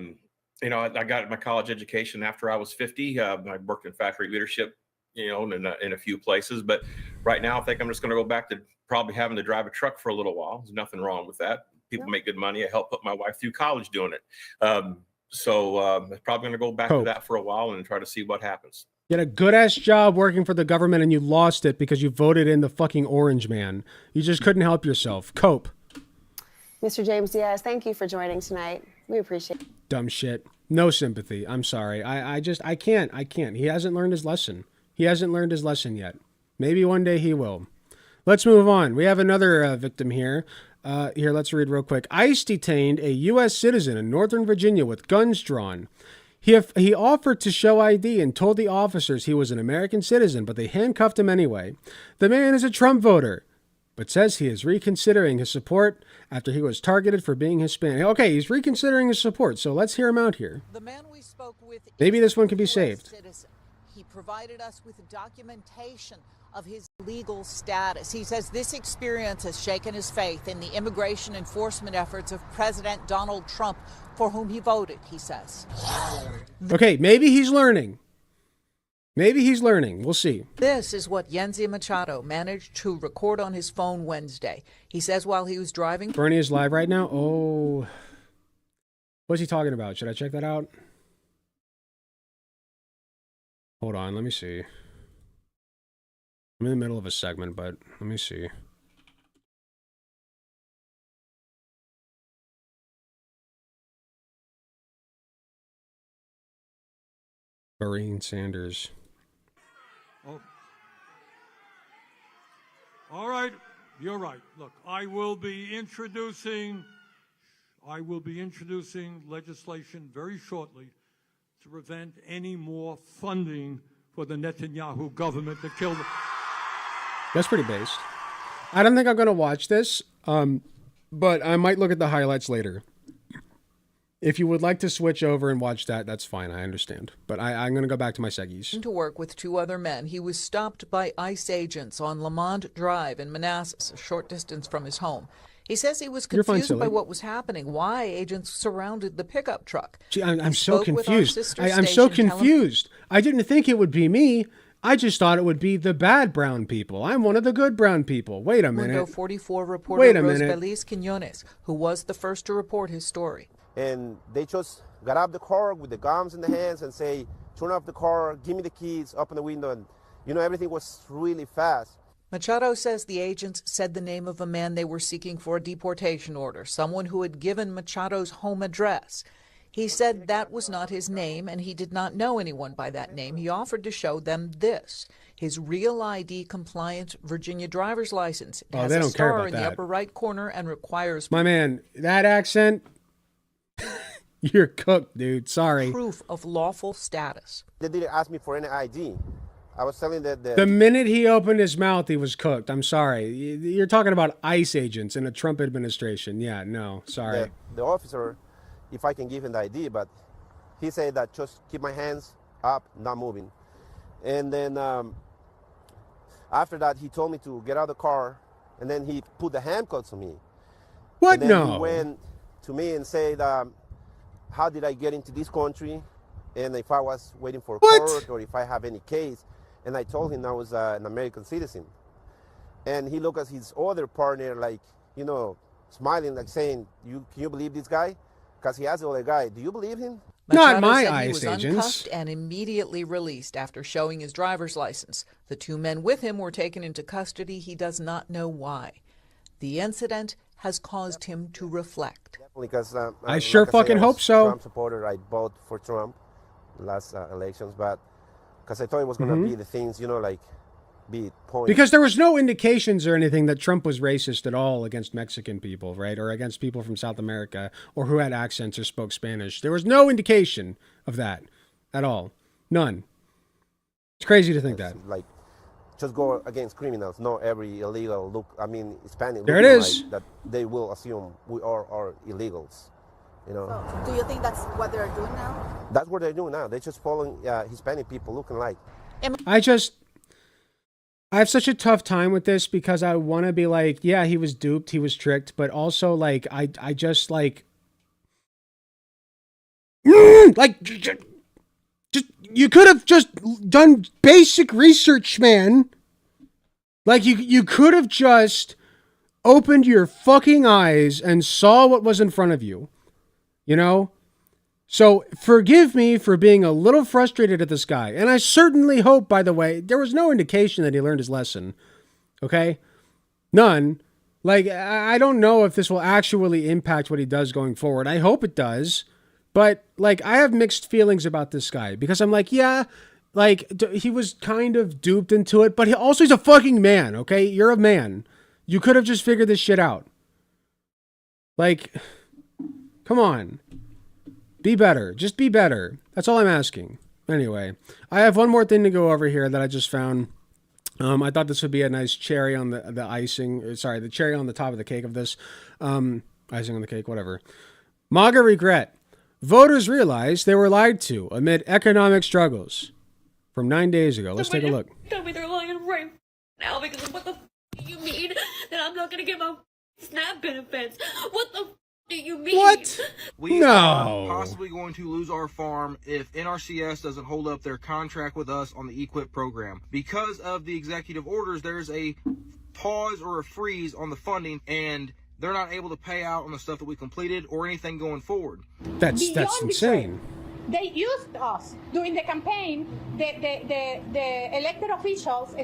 got my college education after I was 50. I worked in factory leadership, in a few places. But right now, I think I'm just going to go back to probably having to drive a truck for a little while. There's nothing wrong with that. People make good money. I helped put my wife through college doing it. So I'm probably going to go back to that for a while and try to see what happens. You had a good-ass job working for the government, and you lost it because you voted in the fucking orange man. You just couldn't help yourself. Cope. Mr. James Diaz, thank you for joining tonight. We appreciate it. Dumb shit. No sympathy. I'm sorry. I can't. He hasn't learned his lesson. He hasn't learned his lesson yet. Maybe one day he will. Let's move on. We have another victim here. Here, let's read real quick. ICE detained a U.S. citizen in Northern Virginia with guns drawn. He offered to show ID and told the officers he was an American citizen, but they handcuffed him anyway. The man is a Trump voter, but says he is reconsidering his support after he was targeted for being Hispanic. Okay, he's reconsidering his support, so let's hear him out here. The man we spoke with, maybe this one could be saved. Citizen. He provided us with documentation of his legal status. He says this experience has shaken his faith in the immigration enforcement efforts of President Donald Trump, for whom he voted, he says. Okay, maybe he's learning. Maybe he's learning. We'll see. This is what Yenzi Machado managed to record on his phone Wednesday. He says while he was driving... Bernie is live right now? Oh. What's he talking about? Should I check that out? Hold on, let me see. I'm in the middle of a segment, but let me see. Bernie Sanders. Oh. All right, you're right. Look, I will be introducing legislation very shortly to prevent any more funding for the Netanyahu government to kill them. That's pretty based. I don't think I'm going to watch this, but I might look at the highlights later. If you would like to switch over and watch that, that's fine. I understand. But I'm going to go back to my seggies. To work with two other men, he was stopped by ICE agents on Lamont Drive in Manassas, a short distance from his home. He says he was confused by what was happening, why agents surrounded the pickup truck. Gee, I'm so confused. I'm so confused. I didn't think it would be me. I just thought it would be the bad brown people. I'm one of the good brown people. Wait a minute. Window 44 reporter Rose Feliz Quinones, who was the first to report his story. And they just got out of the car with the guns in the hands and say, turn off the car, give me the keys, open the window. And, everything was really fast. Machado says the agents said the name of a man they were seeking for a deportation order, someone who had given Machado's home address. He said that was not his name and he did not know anyone by that name. He offered to show them this, his real ID compliant Virginia driver's license. It has they a don't care star about in the that. upper right corner and requires My man, that accent, you're cooked, dude. Sorry. proof of lawful status. They didn't ask me for any ID. I was telling that The minute he opened his mouth, he was cooked. I'm sorry. You're talking about ICE agents in a Trump administration. Yeah, no, sorry. the officer, if I can give him the ID, but he said that just keep my hands up, not moving. And then after that, he told me to get out of the car, and then he put the handcuffs on me. What? And then No. he went to me and said, how did I get into this country? And if I was waiting for a court or if I have any case. And I told him I was an American citizen. And he looked at his other partner like, you know, smiling, like saying, can you believe this guy? Because he asked the other guy, do you believe him? Not Machado my said ICE he was agents. uncuffed and immediately released after showing his driver's license. The two men with him were taken into custody. He does not know why. The incident has caused him to reflect. Because I sure fucking hope so. Trump supporter. I voted for Trump last elections, but because I thought it was going to be the things, you know, like be points. Because there was no indications or anything that Trump was racist at all against Mexican people, right? Or against people from South America or who had accents or spoke Spanish. There was no indication of that at all. None. It's crazy to think that. Like, just go against criminals. Not every illegal Hispanic. There it is. Like, that they will assume we are illegals. You know. So, do you think that's what they're doing now? That's what they're doing now. They're just following Hispanic people looking like. I have such a tough time with this because I want to be like, yeah, he was duped, he was tricked, but also like, I just like, just you could have just done basic research, man. Like you could have just opened your fucking eyes and saw what was in front of you, you know? So forgive me for being a little frustrated at this guy. And I certainly hope, by the way, there was no indication that he learned his lesson. Okay? None. Like, I don't know if this will actually impact what he does going forward. I hope it does. But, like, I have mixed feelings about this guy. Because I'm like, yeah, like, he was kind of duped into it. But he's a fucking man, okay? You're a man. You could have just figured this shit out. Like, come on. Be better. Just be better. That's all I'm asking. Anyway, I have one more thing to go over here that I just found. I thought this would be a nice cherry on the icing. Sorry, the cherry on the top of the cake of this. Icing on the cake, whatever. MAGA regret. Voters realized they were lied to amid economic struggles. From 9 days ago. Let's take a look. Tell me they're lying right now because of what the you mean that I'm not going to get my SNAP benefits. What the do you mean? What? We are possibly going to lose our farm if NRCS doesn't hold up their contract with us on the EQIP program. Because of the executive orders, there's a pause or a freeze on the funding, and they're not able to pay out on the stuff that we completed or anything going forward. That's insane. They used us during the campaign, the elected officials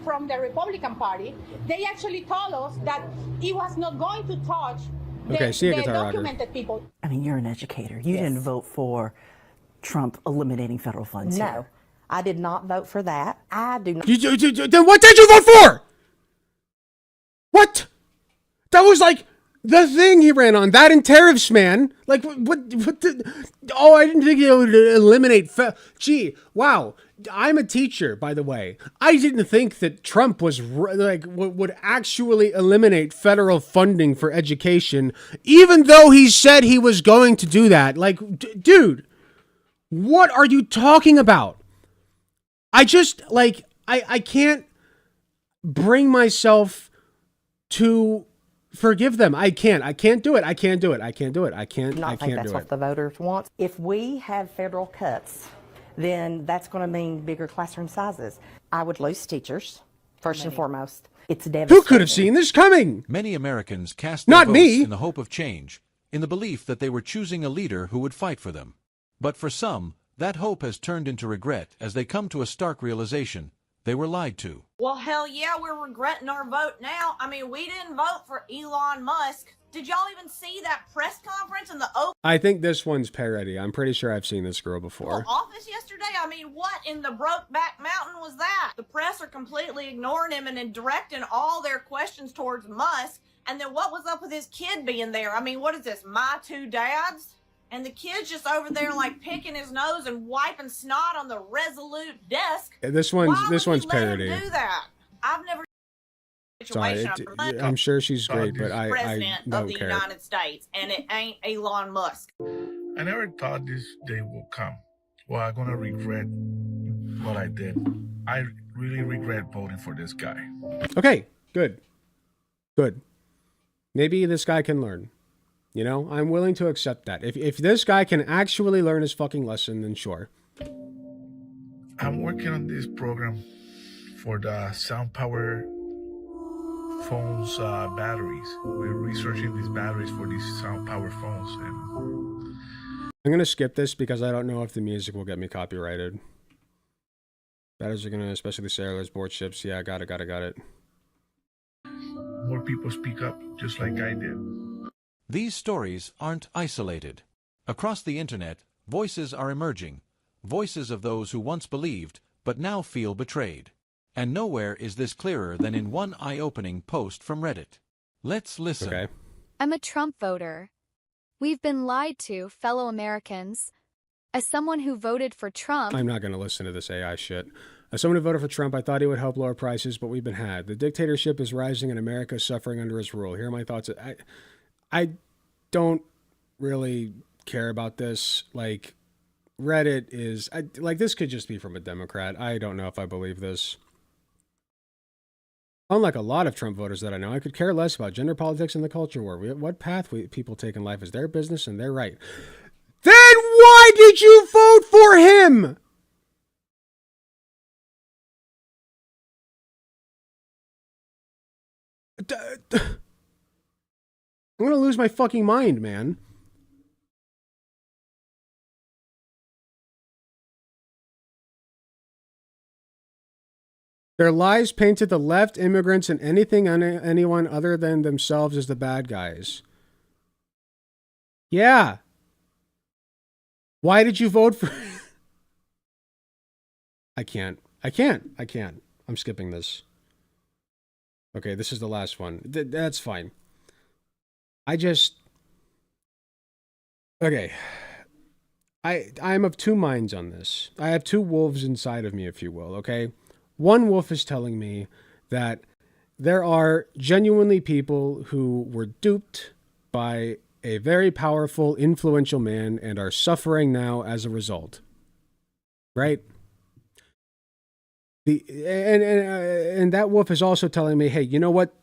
from the Republican Party. They actually told us that it was not going to touch the documented people. I mean, you're an educator. You didn't vote for Trump eliminating federal funds. No, I did not vote for that. I do not. Then what did you vote for? What? That was like the thing he ran on. That and tariffs, man. Like, what I didn't think it would eliminate. Gee, wow. I'm a teacher, by the way. I didn't think that Trump was would actually eliminate federal funding for education, even though he said he was going to do that. Like, dude, what are you talking about? I just, like, I can't bring myself to forgive them. I can't do it. I can't do it. I can't do it. I can't do it. That's what the voters want. If we have federal cuts, then that's going to mean bigger classroom sizes. I would lose teachers, first and foremost. It's devastating. Who could have seen this coming? Many Americans cast their votes in the hope of change, in the belief that they were choosing a leader who would fight for them. But for some, that hope has turned into regret as they come to a stark realization they were lied to. Well, hell yeah, we're regretting our vote now. I mean, we didn't vote for Elon Musk. Did y'all even see that press conference in the I think this one's parody. I'm pretty sure I've seen this girl before. Office yesterday? I mean, what in the Brokeback Mountain was that? The press are completely ignoring him and then directing all their questions towards Musk. And then what was up with his kid being there? I mean, what is this, my two dads? And the kid's just over there like picking his nose and wiping snot on the Resolute desk. This one's parody. Let him do that? I've never. Sorry, I'm sure she's great, but I President don't of the care. United States, and it ain't Elon Musk. I never thought this day will come. Well, I'm gonna regret what I did. I really regret voting for this guy. Okay, good. Maybe this guy can learn. You know, I'm willing to accept that. If this guy can actually learn his fucking lesson, then sure. I'm working on this program for the sound power phones batteries. We're researching these batteries for these sound power phones. And I'm gonna skip this because I don't know if the music will get me copyrighted. Batteries are gonna, especially the sailors, board ships. Yeah, got it. more people speak up, just like I did. These stories aren't isolated. Across the internet, voices are emerging. Voices of those who once believed, but now feel betrayed. And nowhere is this clearer than in one eye-opening post from Reddit. Let's listen. Okay. I'm a Trump voter. We've been lied to, fellow Americans. As someone who voted for Trump... I'm not going to listen to this AI shit. As someone who voted for Trump, I thought he would help lower prices, but we've been had. The dictatorship is rising and America is suffering under his rule. Here are my thoughts. I don't really care about this. Like, Reddit is... this could just be from a Democrat. I don't know if I believe this. Unlike a lot of Trump voters that I know, I could care less about gender politics and the culture war. What path people take in life is their business and their right. Then why did you vote for him? I'm going to lose my fucking mind, man. Their lies painted the left, immigrants, and anyone other than themselves as the bad guys. Yeah. Why did you vote for... I can't. I'm skipping this. Okay, this is the last one. That's fine. Okay. I'm of two minds on this. I have two wolves inside of me, if you will, okay? One wolf is telling me that there are genuinely people who were duped by a very powerful, influential man and are suffering now as a result. Right? And that wolf is also telling me, hey, you know what?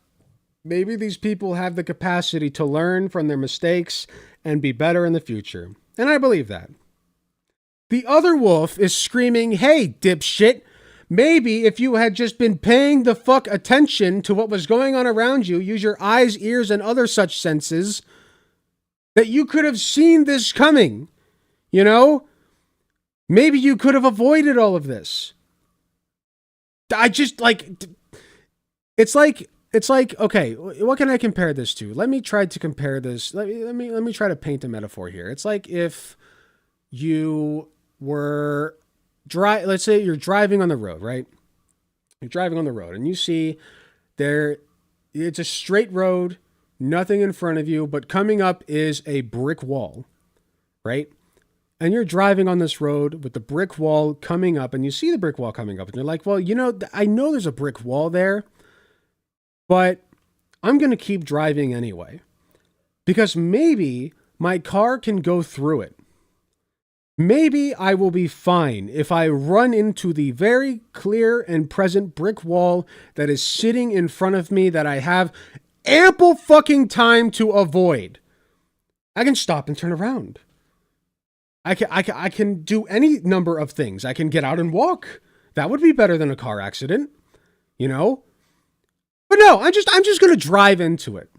Maybe these people have the capacity to learn from their mistakes and be better in the future. And I believe that. The other wolf is screaming, hey, dipshit, maybe if you had just been paying the fuck attention to what was going on around you, use your eyes, ears, and other such senses, that you could have seen this coming. You know? Maybe you could have avoided all of this. It's like, okay, what can I compare this to? Let me try to compare this. Let me try to paint a metaphor here. It's like if you were let's say you're driving on the road, right? You're driving on the road and you see it's a straight road, nothing in front of you, but coming up is a brick wall, right? And you're driving on this road with the brick wall coming up and you see the brick wall coming up and you're like, well, you know, I know there's a brick wall there, but I'm going to keep driving anyway because maybe my car can go through it. Maybe I will be fine if I run into the very clear and present brick wall that is sitting in front of me that I have ample fucking time to avoid. I can stop and turn around. I can do any number of things. I can get out and walk. That would be better than a car accident, you know? But no, I'm just going to drive into it.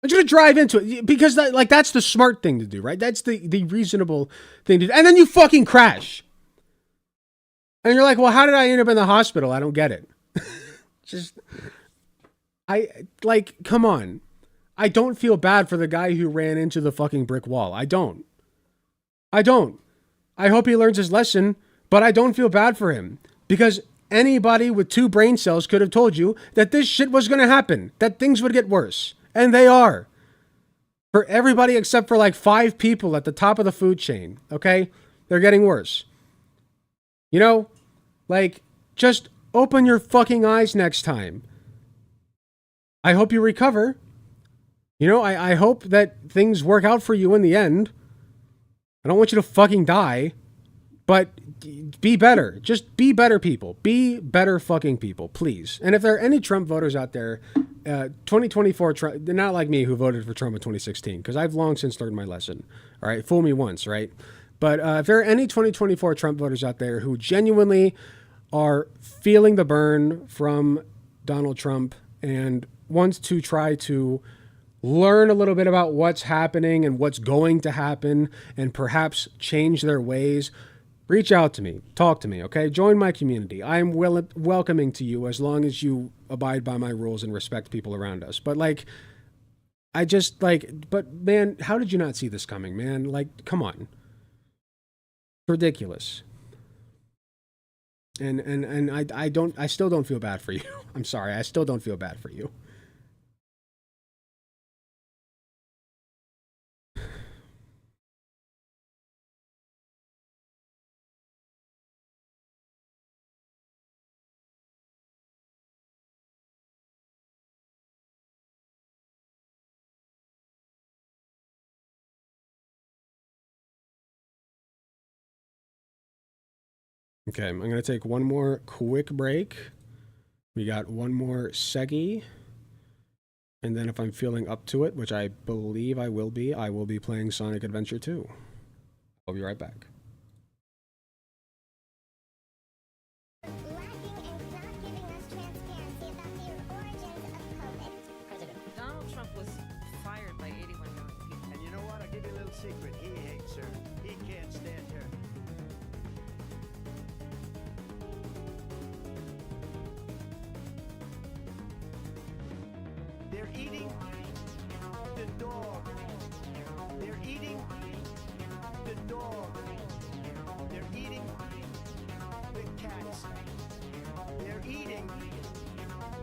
I'm just going to drive into it because that's the smart thing to do, right? That's the reasonable thing to do. And then you fucking crash. And you're like, well, how did I end up in the hospital? I don't get it. Come on. I don't feel bad for the guy who ran into the fucking brick wall. I don't. I hope he learns his lesson, but I don't feel bad for him because anybody with 2 brain cells could have told you that this shit was going to happen, that things would get worse. And they are. For everybody except for like 5 people at the top of the food chain, okay? They're getting worse. You know, like, just open your fucking eyes next time. I hope you recover. You know, I hope that things work out for you in the end. I don't want you to fucking die, but be better. Just be better people. Be better fucking people, please. And if there are any Trump voters out there, 2024, they're not like me who voted for Trump in 2016, because I've long since learned my lesson. All right, fool me once, right? But if there are any 2024 Trump voters out there who genuinely are feeling the burn from Donald Trump and wants to try to learn a little bit about what's happening and what's going to happen and perhaps change their ways, reach out to me. Talk to me, okay? Join my community. I am welcoming to you as long as you abide by my rules and respect people around us. But like, but man, how did you not see this coming, man? Like, come on. Ridiculous. And I still don't feel bad for you. I'm sorry. I still don't feel bad for you. Okay, I'm going to take one more quick break. We got one more Seggy. And then if I'm feeling up to it, which I believe I will be playing Sonic Adventure 2. I'll be right back. President Donald Trump was fired by 81 million people. And you know what? I'll give you a little secret. He hates her. He can't stand her. They're eating the dog. They're eating the dog. They're eating the cats. They're eating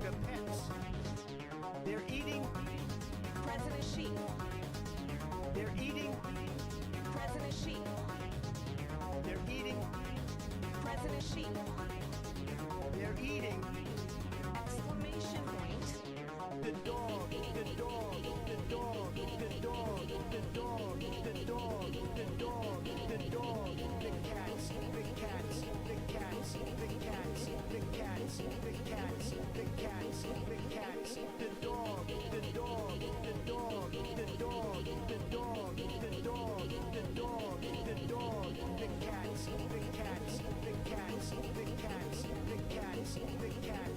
the pets. They're eating President Xi. They're eating President Xi. They're eating President Xi. They're eating exclamation point. The dog, the dog, the dog, the dog, the dog, the dog, the dog, the dog, the cats, the cats, the cats, the cats, the cats, the cats, the cats, the cats, the dog, the dog, the dog, the dog, the dog, the dog, the dog, the dog, the cats, the cats, the cats, the cats, the cats, the cats.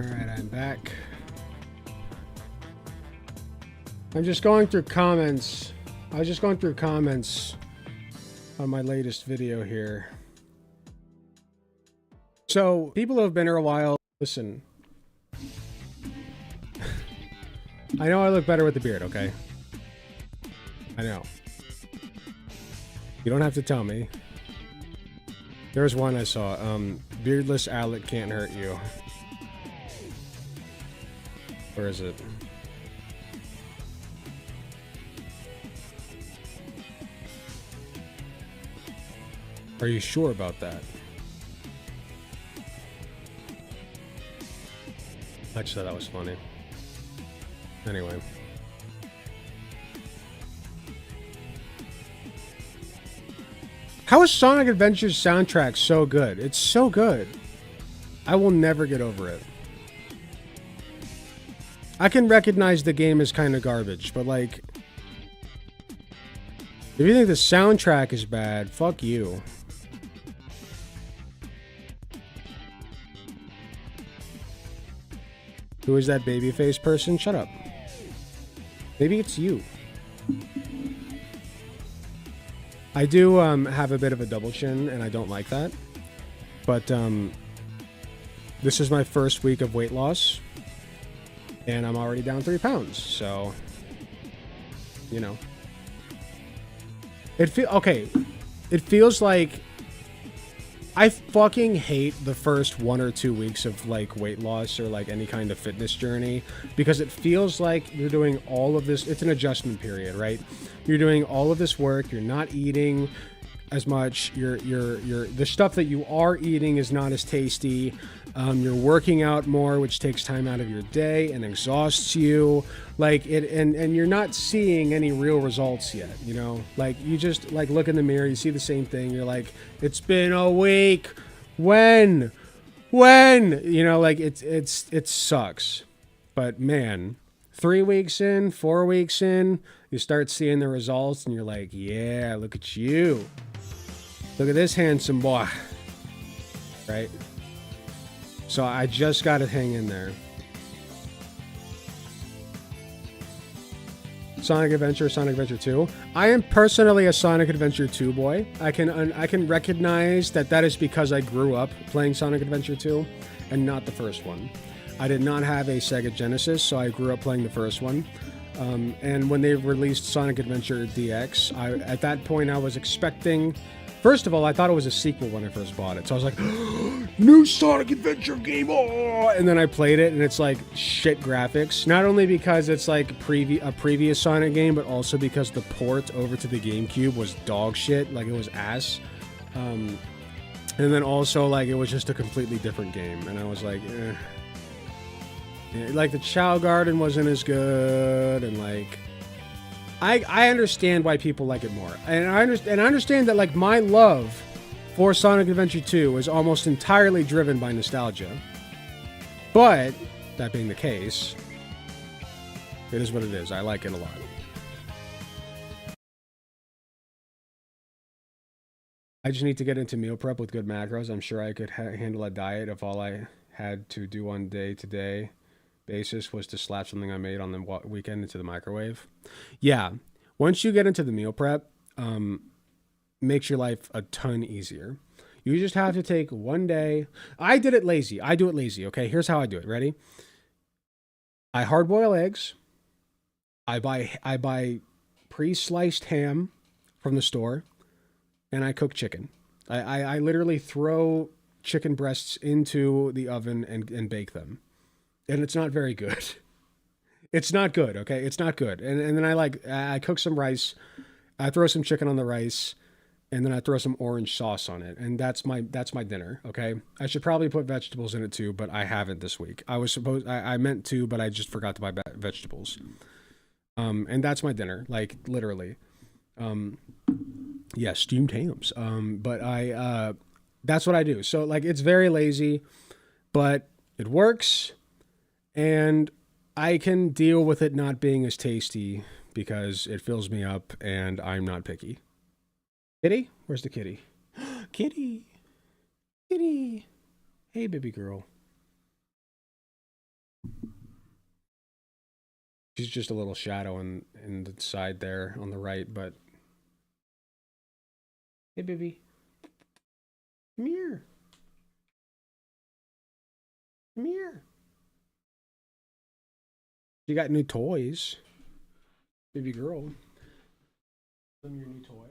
Alright, I'm back. I'm just going through comments. I was just going through comments on my latest video here. So, people who have been here a while, listen. I know I look better with the beard, okay? I know. You don't have to tell me. There's one I saw. Beardless Alec can't hurt you. Where is it? Are you sure about that? I just thought that was funny. Anyway. How is Sonic Adventure's soundtrack so good? It's so good. I will never get over it. I can recognize the game as kind of garbage, but like... if you think the soundtrack is bad, fuck you. Who is that babyface person? Shut up. Maybe it's you. I do have a bit of a double chin, and I don't like that. But this is my first week of weight loss, and I'm already down 3 pounds. So, you know, it feels like I fucking hate the first 1 or 2 weeks of like weight loss or like any kind of fitness journey, because it feels like you're doing all of this. It's an adjustment period, right? You're doing all of this work. You're not eating as much. The stuff that you are eating is not as tasty. You're working out more, which takes time out of your day and exhausts you. Like it, and you're not seeing any real results yet. You know, like you just like look in the mirror, you see the same thing. You're like, it's been a week. When, you know, like it sucks. But man, 3 weeks in, 4 weeks in, you start seeing the results, and you're like, yeah, look at you. Look at this handsome boy. Right? So I just got to hang in there. Sonic Adventure, Sonic Adventure 2. I am personally a Sonic Adventure 2 boy. I can recognize that is because I grew up playing Sonic Adventure 2 and not the first one. I did not have a Sega Genesis, so I grew up playing the first one. And when they released Sonic Adventure DX, at that point I was expecting... First of all, I thought it was a sequel when I first bought it. So I was like, new Sonic Adventure game, oh! And then I played it, and it's like shit graphics. Not only because it's like a previous Sonic game, but also because the port over to the GameCube was dog shit. Like, it was ass. And then also, like, it was just a completely different game. And I was like, eh. Yeah, like, the Chow Garden wasn't as good, and like... I understand why people like it more. And I understand that, like, my love for Sonic Adventure 2 is almost entirely driven by nostalgia. But, that being the case, it is what it is. I like it a lot. I just need to get into meal prep with good macros. I'm sure I could handle a diet if all I had to do on day-to-day basis was to slap something I made on the weekend into the microwave. Yeah, once you get into the meal prep, makes your life a ton easier. You just have to take one day. I do it lazy, okay? Here's how I do it. Ready? I hard boil eggs. I buy pre-sliced ham from the store, and I cook chicken. I literally throw chicken breasts into the oven and bake them. And it's not very good. It's not good, okay? It's not good. And then I cook some rice. I throw some chicken on the rice, and then I throw some orange sauce on it. And that's my dinner, okay? I should probably put vegetables in it too, but I haven't this week. I meant to, but I just forgot to buy vegetables. And that's my dinner, like literally. Yeah, steamed hams. But that's what I do. So like, it's very lazy, but it works. And I can deal with it not being as tasty because it fills me up and I'm not picky. Kitty? Where's the kitty? Kitty! Kitty! Hey, baby girl. She's just a little shadow in the side there on the right, but... Hey, baby. Come here. Come here. You got new toys. Baby girl. Show them your new toy.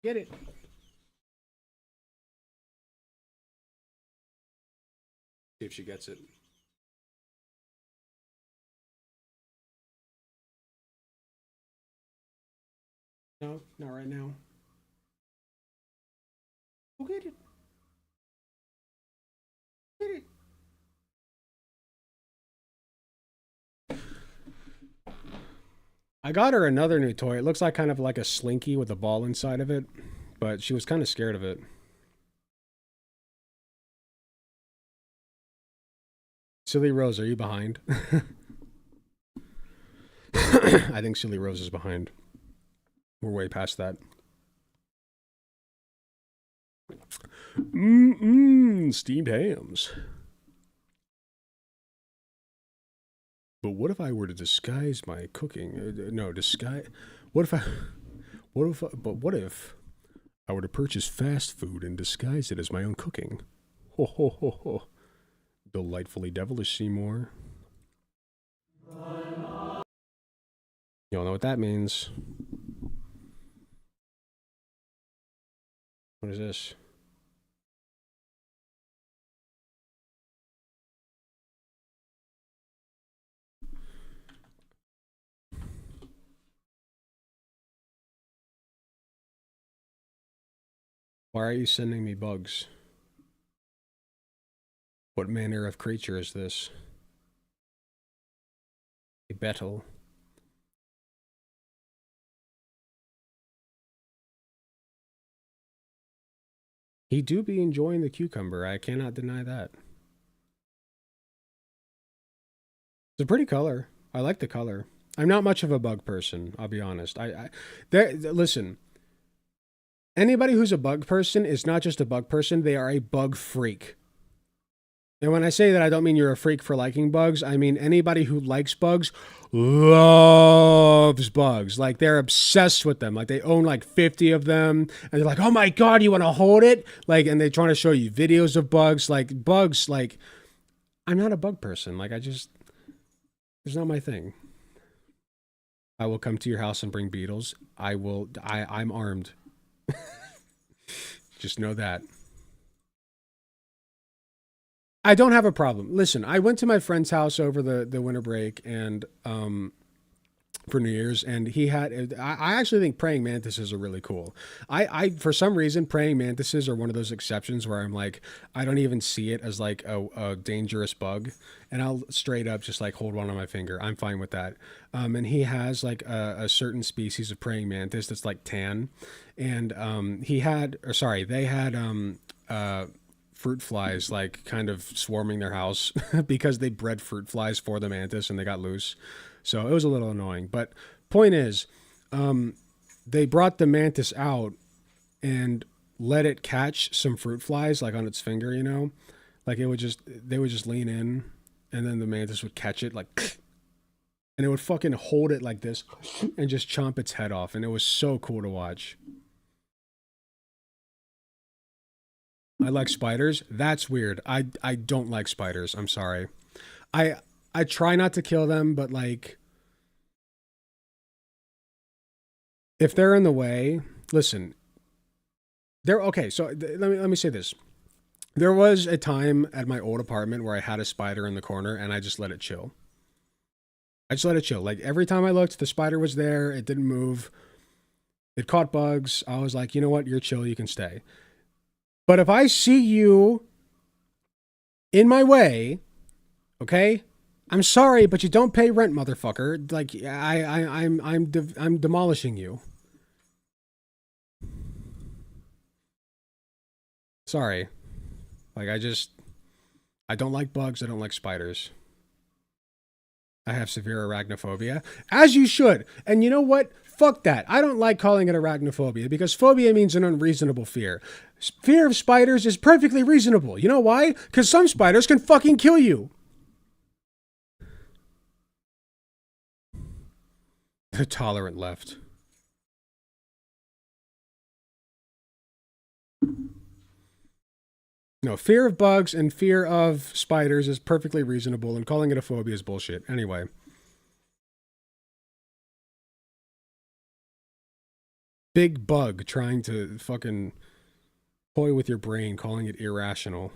Get it. See if she gets it. No, not right now. Go get it. Get it. I got her another new toy. It looks like kind of like a slinky with a ball inside of it, but she was kind of scared of it. Silly Rose, are you behind? I think Silly Rose is behind. We're way past that. Steamed hams. But what if I were to disguise my cooking? No, disguise. What if I were to purchase fast food and disguise it as my own cooking? Ho ho ho ho. Delightfully devilish, Seymour. You all know what that means. What is this? Why are you sending me bugs? What manner of creature is this? A beetle. He do be enjoying the cucumber. I cannot deny that. It's a pretty color. I like the color. I'm not much of a bug person, I'll be honest. Listen. Anybody who's a bug person is not just a bug person, they are a bug freak. And when I say that, I don't mean you're a freak for liking bugs. I mean anybody who likes bugs loves bugs. Like, they're obsessed with them. Like, they own like 50 of them. And they're like, oh my God, you want to hold it? Like, and they're trying to show you videos of bugs. Like, bugs, like, I'm not a bug person. Like, it's not my thing. I will come to your house and bring beetles. I'm armed. Just know that. I don't have a problem. Listen, I went to my friend's house over the winter break and for New Year's, and he had. I actually think praying mantises are really cool. I for some reason praying mantises are one of those exceptions where I'm like, I don't even see it as like a dangerous bug, and I'll straight up just like hold one on my finger. I'm fine with that. And he has like a certain species of praying mantis that's like tan, and they had fruit flies like kind of swarming their house because they bred fruit flies for the mantis and they got loose. So it was a little annoying. But point is, they brought the mantis out and let it catch some fruit flies like on its finger, you know? Like they would just lean in and then the mantis would catch it like and it would fucking hold it like this and just chomp its head off. And it was so cool to watch. I like spiders. That's weird. I don't like spiders. I'm sorry. I try not to kill them, but like if they're in the way, listen. They're okay, so let me say this. There was a time at my old apartment where I had a spider in the corner and I just let it chill. Like every time I looked, the spider was there, it didn't move. It caught bugs. I was like, "You know what? You're chill, you can stay." But if I see you in my way, okay, I'm sorry, but you don't pay rent, motherfucker. Like I'm demolishing you. Sorry. Like I don't like bugs. I don't like spiders. I have severe arachnophobia, as you should. And you know what? Fuck that. I don't like calling it arachnophobia because phobia means an unreasonable fear. Fear of spiders is perfectly reasonable. You know why? Because some spiders can fucking kill you. The tolerant left. No, fear of bugs and fear of spiders is perfectly reasonable, and calling it a phobia is bullshit. Anyway. Big bug trying to fucking toy with your brain, calling it irrational.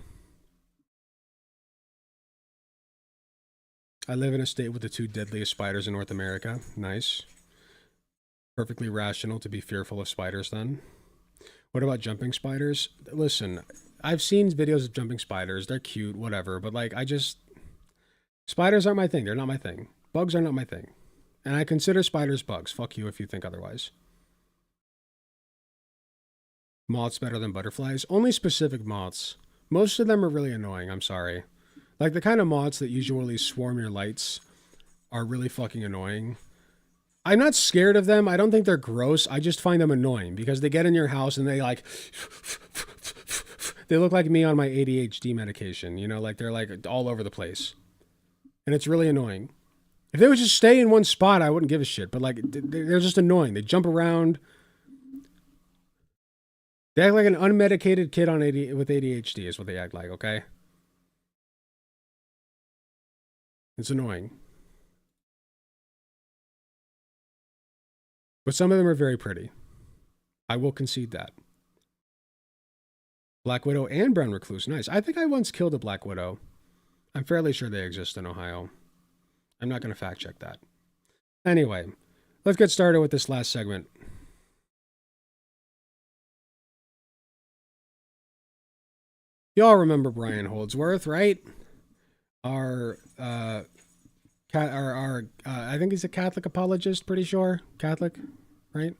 I live in a state with the 2 deadliest spiders in North America. Nice. Perfectly rational to be fearful of spiders then. What about jumping spiders? Listen, I've seen videos of jumping spiders. They're cute, whatever. But like, spiders aren't my thing. They're not my thing. Bugs are not my thing. And I consider spiders bugs. Fuck you if you think otherwise. Moths better than butterflies? Only specific moths. Most of them are really annoying, I'm sorry. Like the kind of moths that usually swarm your lights are really fucking annoying. I'm not scared of them. I don't think they're gross. I just find them annoying because they get in your house and they like... They look like me on my ADHD medication, you know, like they're like all over the place. And it's really annoying. If they would just stay in one spot, I wouldn't give a shit. But like, they're just annoying. They jump around. They act like an unmedicated kid with ADHD is what they act like, okay? It's annoying. But some of them are very pretty. I will concede that. Black Widow and Brown Recluse. Nice. I think I once killed a Black Widow. I'm fairly sure they exist in Ohio. I'm not going to fact check that. Anyway, let's get started with this last segment. Y'all remember Brian Holdsworth, right? I think he's a Catholic apologist, pretty sure. Catholic, right?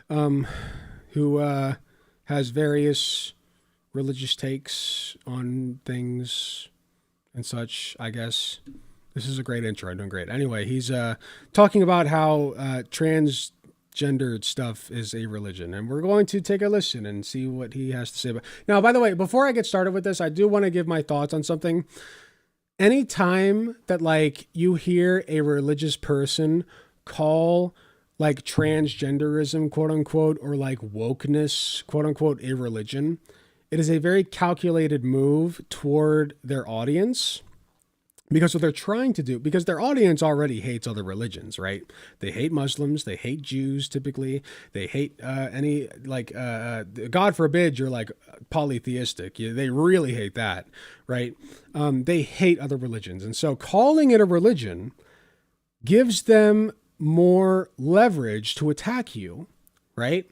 Who has various religious takes on things and such, I guess. This is a great intro. I'm doing great. Anyway, he's talking about how transgendered stuff is a religion. And we're going to take a listen and see what he has to say about. Now, by the way, before I get started with this, I do want to give my thoughts on something. Anytime that like you hear a religious person call like transgenderism, quote unquote, or like wokeness, quote unquote, a religion, it is a very calculated move toward their audience. Because what they're trying to do, because their audience already hates other religions, right? They hate Muslims, they hate Jews typically, they hate any, like, God forbid you're like polytheistic. They really hate that, right? They hate other religions. And so calling it a religion gives them more leverage to attack you, right?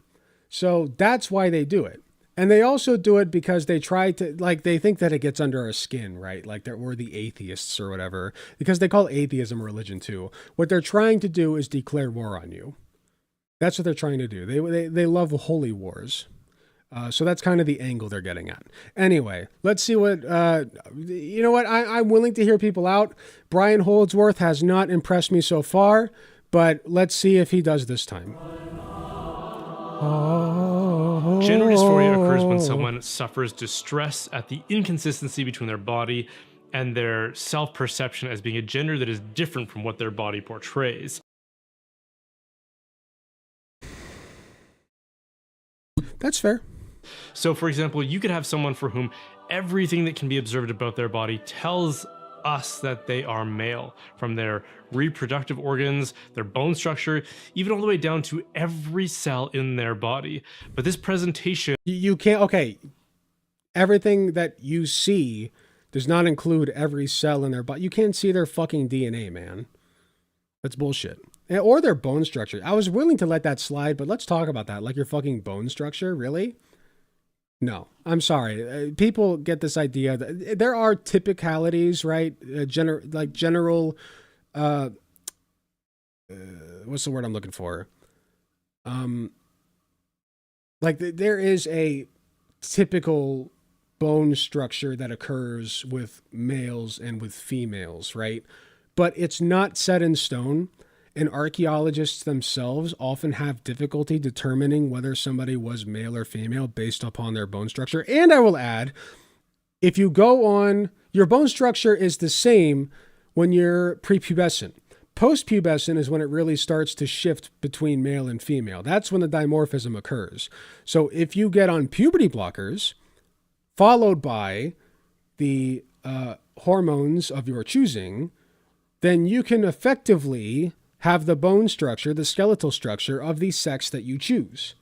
So that's why they do it. And they also do it because they try to, like, they think that it gets under our skin, right? Like, we're the atheists or whatever, because they call atheism a religion too. What they're trying to do is declare war on you. That's what they're trying to do. They love holy wars. So that's kind of the angle they're getting at. Anyway, let's see what, you know what? I'm willing to hear people out. Brian Holdsworth has not impressed me so far, but let's see if he does this time. Gender dysphoria occurs when someone suffers distress at the inconsistency between their body and their self-perception as being a gender that is different from what their body portrays. That's fair. So, for example, you could have someone for whom everything that can be observed about their body tells us that they are male, from their reproductive organs, their bone structure, even all the way down to every cell in their body. But this presentation... You can't... Okay. Everything that you see does not include every cell in their body. You can't see their fucking DNA, man. That's bullshit. Or their bone structure. I was willing to let that slide, but let's talk about that. Like your fucking bone structure? Really? No, I'm sorry. People get this idea that there are typicalities, right? General, what's the word I'm looking for? Like there is a typical bone structure that occurs with males and with females, right? but it's not set in stone. And archaeologists themselves often have difficulty determining whether somebody was male or female based upon their bone structure. And I will add, if you go on, your bone structure is the same when you're prepubescent. Postpubescent is when it really starts to shift between male and female. That's when the dimorphism occurs. So if you get on puberty blockers, followed by the hormones of your choosing, then you can effectively have the bone structure, the skeletal structure of the sex that you choose.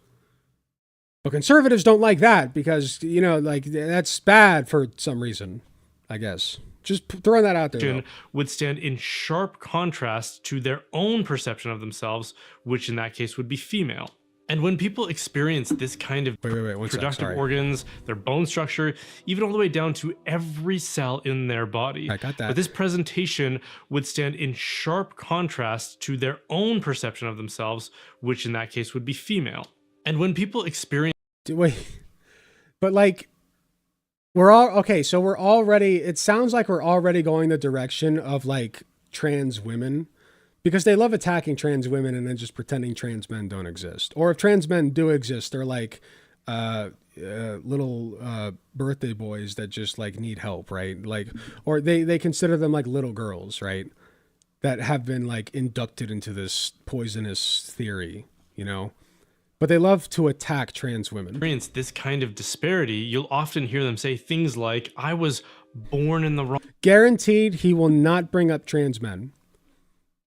But conservatives don't like that because, you know, like that's bad for some reason, I guess. Just throwing that out there. Would stand in sharp contrast to their own perception of themselves, which in that case would be female. And when people experience this kind of productive organs, their bone structure, even all the way down to every cell in their body. I got that. But this presentation would stand in sharp contrast to their own perception of themselves, which in that case would be female. And when people experience... Wait, but like, we're all, okay, so we're already, it sounds like we're already going the direction of like trans women. Because they love attacking trans women and then just pretending trans men don't exist. Or if trans men do exist, they're like little birthday boys that just like need help, right? Like, or they consider them like little girls, right? That have been like inducted into this poisonous theory, you know? But they love to attack trans women. Experience this kind of disparity, you'll often hear them say things like, I was born in the wrong... Guaranteed he will not bring up trans men.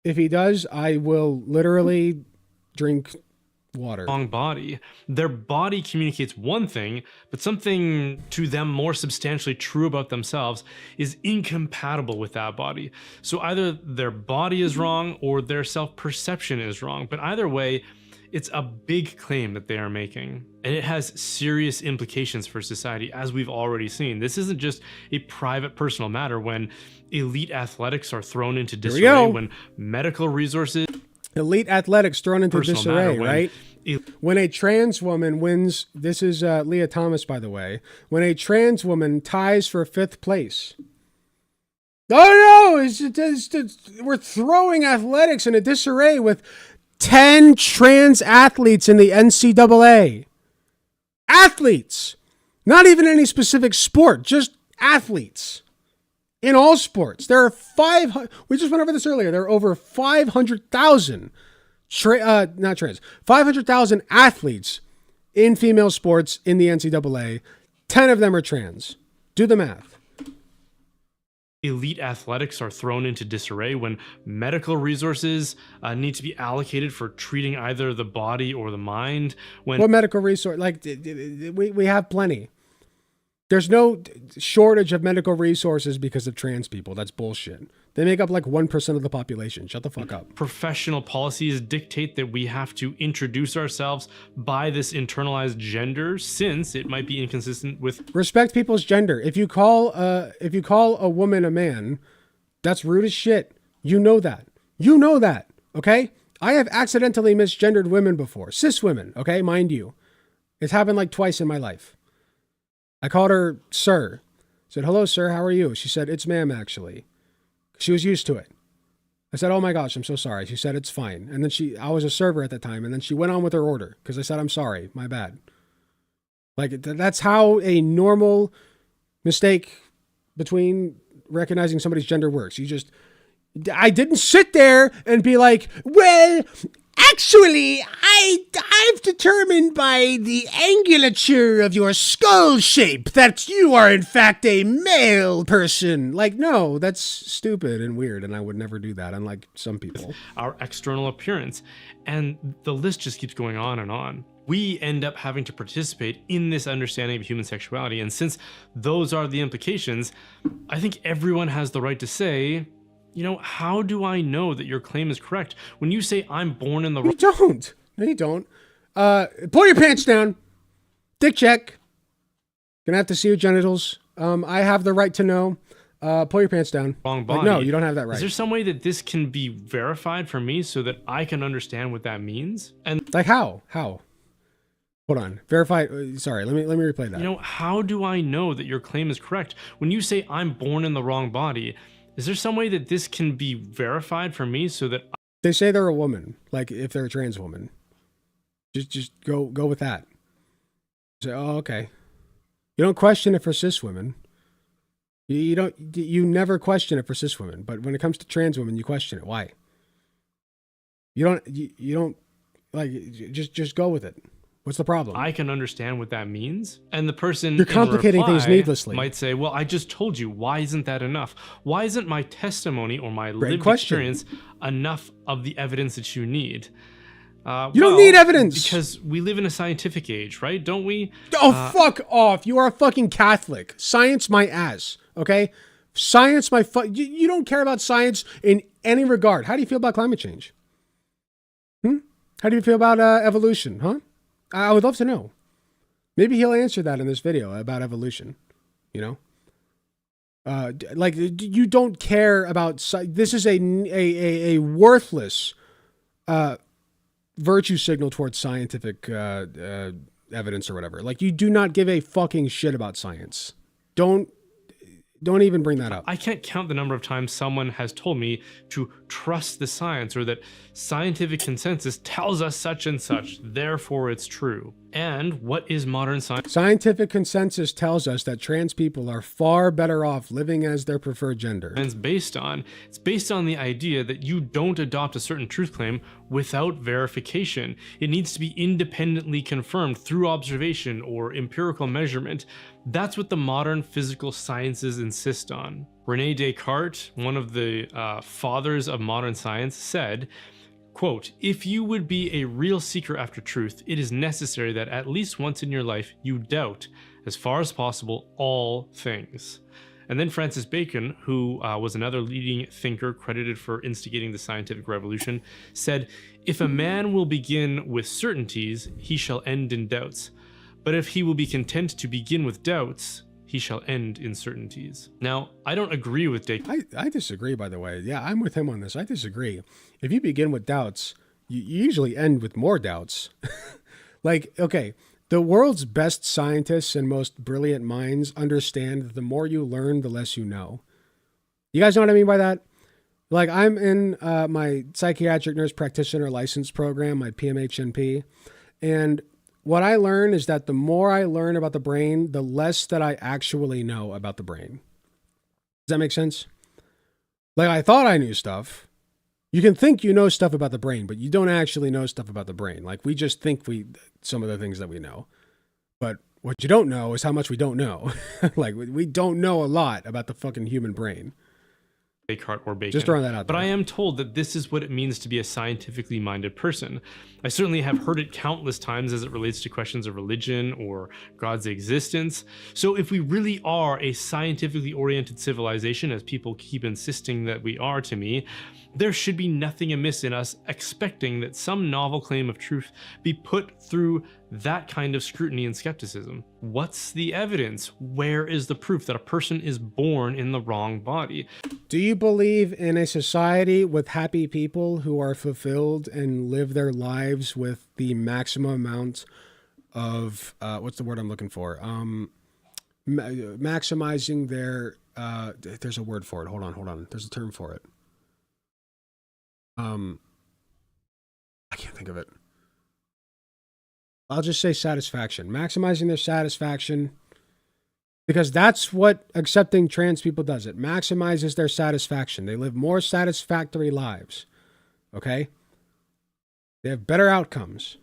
If he does, I will literally drink water. Wrong body. Their body communicates one thing, but something to them more substantially true about themselves is incompatible with that body. So either their body is wrong or their self-perception is wrong. But either way, it's a big claim that they are making. And it has serious implications for society, as we've already seen. This isn't just a private personal matter when elite athletics are thrown into disarray, when medical resources... Elite athletics thrown into disarray, right? When a trans woman wins, this is Leah Thomas, by the way, when a trans woman ties for 5th place. Oh no, we're throwing athletics in a disarray with 10 trans athletes in the NCAA. Athletes. Not even any specific sport, just athletes. In all sports. There are 500, we just went over this earlier, there are over 500,000, 500,000 athletes in female sports in the NCAA. 10 of them are trans. Do the math. Elite athletics are thrown into disarray when medical resources need to be allocated for treating either the body or the mind. When what medical resource? Like, we have plenty. There's no shortage of medical resources because of trans people. That's bullshit. They make up like 1% of the population. Shut the fuck up. Professional policies dictate that we have to introduce ourselves by this internalized gender, since it might be inconsistent with... Respect people's gender. If you call a woman a man, that's rude as shit. You know that. You know that. Okay? I have accidentally misgendered women before. Cis women. Okay? Mind you. It's happened like twice in my life. I called her sir. I said, hello, sir. How are you? She said, it's ma'am, actually. She was used to it. I said, oh my gosh, I'm so sorry. She said, it's fine. And then I was a server at the time. And then she went on with her order because I said, I'm sorry. My bad. Like, that's how a normal mistake between recognizing somebody's gender works. I didn't sit there and be like, well, actually, I've determined by the angulature of your skull shape that you are in fact a male person. Like, no, that's stupid and weird, and I would never do that, unlike some people. Our external appearance, and the list just keeps going on and on. We end up having to participate in this understanding of human sexuality, and since those are the implications, I think everyone has the right to say, you know, how do I know that your claim is correct? When you say I'm born in the wrong... You don't. No, you don't. Pull your pants down. Dick check. Gonna have to see your genitals. I have the right to know. Pull your pants down. Wrong body. Like, no, you don't have that right. Is there some way that this can be verified for me so that I can understand what that means? And like how? How? Hold on. Verify. Sorry, let me replay that. You know, how do I know that your claim is correct? When you say I'm born in the wrong body, Is there some way that this can be verified for me so that They say they're a woman, like if they're a trans woman. Just go with that. Say, oh, okay. You don't question it for cis women. You never question it for cis women, but when it comes to trans women, you question it. Why? You don't like just go with it. What's the problem? I can understand what that means? And the person You're complicating in reply things needlessly. might say, well, I just told you. Why isn't that enough? Why isn't my testimony or my Great lived question. experience enough of the evidence that you need? You don't need evidence. Because we live in a scientific age, right? Don't we? Oh, fuck off. You are a fucking Catholic. Science my ass, okay? Science my you don't care about science in any regard. How do you feel about climate change? How do you feel about evolution, huh? I would love to know. Maybe he'll answer that in this video about evolution, you know? Like, you don't care about... This is a worthless virtue signal towards scientific evidence or whatever. Like, you do not give a fucking shit about science. Don't even bring that up. I can't count the number of times someone has told me to trust the science or that scientific consensus tells us such and such, therefore it's true. And what is modern science? Scientific consensus tells us that trans people are far better off living as their preferred gender. It's based on the idea that you don't adopt a certain truth claim without verification. It needs to be independently confirmed through observation or empirical measurement. That's what the modern physical sciences insist on. René Descartes, one of the fathers of modern science, said, quote, "If you would be a real seeker after truth, it is necessary that at least once in your life you doubt, as far as possible, all things." And then Francis Bacon, who was another leading thinker credited for instigating the scientific revolution, said, "If a man will begin with certainties, he shall end in doubts. But if he will be content to begin with doubts, he shall end in certainties." Now, I don't agree with Descartes. I disagree, by the way. Yeah, I'm with him on this. I disagree. If you begin with doubts, you usually end with more doubts. Like, okay, the world's best scientists and most brilliant minds understand that the more you learn, the less you know. You guys know what I mean by that? Like, I'm in my psychiatric nurse practitioner license program, my PMHNP, and what I learn is that the more I learn about the brain, the less that I actually know about the brain. Does that make sense? Like, I thought I knew stuff. You can think you know stuff about the brain, but you don't actually know stuff about the brain. Like, we just think some of the things that we know. But what you don't know is how much we don't know. Like, we don't know a lot about the fucking human brain. Descartes or Bacon. Just throwing that out there. But I am told that this is what it means to be a scientifically minded person. I certainly have heard it countless times as it relates to questions of religion or God's existence. So if we really are a scientifically oriented civilization, as people keep insisting that we are to me, there should be nothing amiss in us expecting that some novel claim of truth be put through that kind of scrutiny and skepticism. What's the evidence? Where is the proof that a person is born in the wrong body? Do you believe in a society with happy people who are fulfilled and live their lives with the maximum amount of, what's the word I'm looking for? Maximizing their, there's a word for it. Hold on. There's a term for it. I can't think of it. I'll just say satisfaction. Maximizing their satisfaction, because that's what accepting trans people does. It maximizes their satisfaction. They live more satisfactory lives. Okay? They have better outcomes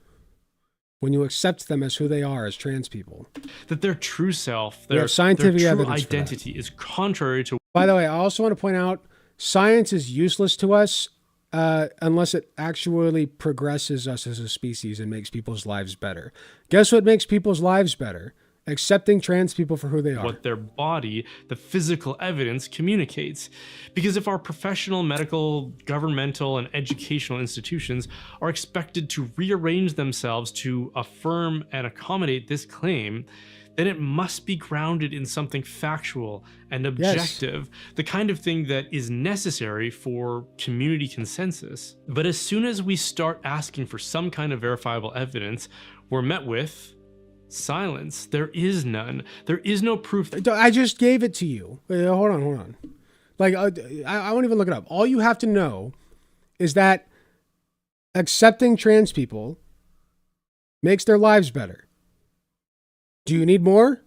when you accept them as who they are as trans people. That their true self, their scientific true evidence identity is contrary to... By the way, I also want to point out, science is useless to us unless it actually progresses us as a species and makes people's lives better. Guess what makes people's lives better? Accepting trans people for who they are. What their body, the physical evidence, communicates. Because if our professional, medical, governmental, and educational institutions are expected to rearrange themselves to affirm and accommodate this claim, then it must be grounded in something factual and objective, the kind of thing that is necessary for community consensus. But as soon as we start asking for some kind of verifiable evidence, we're met with silence. There is none. There is no proof. I just gave it to you. Wait, hold on. Like, I won't even look it up. All you have to know is that accepting trans people makes their lives better. Do you need more?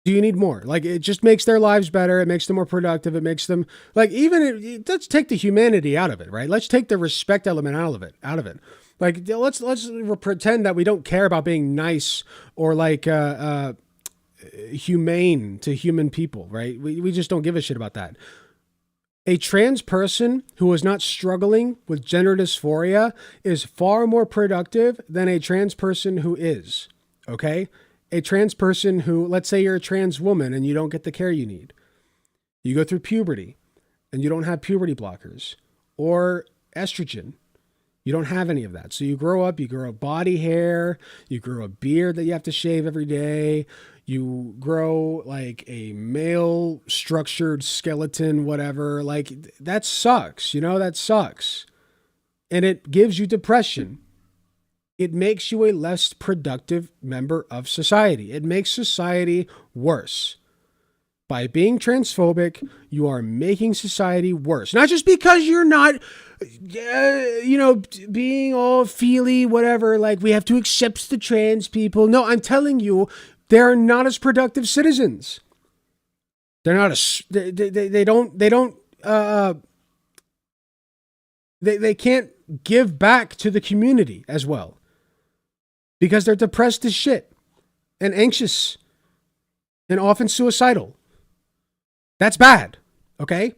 Do you need more? Like, it just makes their lives better. It makes them more productive. It makes them, like, even, let's take the humanity out of it, right? Let's take the respect element out of it. Like, let's pretend that we don't care about being nice or like humane to human people, right? We just don't give a shit about that. A trans person who is not struggling with gender dysphoria is far more productive than a trans person who is, okay? A trans person who, let's say you're a trans woman and you don't get the care you need. You go through puberty and you don't have puberty blockers or estrogen. You don't have any of that. So you grow up body hair, you grow a beard that you have to shave every day. You grow like a male structured skeleton, whatever. Like, that sucks, that sucks. And it gives you depression. It makes you a less productive member of society. It makes society worse. By being transphobic, you are making society worse. Not just because you're not, being all feely, whatever, like we have to accept the trans people. No, I'm telling you, they're not as productive citizens. They're not they can't give back to the community as well. Because they're depressed as shit and anxious and often suicidal. That's bad, okay?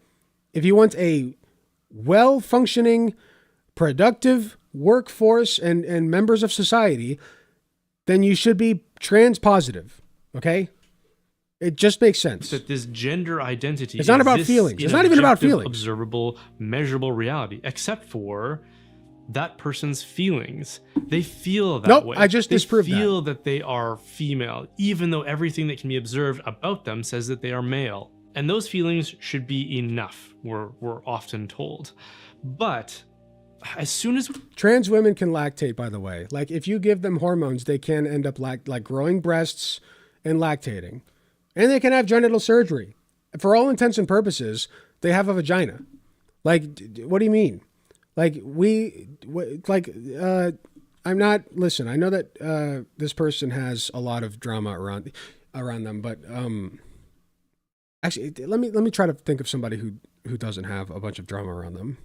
If you want a well-functioning, productive workforce and members of society, then you should be trans positive, okay? It just makes sense. That this gender identity It's not about feelings. It's not even about feelings. Observable, measurable reality, except for that person's feelings. They feel that way. I just disproved that. They feel that they are female, even though everything that can be observed about them says that they are male. And those feelings should be enough, we're often told. But as soon as... Trans women can lactate, by the way. Like, if you give them hormones, they can end up like growing breasts and lactating. And they can have genital surgery. For all intents and purposes, they have a vagina. Like, what do you mean? Like, I'm not, listen, I know that this person has a lot of drama around them, but actually, let me try to think of somebody who doesn't have a bunch of drama around them.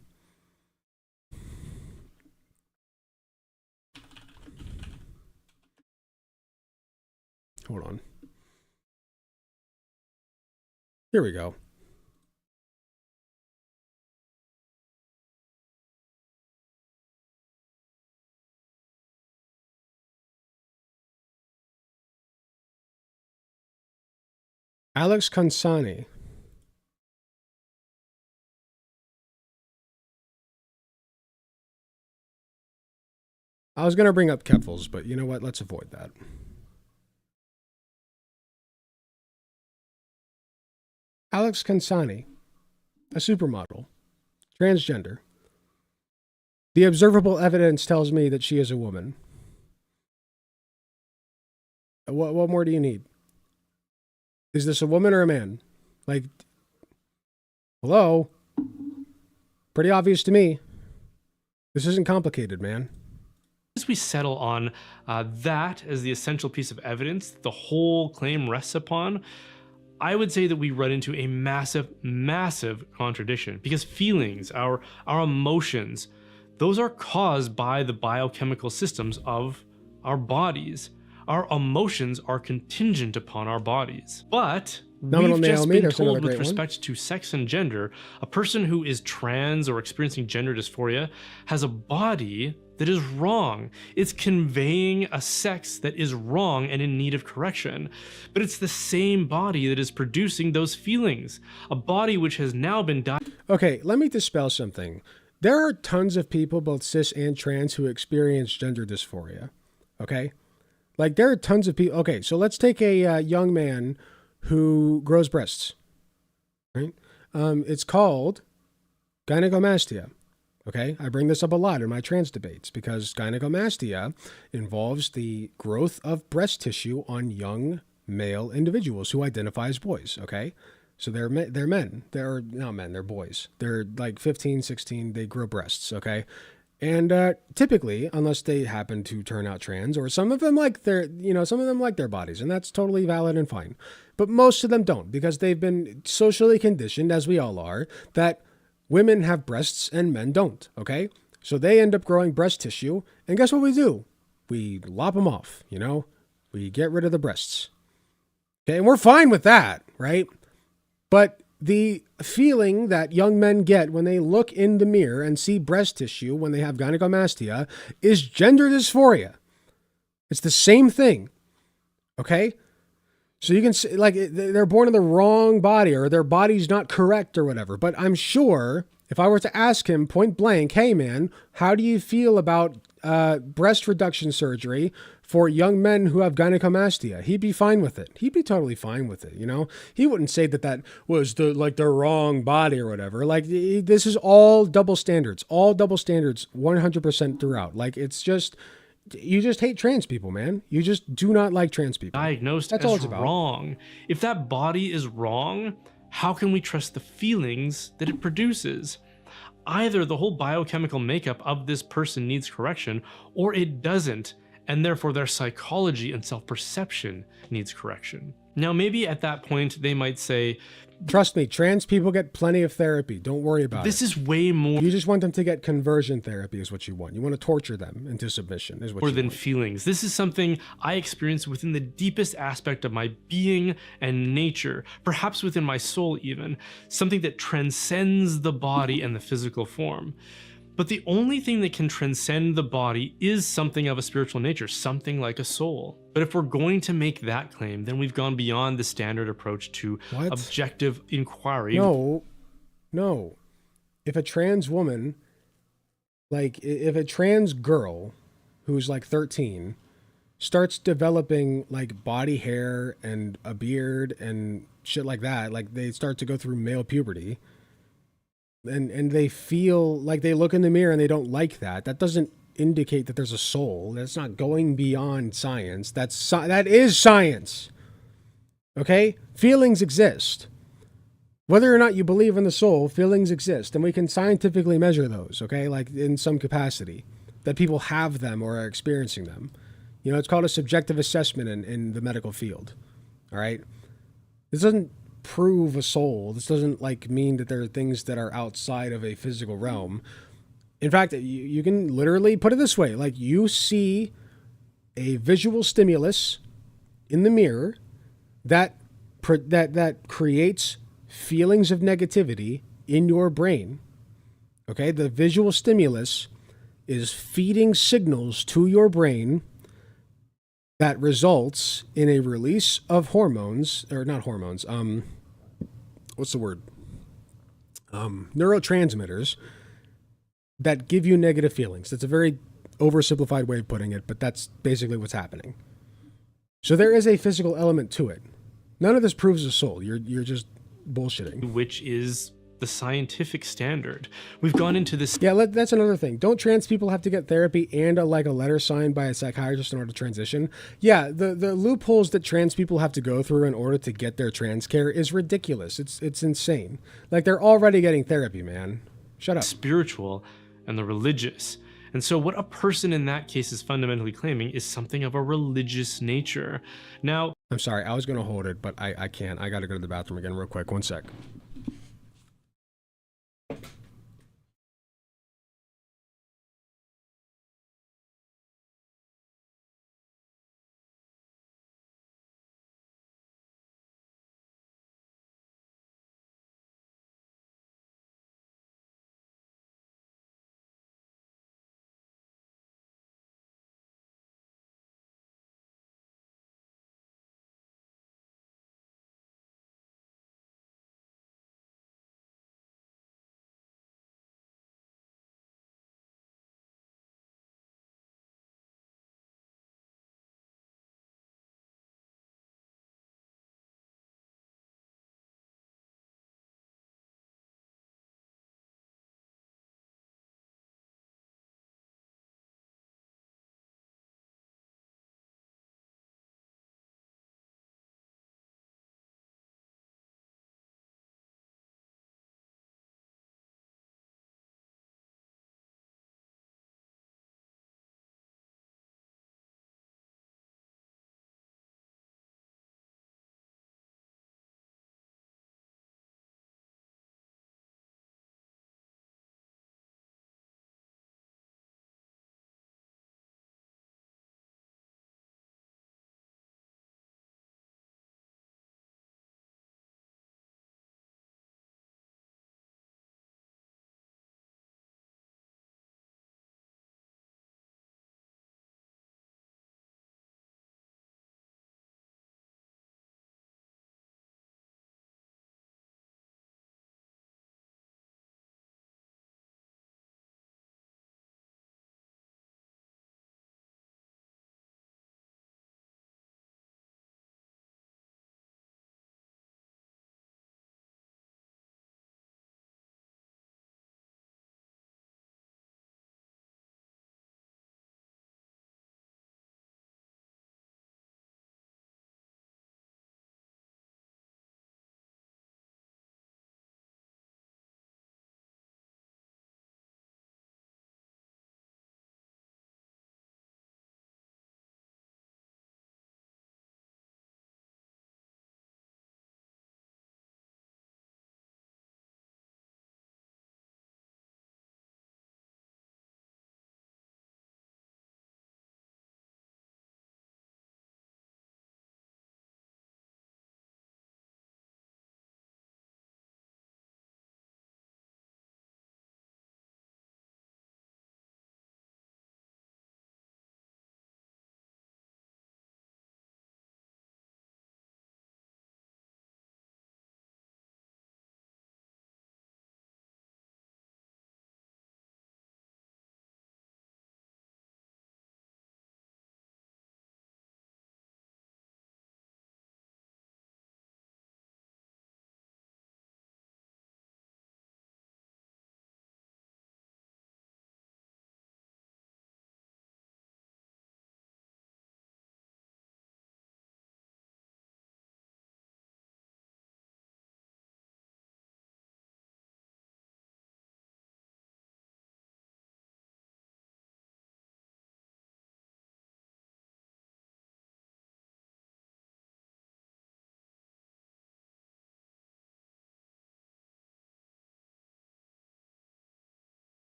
Hold on. Here we go. Alex Consani. I was going to bring up Keffels, but you know what? Let's avoid that. Alex Consani, a supermodel, transgender. The observable evidence tells me that she is a woman. What more do you need? Is this a woman or a man? Like, hello? Pretty obvious to me. This isn't complicated, man. As we settle on that as the essential piece of evidence the whole claim rests upon, I would say that we run into a massive, massive contradiction, because feelings, our emotions, those are caused by the biochemical systems of our bodies. Our emotions are contingent upon our bodies. But we've just been told with respect to sex and gender, a person who is trans or experiencing gender dysphoria has a body that is wrong. It's conveying a sex that is wrong and in need of correction. But it's the same body that is producing those feelings. A body which has now been Okay, let me dispel something. There are tons of people, both cis and trans, who experience gender dysphoria. Okay? Like, there are tons of people. Okay, so let's take a young man who grows breasts. Right? It's called gynecomastia. Okay, I bring this up a lot in my trans debates because gynecomastia involves the growth of breast tissue on young male individuals who identify as boys. Okay, So they're men. They're not men, they're boys. They're like 15, 16, they grow breasts, okay? And typically, unless they happen to turn out trans, or some of them like some of them like their bodies, and that's totally valid and fine. But most of them don't, because they've been socially conditioned, as we all are, that women have breasts and men don't, okay? So they end up growing breast tissue, and guess what we do? We lop them off, We get rid of the breasts. Okay, and we're fine with that, right? But the feeling that young men get when they look in the mirror and see breast tissue when they have gynecomastia is gender dysphoria. It's the same thing, okay? So you can say, like, they're born in the wrong body, or their body's not correct or whatever. But I'm sure if I were to ask him point blank, hey man, how do you feel about breast reduction surgery for young men who have gynecomastia? He'd be fine with it. He'd be totally fine with it. He wouldn't say that was the wrong body or whatever. Like, this is all double standards 100% throughout. Like, it's just, you just hate trans people, man. You just do not like trans people. Diagnosed That's as all it's about. wrong. If that body is wrong, how can we trust the feelings that it produces? Either the whole biochemical makeup of this person needs correction, or it doesn't, and therefore their psychology and self-perception needs correction. Now, maybe at that point they might say, trust me, trans people get plenty of therapy. Don't worry about it. This is way more. You just want them to get conversion therapy is what you want. You want to torture them into submission is what you want. More than feelings. This is something I experience within the deepest aspect of my being and nature, perhaps within my soul even, something that transcends the body and the physical form. But the only thing that can transcend the body is something of a spiritual nature, something like a soul. But if we're going to make that claim, then we've gone beyond the standard approach to objective inquiry. No. If a trans woman, like if a trans girl who's like 13 starts developing like body hair and a beard and shit like that, like they start to go through male puberty, and they feel like they look in the mirror and they don't like that doesn't indicate that there's a soul. That's not going beyond science. That is science. Okay? Feelings exist. Whether or not you believe in the soul, feelings exist, and we can scientifically measure those, okay? Like in some capacity, that people have them or are experiencing them. It's called a subjective assessment in the medical field. All right? This doesn't prove a soul. This doesn't mean that there are things that are outside of a physical realm. In fact, you can literally put it this way. Like, you see a visual stimulus in the mirror that creates feelings of negativity in your brain. Okay? The visual stimulus is feeding signals to your brain that results in a release of hormones, or not hormones, what's the word? Neurotransmitters that give you negative feelings. That's a very oversimplified way of putting it, but that's basically what's happening. So there is a physical element to it. None of this proves a soul. You're just bullshitting. Which is the scientific standard. We've gone into this. Yeah, that's another thing. Don't trans people have to get therapy and a letter signed by a psychiatrist in order to transition? Yeah, the loopholes that trans people have to go through in order to get their trans care is ridiculous. It's insane. Like, they're already getting therapy, man. Shut up. Spiritual and the religious. And so what a person in that case is fundamentally claiming is something of a religious nature. Now, I'm sorry, I was going to hold it, but I can't. I got to go to the bathroom again real quick. One sec.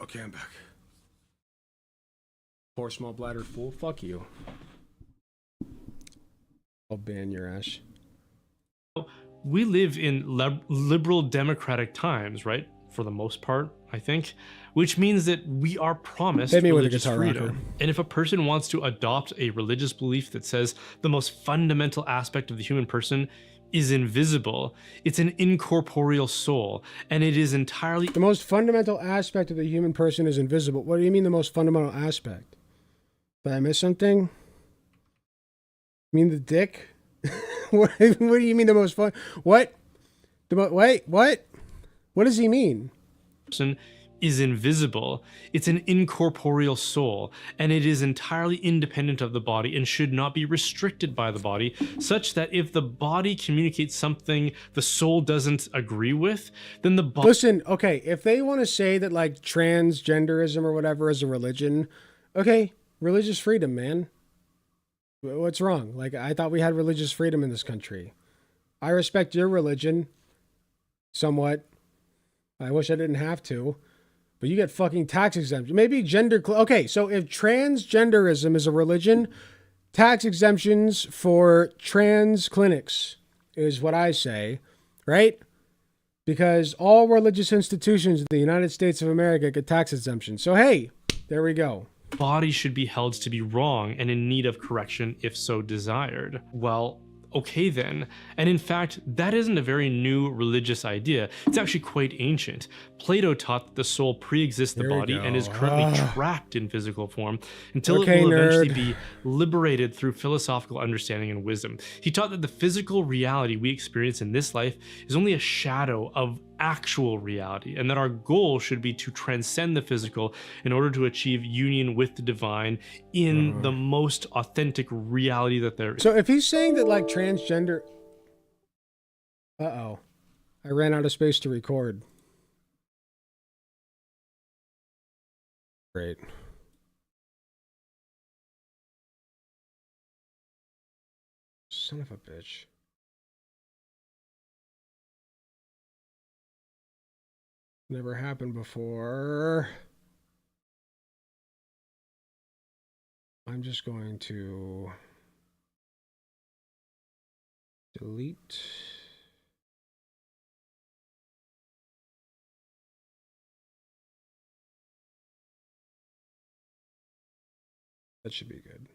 Okay, I'm back. Poor small bladder fool. Fuck you. I'll ban your ass. We live in liberal democratic times, right? For the most part, I think, which means that we are promised religious freedom. Rocker. And if a person wants to adopt a religious belief that says the most fundamental aspect of the human person is invisible, it's an incorporeal soul, and it is entirely... The most fundamental aspect of the human person is invisible. What do you mean the most fundamental aspect? Did I miss something? You mean the dick? What do you mean the most fun? What? Wait, what? What does he mean? Person is invisible. It's an incorporeal soul, and it is entirely independent of the body and should not be restricted by the body, such that if the body communicates something the soul doesn't agree with, then the body... Listen, okay, if they want to say that like transgenderism or whatever is a religion, okay, religious freedom, man. What's wrong? Like, I thought we had religious freedom in this country. I respect your religion somewhat. I wish I didn't have to. But you get fucking tax exemption. Maybe gender... Okay, so if transgenderism is a religion, tax exemptions for trans clinics is what I say, right? Because all religious institutions in the United States of America get tax exemptions. So, hey, there we go. Body should be held to be wrong and in need of correction if so desired. Well, okay then. And in fact, that isn't a very new religious idea. It's actually quite ancient. Plato taught that the soul pre-exists the body and is currently trapped in physical form until it will eventually be liberated through philosophical understanding and wisdom. He taught that the physical reality we experience in this life is only a shadow of actual reality, and that our goal should be to transcend the physical in order to achieve union with the divine in the most authentic reality that there is. So if he's saying that like transgender... Uh-oh. I ran out of space to record. Great. Son of a bitch. Never happened before. I'm just going to delete. That should be good.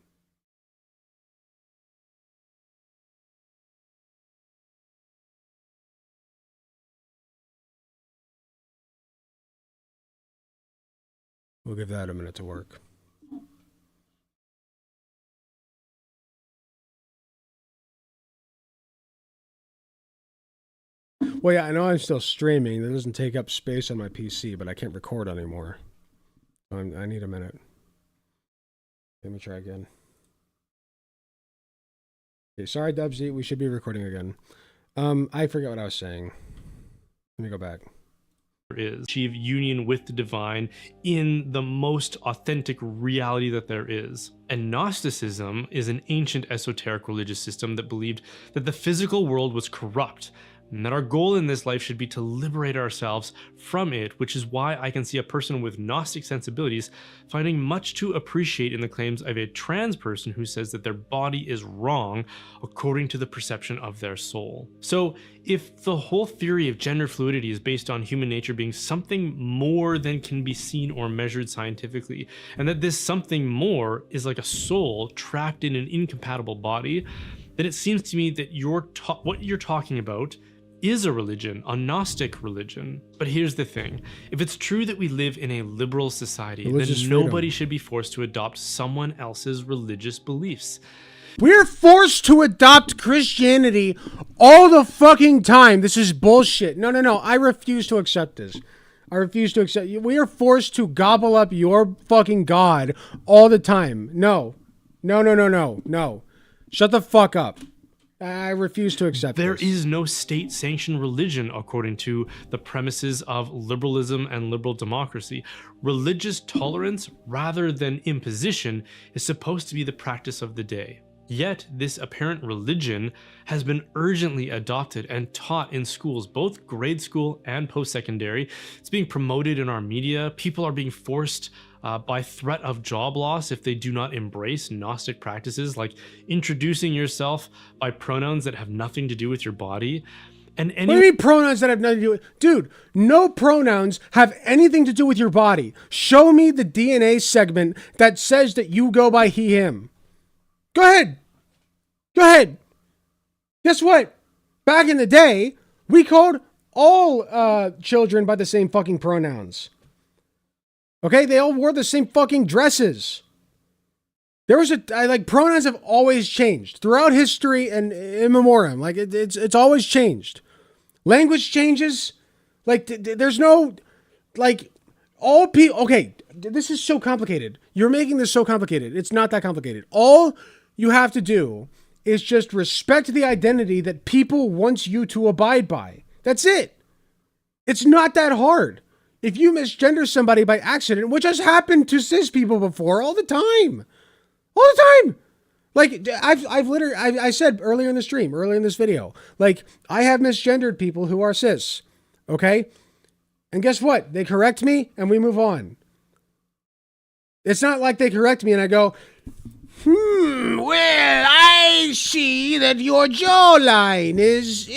We'll give that a minute to work. Well, yeah, I know I'm still streaming. That doesn't take up space on my PC, but I can't record anymore. I need a minute. Let me try again. Okay, sorry, Dubsy. We should be recording again. I forget what I was saying. Let me go back. Is achieve union with the divine in the most authentic reality that there is. And Gnosticism is an ancient esoteric religious system that believed that the physical world was corrupt, and that our goal in this life should be to liberate ourselves from it, which is why I can see a person with Gnostic sensibilities finding much to appreciate in the claims of a trans person who says that their body is wrong according to the perception of their soul. So if the whole theory of gender fluidity is based on human nature being something more than can be seen or measured scientifically, and that this something more is like a soul trapped in an incompatible body, then it seems to me that what you're talking about is a religion, a Gnostic religion. But here's the thing. If it's true that we live in a liberal society, then nobody should be forced to adopt someone else's religious beliefs. We're forced to adopt Christianity all the fucking time. This is bullshit. No. I refuse to accept this. I refuse to accept. We are forced to gobble up your fucking God all the time. No. Shut the fuck up. I refuse to accept There this. is no state-sanctioned religion according to the premises of liberalism and liberal democracy. Religious tolerance, rather than imposition, is supposed to be the practice of the day. Yet, this apparent religion has been urgently adopted and taught in schools, both grade school and post-secondary. It's being promoted in our media. People are being forced by threat of job loss if they do not embrace Gnostic practices, like introducing yourself by pronouns that have nothing to do with your body. And What do you mean pronouns that have nothing to do with... Dude, no pronouns have anything to do with your body. Show me the DNA segment that says that you go by he, him. Go ahead. Go ahead. Guess what? Back in the day, we called all children by the same fucking pronouns. Okay? They all wore the same fucking dresses. There was pronouns have always changed throughout history and in memoriam. Like, it's always changed. Language changes. Like, there's no, like, all people... Okay, this is so complicated. You're making this so complicated. It's not that complicated. All you have to do is just respect the identity that people want you to abide by. That's it. It's not that hard. If you misgender somebody by accident, which has happened to cis people before all the time. All the time. Like, I said earlier in the stream, earlier in this video, like, I have misgendered people who are cis. Okay? And guess what? They correct me and we move on. It's not like they correct me and I go, well, I see that your jawline is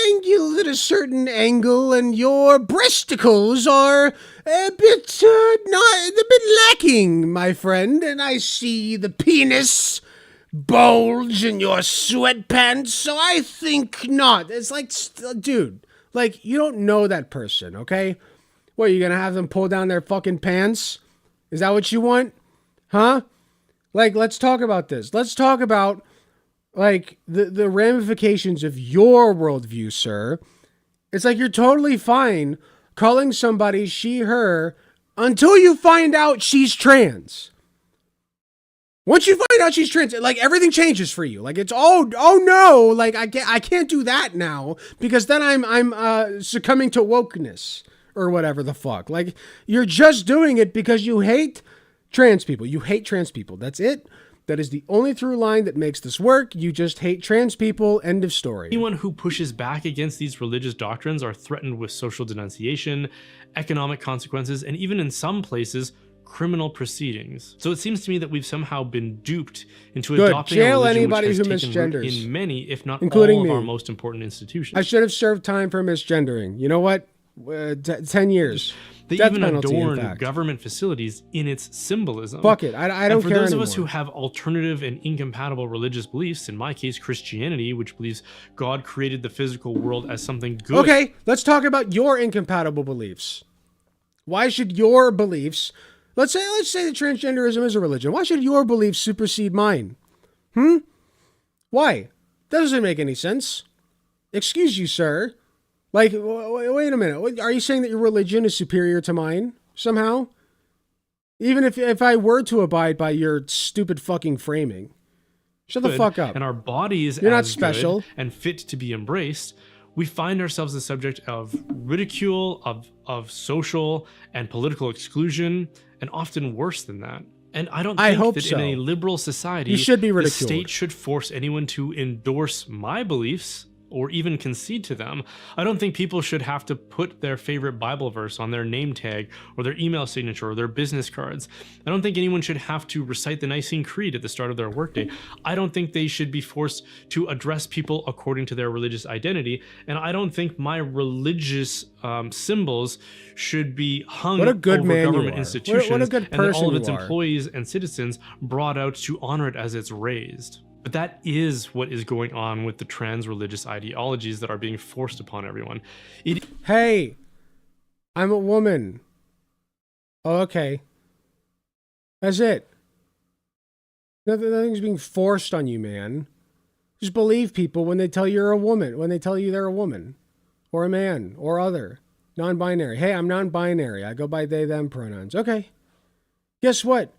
angled at a certain angle, and your breasticles are a bit lacking, my friend. And I see the penis bulge in your sweatpants, so I think not. It's like, dude, like, you don't know that person, okay? What, you gonna have them pull down their fucking pants? Is that what you want? Huh? Like, let's talk about this. Let's talk about, like, the ramifications of your worldview, sir. It's like you're totally fine calling somebody she, her, until you find out she's trans. Once you find out she's trans, like, everything changes for you. Like, it's, oh no, like, I can't do that now, because then I'm succumbing to wokeness, or whatever the fuck. Like, you're just doing it because you hate trans people. You hate trans people. That's it. That is the only through line that makes this work. You just hate trans people. End of story. Anyone who pushes back against these religious doctrines are threatened with social denunciation, economic consequences, and even in some places, criminal proceedings. So it seems to me that we've somehow been duped into adopting a religion anybody which who has taken root misgenders, in many, if not including all, of me. our most important institutions. I should have served time for misgendering. You know what? 10 years. They Death even penalty, in adorn fact. government facilities in its symbolism. Fuck it. I don't and for care those anymore. of us who have alternative and incompatible religious beliefs, in my case Christianity, which believes God created the physical world as something good. Okay, let's talk about your incompatible beliefs. Why should your beliefs... Let's say that transgenderism is a religion. Why should your beliefs supersede mine? Why? That doesn't make any sense. Excuse you, sir. Like, wait a minute. Are you saying that your religion is superior to mine somehow? Even if I were to abide by your stupid fucking framing. Shut the fuck up. And our bodies You're not as special. good and fit to be embraced, we find ourselves the subject of ridicule, of social and political exclusion, and often worse than that. And I don't think that so. in a liberal society, You should be the ridiculed. state should force anyone to endorse my beliefs or even concede to them. I don't think people should have to put their favorite Bible verse on their name tag or their email signature or their business cards. I don't think anyone should have to recite the Nicene Creed at the start of their workday. I don't think they should be forced to address people according to their religious identity. And I don't think my religious symbols should be hung What a good over man you government are. institutions What a good and that all of person its you are. employees and citizens brought out to honor it as it's raised. But that is what is going on with the trans religious ideologies that are being forced upon everyone. Hey, I'm a woman. Oh, okay. That's it. Nothing's being forced on you, man. Just believe people when they tell you you're a woman, when they tell you they're a woman, or a man, or other. Non-binary. Hey, I'm non-binary. I go by they, them pronouns. Okay. Guess what?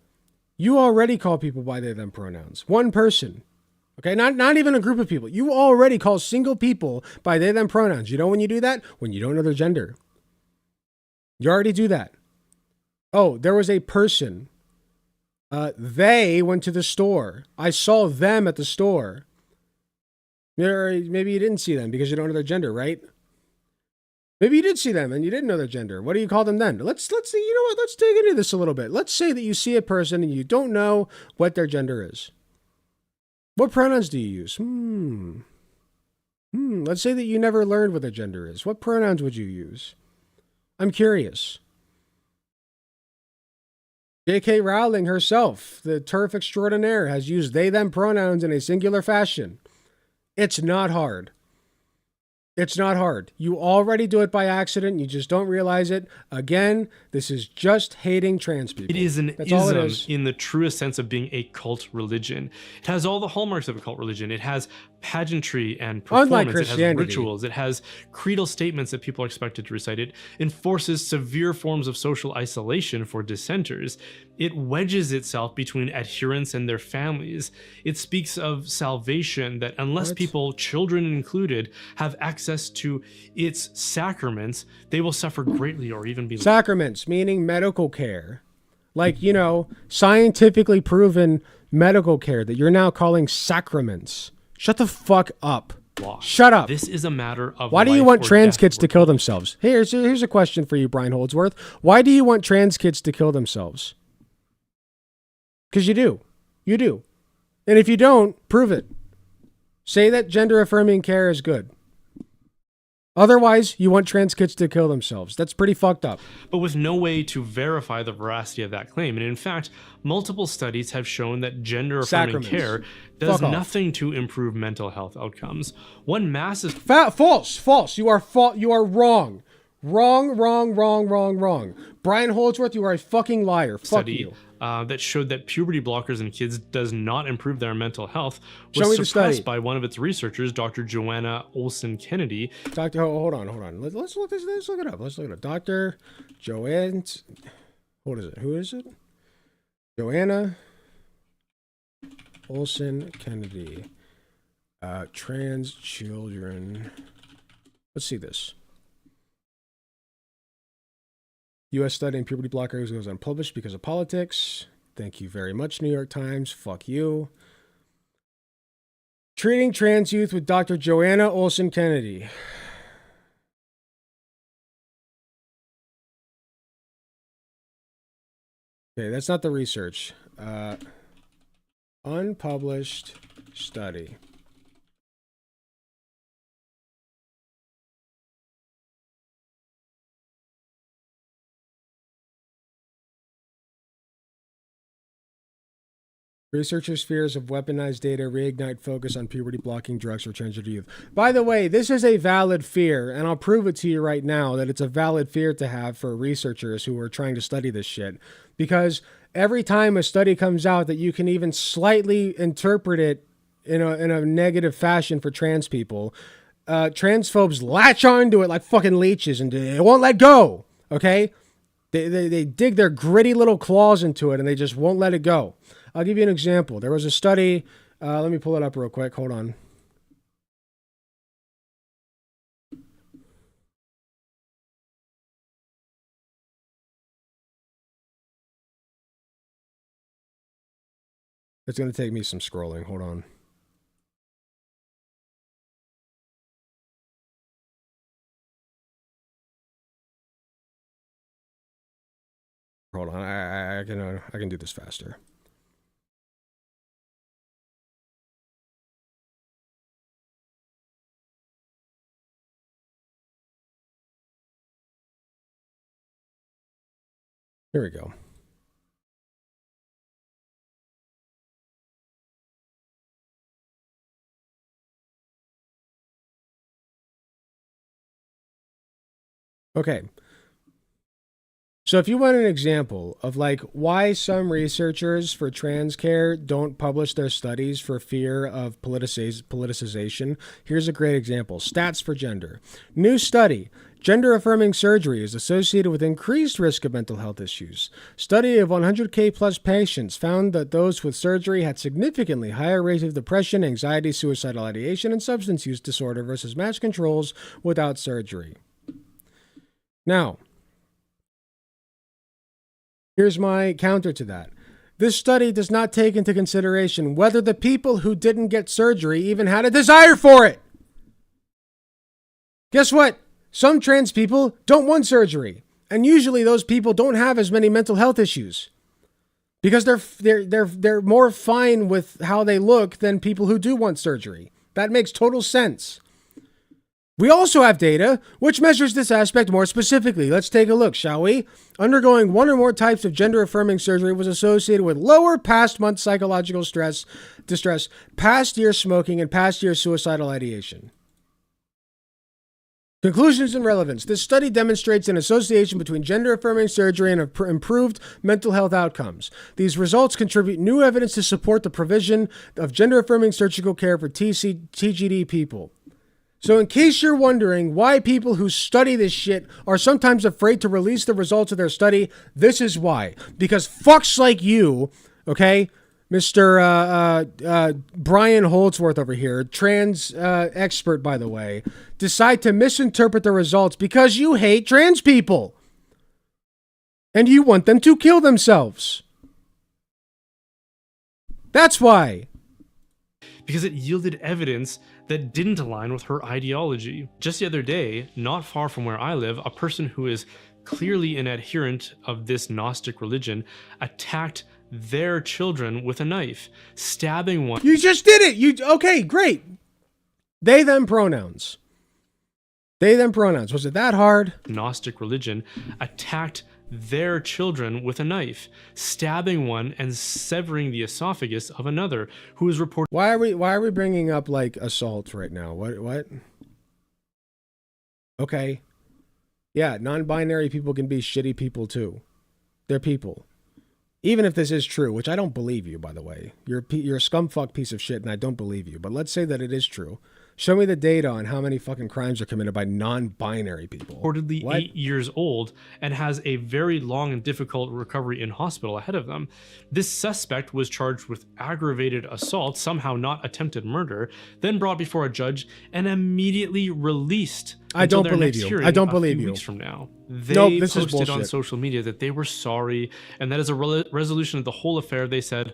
You already call people by they, them pronouns. One person. Okay, not even a group of people. You already call single people by they, them pronouns. You know when you do that? When you don't know their gender. You already do that. Oh, there was a person They went to the store. I saw them at the store. Or maybe you didn't see them because you don't know their gender, right? Maybe you did see them and you didn't know their gender. What do you call them then? Let's see. You know what? Let's dig into this a little bit. Let's say that you see a person and you don't know what their gender is. What pronouns do you use? Let's say that you never learned what their gender is. What pronouns would you use? I'm curious. J.K. Rowling herself, the turf extraordinaire, has used they-them pronouns in a singular fashion. It's not hard. It's not hard. You already do it by accident. You just don't realize it. Again, this is just hating trans people. It is an That's all it ism is. in the truest sense of being a cult religion. It has all the hallmarks of a cult religion. It has pageantry and Unlike performance. It has Christianity. rituals. It has creedal statements that people are expected to recite. It enforces severe forms of social isolation for dissenters. It wedges itself between adherents and their families. It speaks of salvation, that unless people, children included, have access to its sacraments, they will suffer greatly or even be Sacraments, meaning medical care. Like, you know, scientifically proven medical care that you're now calling sacraments. Shut the fuck up. lost. Shut up. This is a matter of Why do you life want or trans death. kids to kill themselves? Here's a question for you, Brian Holdsworth. Why do you want trans kids to kill themselves? Because you do. You do. And if you don't, prove it. Say that gender affirming care is good. Otherwise, you want trans kids to kill themselves. That's pretty fucked up. But with no way to verify the veracity of that claim. And in fact, multiple studies have shown that gender affirming Sacraments. care does Fuck off. nothing to improve mental health outcomes. One massive False. You are wrong. Wrong. Brian Holdsworth, you are a fucking liar. Fuck study you. That showed that puberty blockers in kids does not improve their mental health Show me was the suppressed study. by one of its researchers, Dr. Joanna Olson Kennedy. Hold on. Let's look it up. Dr. Joanne. What is it? Who is it? Joanna Olson Kennedy. Trans children. Let's see this. U.S. study in puberty blockers goes unpublished because of politics. Thank you very much, New York Times. Fuck you. Treating trans youth with Dr. Joanna Olson Kennedy. Okay, that's not the research. Unpublished study. Researchers' fears of weaponized data reignite focus on puberty blocking drugs for transgender youth. By the way, this is a valid fear, and I'll prove it to you right now that it's a valid fear to have for researchers who are trying to study this shit. Because every time a study comes out that you can even slightly interpret it in a negative fashion for trans people, transphobes latch onto it like fucking leeches and they won't let go. Okay? They dig their gritty little claws into it and they just won't let it go. I'll give you an example. There was a study. Let me pull it up real quick. Hold on. It's going to take me some scrolling. Hold on. Hold on. I can do this faster. Here we go. Okay. So if you want an example of like why some researchers for trans care don't publish their studies for fear of politicization, here's a great example. Stats for gender. New study. Gender-affirming surgery is associated with increased risk of mental health issues. Study of 100K plus patients found that those with surgery had significantly higher rates of depression, anxiety, suicidal ideation, and substance use disorder versus matched controls without surgery. Now, here's my counter to that. This study does not take into consideration whether the people who didn't get surgery even had a desire for it. Guess what? Some trans people don't want surgery. And usually those people don't have as many mental health issues. Because they're more fine with how they look than people who do want surgery. That makes total sense. We also have data which measures this aspect more specifically. Let's take a look, shall we? Undergoing one or more types of gender-affirming surgery was associated with lower past month psychological distress, past year smoking, and past year suicidal ideation. Conclusions and relevance. This study demonstrates an association between gender-affirming surgery and improved mental health outcomes. These results contribute new evidence to support the provision of gender-affirming surgical care for TGD people. So in case you're wondering why people who study this shit are sometimes afraid to release the results of their study, this is why. Because fucks like you, okay, Mr. Brian Holdsworth over here, trans expert, by the way, decide to misinterpret the results because you hate trans people. And you want them to kill themselves. That's why. Because it yielded evidence that didn't align with her ideology. Just the other day, not far from where I live, a person who is clearly an adherent of this Gnostic religion attacked their children with a knife, stabbing one. You just did it. Okay, great. They, them pronouns. They, them pronouns. Was it that hard? Gnostic religion attacked their children with a knife, stabbing one and severing the esophagus of another, who is reported. Why are we bringing up like assault right now? What? Okay. Yeah, non-binary people can be shitty people too. They're people. Even if this is true, which I don't believe you, by the way. You're a scumfuck piece of shit, and I don't believe you. But let's say that it is true. Show me the data on how many fucking crimes are committed by non-binary people. Reportedly 8 years old and has a very long and difficult recovery in hospital ahead of them. This suspect was charged with aggravated assault, somehow not attempted murder, then brought before a judge and immediately released. I don't believe you. I don't believe you. Weeks from now, they posted on bullshit. social media that they were sorry, and that as a resolution of the whole affair, they said,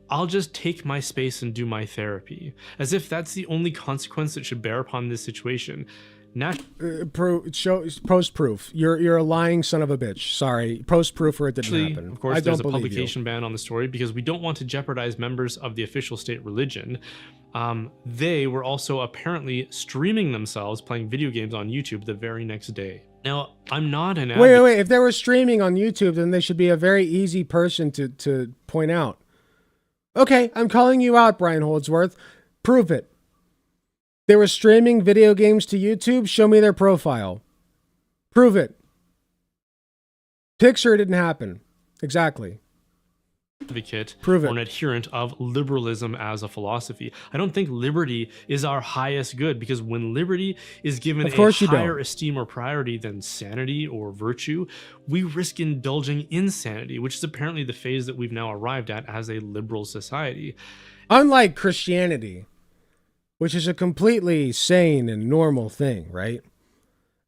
"I'll just take my space and do my therapy," as if that's the only consequence that should bear upon this situation. Post proof. You're a lying son of a bitch. Sorry, post proof or it didn't happen. Of course, there's a publication ban on the story because we don't want to jeopardize members of the official state religion. They were also apparently streaming themselves playing video games on YouTube the very next day. Now, I'm not an advocate. Wait. If they were streaming on YouTube, then they should be a very easy person to point out. Okay, I'm calling you out, Brian Holdsworth. Prove it. They were streaming video games to YouTube. Show me their profile. Prove it. Picture it didn't happen. Exactly. Advocate Prove it. or an adherent of liberalism as a philosophy. I don't think liberty is our highest good, because when liberty is given a higher esteem or priority than sanity or virtue, we risk indulging insanity, which is apparently the phase that we've now arrived at as a liberal society. Unlike Christianity, which is a completely sane and normal thing, right?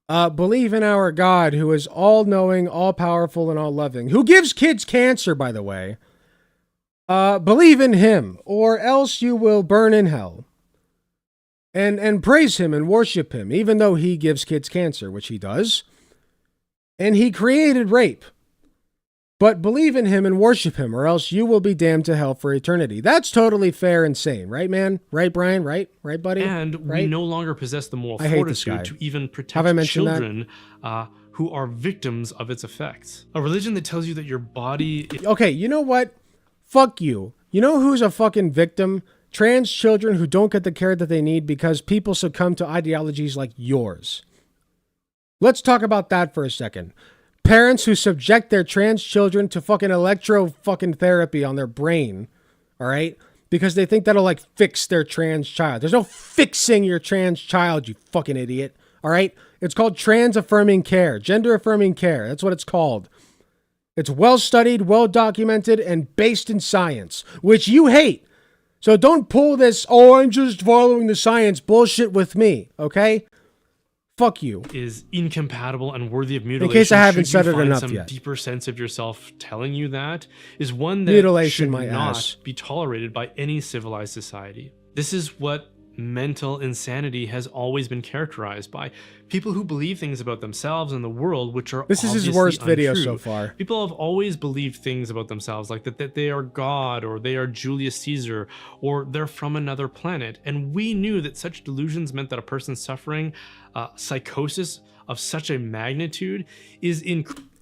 Believe in our God, who is all-knowing, all-powerful, and all-loving, who gives kids cancer, by the way. Believe in him, or else you will burn in hell. And praise him and worship him, even though he gives kids cancer, which he does. And he created rape. But believe in him and worship him, or else you will be damned to hell for eternity. That's totally fair and sane, right, man? Right, Brian? Right, buddy? And right? we no longer possess the moral fortitude to even protect children who are victims of its effects. A religion that tells you that your body... Okay, you know what? Fuck you. You know who's a fucking victim? Trans children who don't get the care that they need because people succumb to ideologies like yours. Let's talk about that for a second. Parents who subject their trans children to fucking electro fucking therapy on their brain, all right? Because they think that'll like fix their trans child. There's no fixing your trans child, you fucking idiot, all right? It's called trans affirming care, gender affirming care. That's what it's called. It's well studied, well documented, and based in science, which you hate. So don't pull this, oh, I'm just following the science bullshit with me, okay? Fuck you. Is incompatible and worthy of mutilation. In case I haven't should said you it find enough some yet. deeper sense of yourself telling you that, is one that Mutilation should my not ass. be tolerated by any civilized society. This is what mental insanity has always been characterized by. People who believe things about themselves and the world which are This is his obviously worst video untrue. so far. People have always believed things about themselves, like that they are God, or they are Julius Caesar, or they're from another planet. And we knew that such delusions meant that a person suffering psychosis of such a magnitude is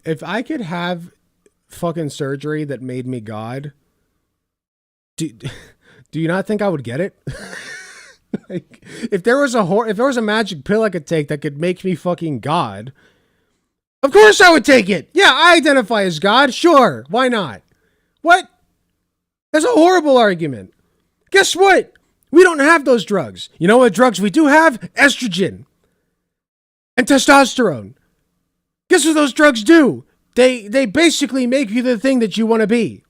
If I could have fucking surgery that made me God, do you not think I would get it? Like, if there was a magic pill I could take that could make me fucking God, of course I would take it. Yeah, I identify as God. Sure, why not? What? That's a horrible argument. Guess what? We don't have those drugs. You know what drugs we do have? Estrogen and testosterone. Guess what those drugs do? They basically make you the thing that you want to be.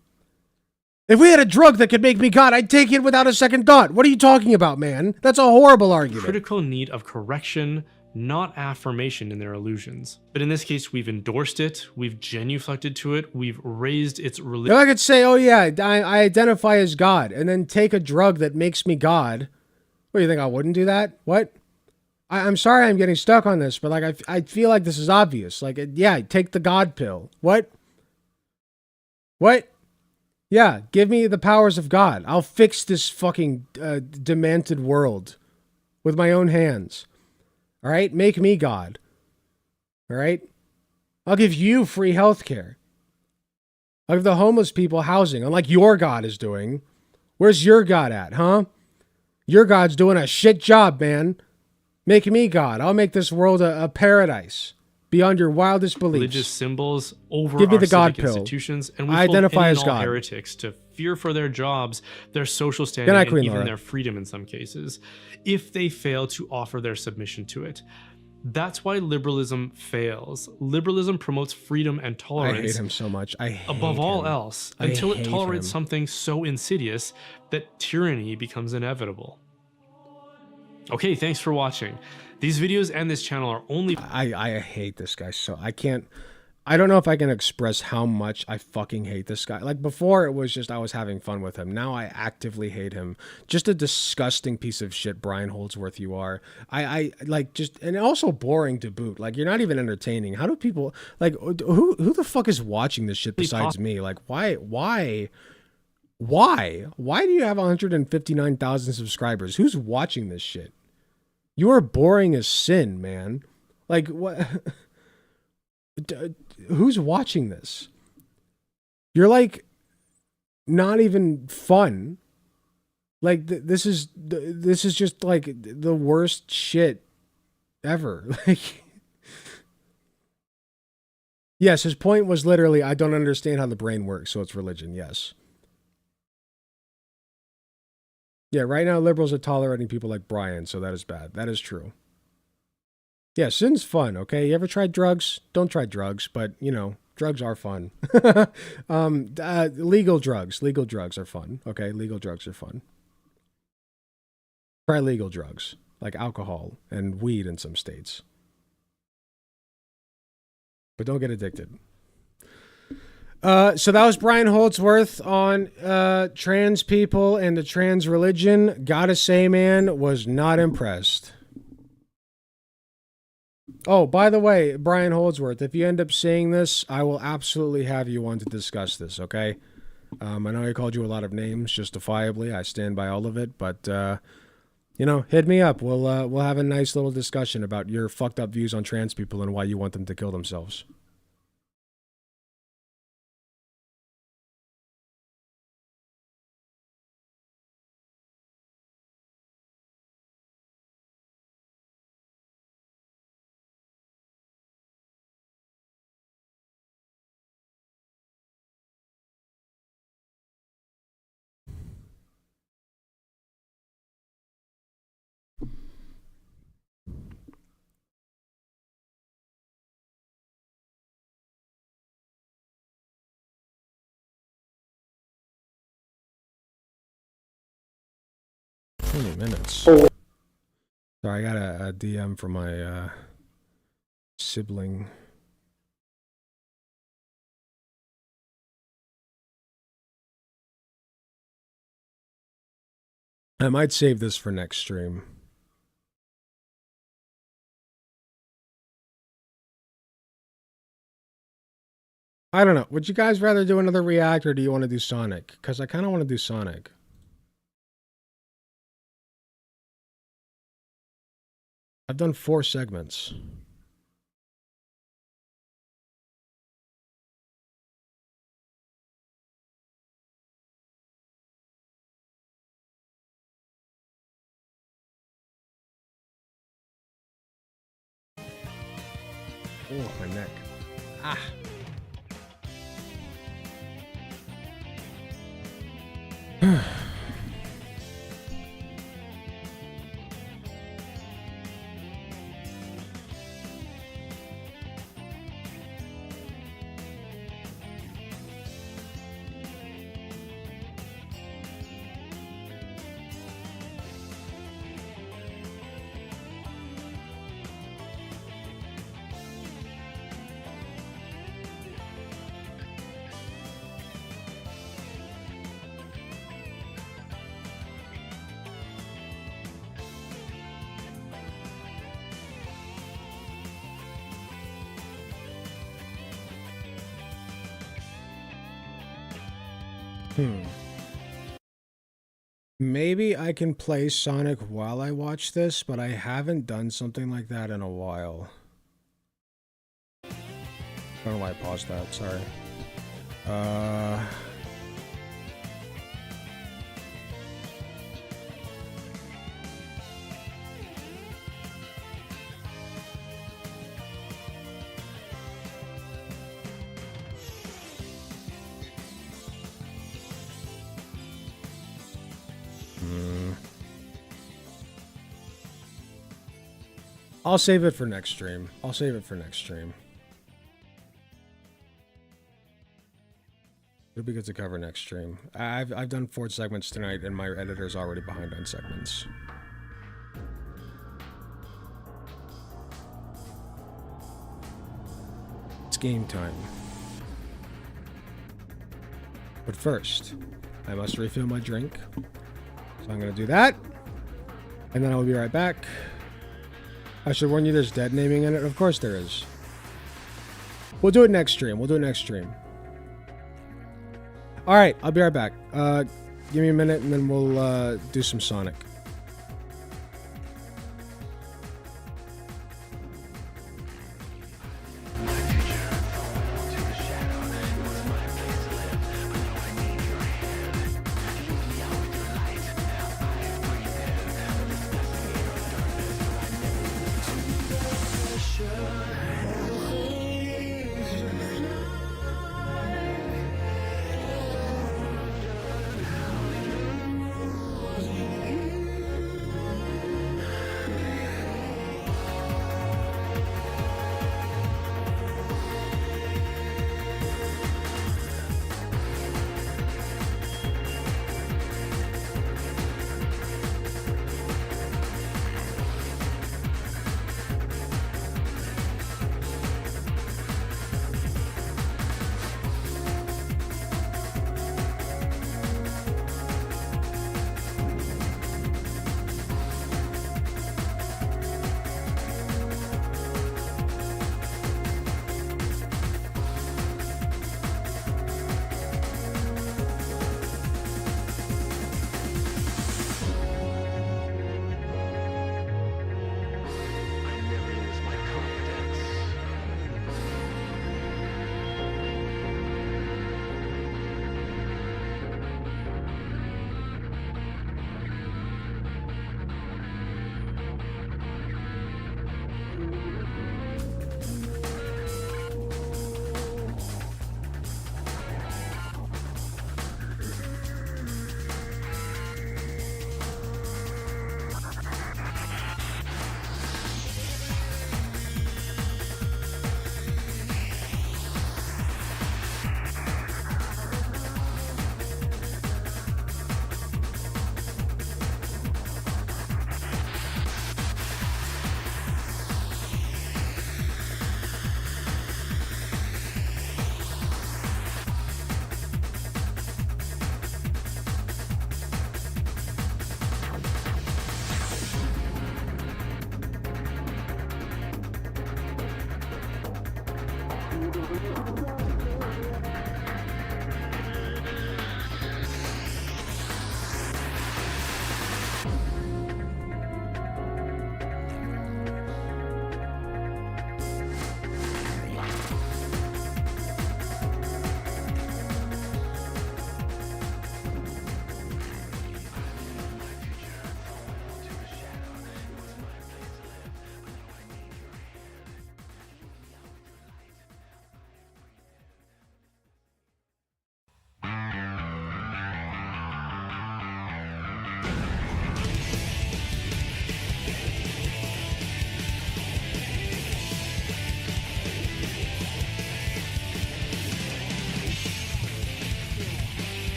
If we had a drug that could make me God, I'd take it without a second thought. What are you talking about, man? That's a horrible argument. critical need of correction, not affirmation in their illusions. But in this case, we've endorsed it, we've genuflected to it, we've raised its religion. If I could say, oh yeah, I identify as God, and then take a drug that makes me God, what, do you think I wouldn't do that? What? I'm sorry I'm getting stuck on this, but like I feel like this is obvious. Like, yeah, take the God pill. What? What? Yeah, give me the powers of God. I'll fix this fucking demented world with my own hands. All right? Make me God. All right? I'll give you free healthcare. I'll give the homeless people housing, unlike your God is doing. Where's your God at, huh? Your God's doing a shit job, man. Make me God. I'll make this world a paradise beyond your wildest beliefs. Religious symbols over Give me our the God civic pill. institutions, and we I identify as all God. heretics to fear for their jobs, their social standing, night, and Queen even Laura. their freedom in some cases, if they fail to offer their submission to it. That's why liberalism fails. Liberalism promotes freedom and I tolerance. hate him so much. I hate above all him. else, I until it hate tolerates him. something so insidious that tyranny becomes inevitable. Okay, thanks for watching. These videos and this channel are only... I hate this guy so... I don't know if I can express how much I fucking hate this guy. Like, before it was just I was having fun with him. Now I actively hate him. Just a disgusting piece of shit, Brian Holdsworth, you are. I like, just... And also boring to boot. Like, you're not even entertaining. How do people... Like, who the fuck is watching this shit besides me? Like, why do you have 159,000 subscribers? Who's watching this shit? You are boring as sin, man. Like, what? Who's watching this? You're like not even fun. Like, this is just like the worst shit ever. Like, yes, his point was literally, I don't understand how the brain works, so it's religion. Yes. Yeah, right now liberals are tolerating people like Brian, so that is bad. That is true. Yeah, sin's fun, okay? You ever tried drugs? Don't try drugs, but, you know, drugs are fun. Legal drugs. Legal drugs are fun, okay? Legal drugs are fun. Try legal drugs, like alcohol and weed in some states. But don't get addicted. So that was Brian Holdsworth on trans people and the trans religion. Gotta say, man, was not impressed. Oh, by the way, Brian Holdsworth, if you end up seeing this, I will absolutely have you on to discuss this, okay? I know I called you a lot of names, justifiably. I stand by all of it, but, you know, hit me up. We'll have a nice little discussion about your fucked up views on trans people and why you want them to kill themselves. Minutes. Sorry, I got a DM from my Sibling. I might save this for next stream. I don't know. Would you guys rather do another React or do you want to do Sonic? Because I kind of want to do Sonic. I've done 4 segments. Oh, my neck. Ah. Maybe I can play Sonic while I watch this, but I haven't done something like that in a while. I don't know why I paused that, sorry. I'll save it for next stream. I'll save it for next stream. It'll be good to cover next stream. I've done 4 segments tonight, and my editor's already behind on segments. It's game time. But first, I must refill my drink. So I'm gonna do that, and then I will be right back. I should warn you, there's dead naming in it. Of course there is. We'll do it next stream. We'll do it next stream. All right, I'll be right back. Give me a minute, and then we'll do some Sonic.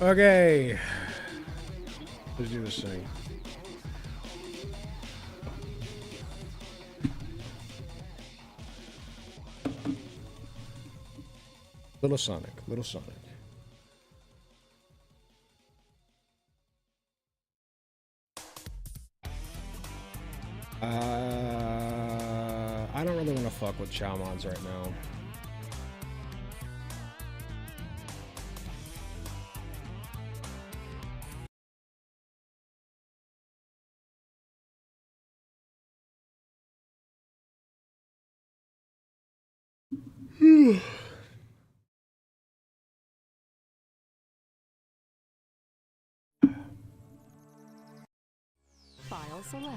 Okay. Let's do this thing. Little Sonic, Little Sonic. I don't really want to fuck with Chow mods right now. File select.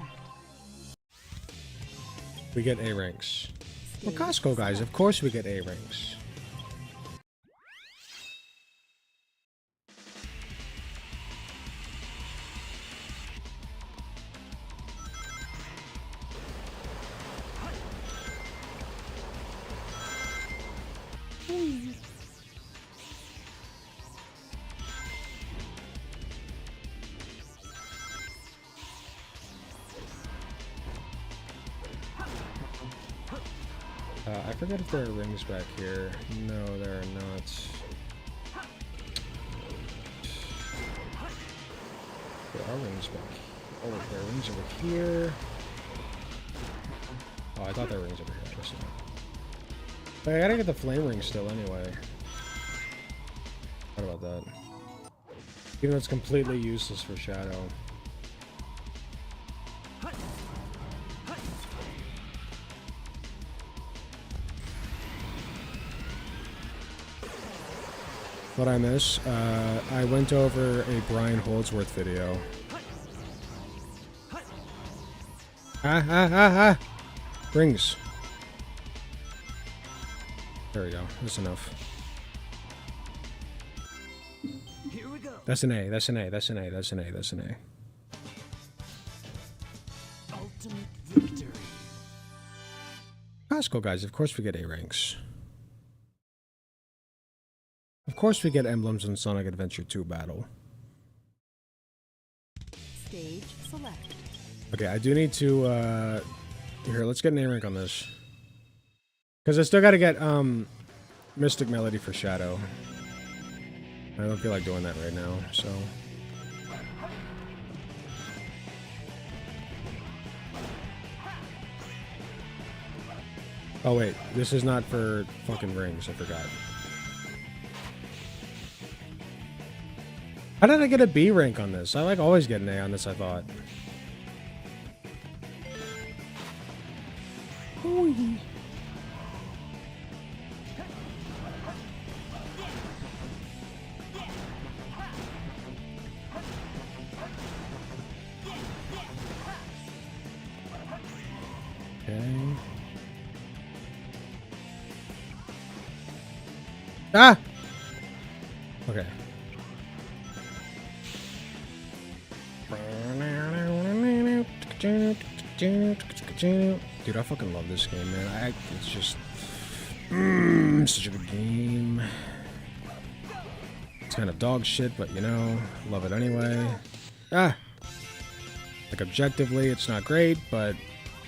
We get A ranks. We're Costco guys, of course we get A ranks. I forget if there are rings back here. No, there are not. there are rings back. Oh, wait, there are rings over here. Oh, I thought there were rings over here. Wait, I gotta get the flame ring still anyway. What about that? Even though it's completely useless for Shadow. What I miss? I went over a Brian Holdsworth video. Rings. There we go. That's enough. Here we go. That's an A. That's an A. That's an A. That's an A. That's an A. Ultimate victory. Let's go, guys. Of course we get A ranks. Of course we get emblems in Sonic Adventure 2 battle. Stage select. Okay, I do need to, here, let's get an A rank on this. Because I still gotta get, Mystic Melody for Shadow. I don't feel like doing that right now, so... Oh wait, this is not for fucking rings, I forgot. How did I get a B rank on this? I like always get an A on this, I thought. Ooh. Okay. Ah! Okay. Dude, I fucking love this game, man. It's just... such a good game. It's kind of dog shit, but you know, love it anyway. Ah! Like, objectively, it's not great, but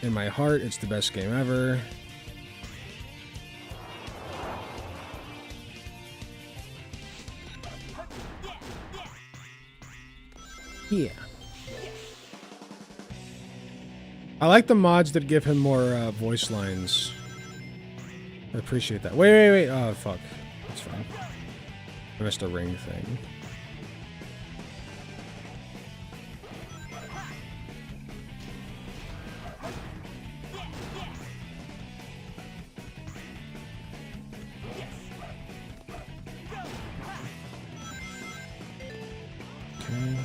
in my heart, it's the best game ever. Yeah. I like the mods that give him more voice lines. I appreciate that. Wait. Oh, fuck. That's fine. I missed a ring thing. Okay.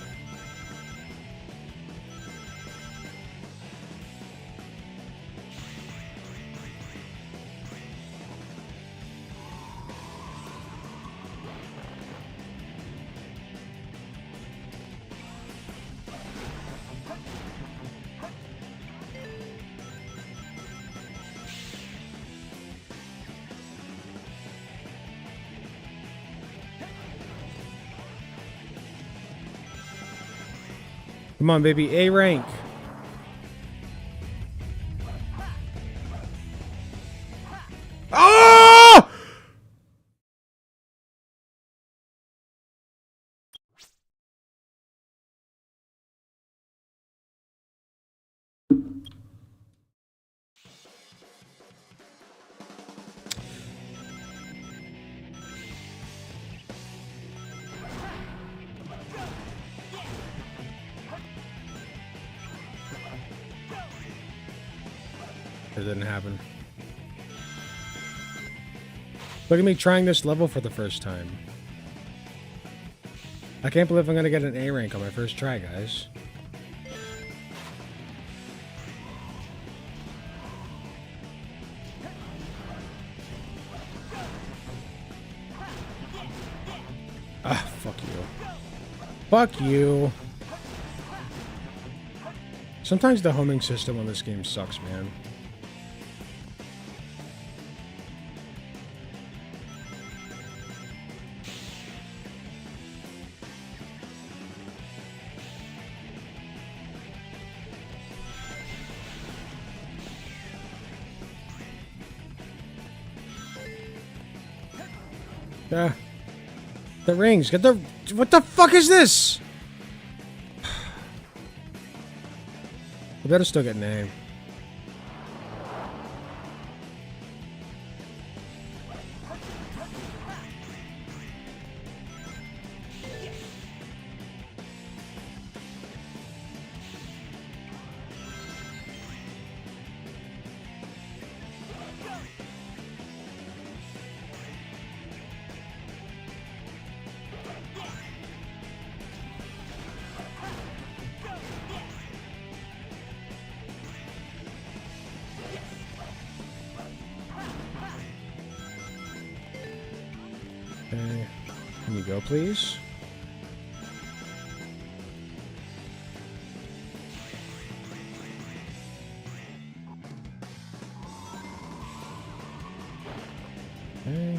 Come on, baby. A rank. Oh! It didn't happen. Look at me trying this level for the first time. I can't believe I'm gonna get an A rank on my first try, guys. Ah, fuck you. Fuck you. Sometimes the homing system on this game sucks, man. The rings. Get the... What the fuck is this? I better still get an A. Okay. Can you go, please? Okay.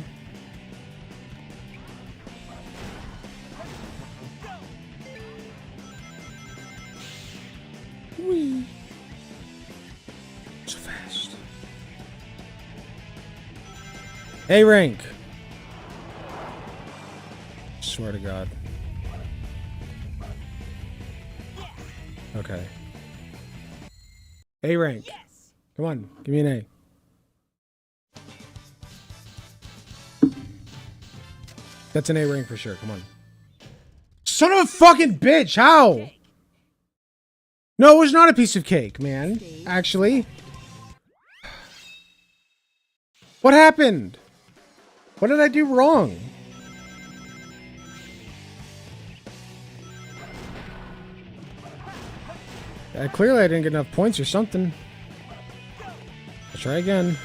Whee! So fast. A rank. Swear to God. Okay. A rank. Come on, give me an A. That's an A rank for sure. Come on. Son of a fucking bitch! How? No, it was not a piece of cake, man. Actually. What happened? What did I do wrong? Clearly I didn't get enough points or something. Let's try again.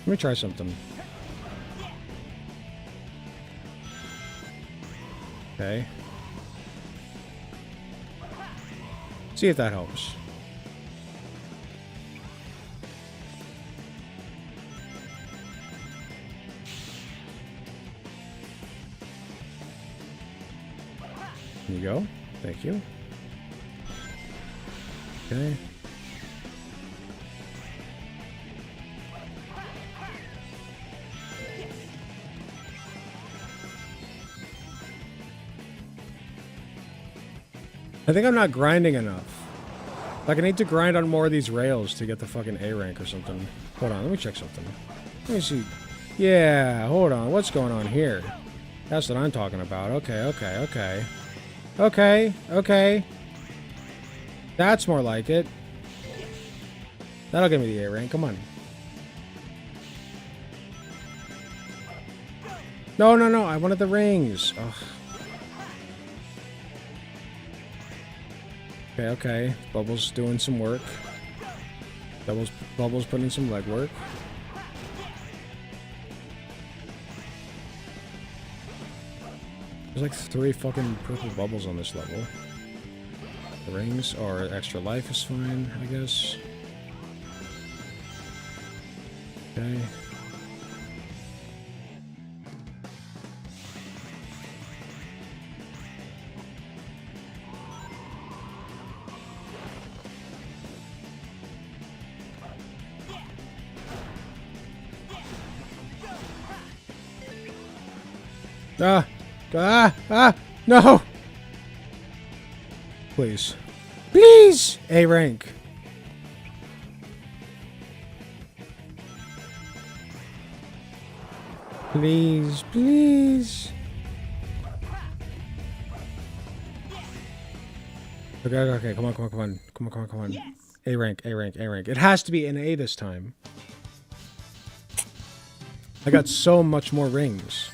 Let me try something. Okay. See if that helps. There you go. Thank you. Okay. I think I'm not grinding enough. Like, I need to grind on more of these rails to get the fucking A rank or something. Hold on, let me check something. Let me see. Yeah, hold on. What's going on here? That's what I'm talking about. Okay, okay, okay. Okay, okay. That's more like it. That'll give me the A rank. Come on. No, no, no. I wanted the rings. Ugh. Okay, okay. Bubbles doing some work. Bubbles putting in some legwork. There's like 3 fucking purple bubbles on this level. The rings or extra life is fine, I guess. Okay. No! Please. Please! A rank. Please, please. Okay, okay, come on, come on, come on. Come on, come on, come on. Yes. A rank, A rank, A rank. It has to be an A this time. I got so much more rings.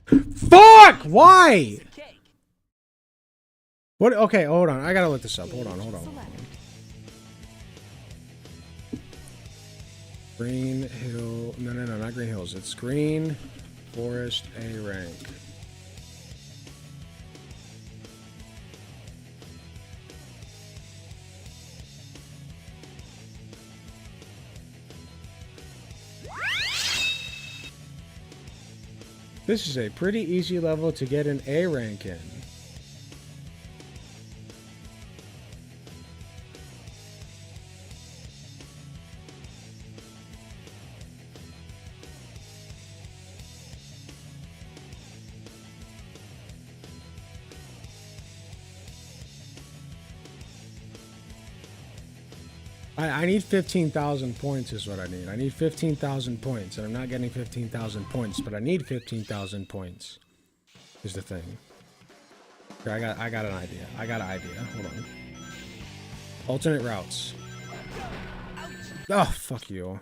Fuck! Why? What? Okay, hold on. I gotta look this up. Hold on, hold on. Green Hill. No, no, no, not Green Hills. It's Green Forest A rank. This is a pretty easy level to get an A rank in. I need 15,000 points is what I need. I need 15,000 points, and I'm not getting 15,000 points, but I need 15,000 points. Is the thing. Here, I got an idea. I got an idea. Hold on. Alternate routes. Oh, fuck you.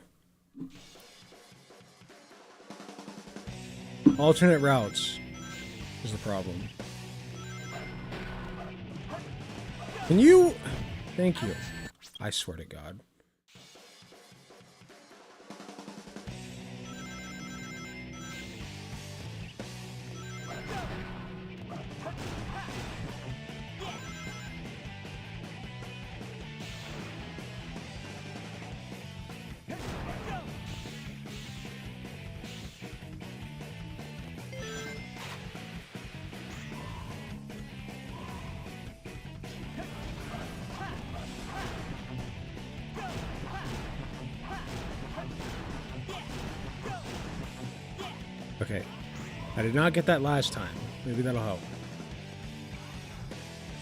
Alternate routes is the problem. Can you... Thank you. I swear to God. Okay. I did not get that last time. Maybe that'll help.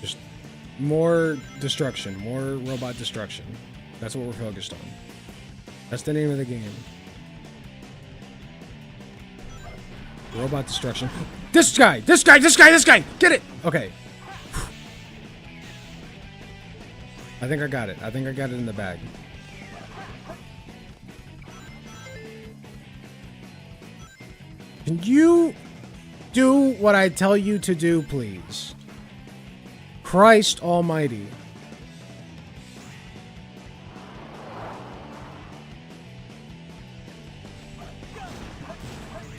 Just more destruction. More robot destruction. That's what we're focused on. That's the name of the game. Robot destruction. This guy! This guy! This guy! This guy! Get it! Okay. I think I got it. I think I got it in the bag. Can you do what I tell you to do, please? Christ almighty.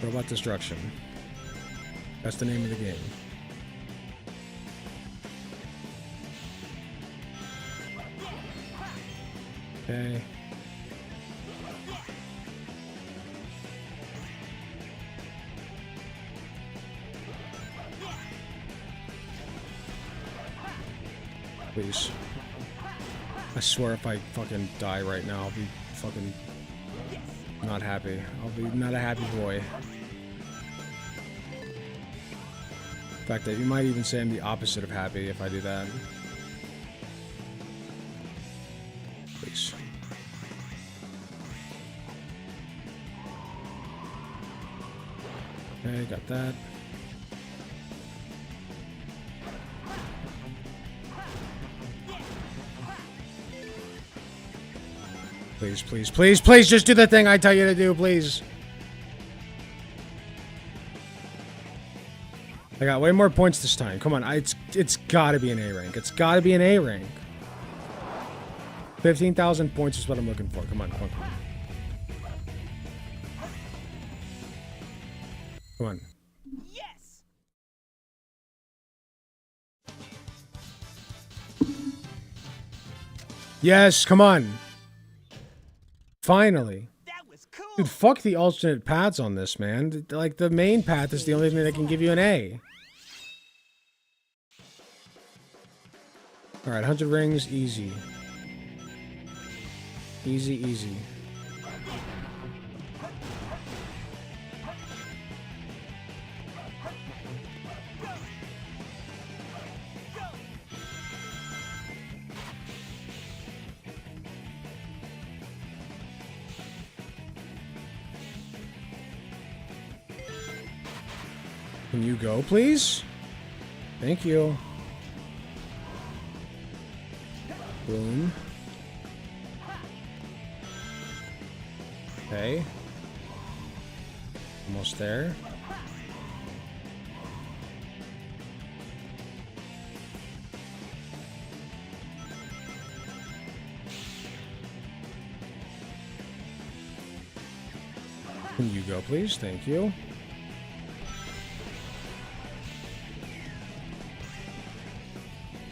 Robot destruction. That's the name of the game. Okay. Please. I swear if I fucking die right now, I'll be fucking not happy. I'll be not a happy boy. In fact, you might even say I'm the opposite of happy if I do that. Please. Okay, got that. Please, please, please, please, just do the thing I tell you to do, please. I got way more points this time. Come on, it's gotta be an A rank. It's gotta be an A rank. 15,000 points is what I'm looking for. Come on, come on, come on. Come on. Yes. Yes, come on. Finally. That was cool. Dude, fuck the alternate paths on this, man. Like, the main path is the only thing that can give you an A. Alright, 100 rings, easy. Easy, easy. Can you go, please? Thank you. Boom. Okay. Almost there. Can you go, please? Thank you.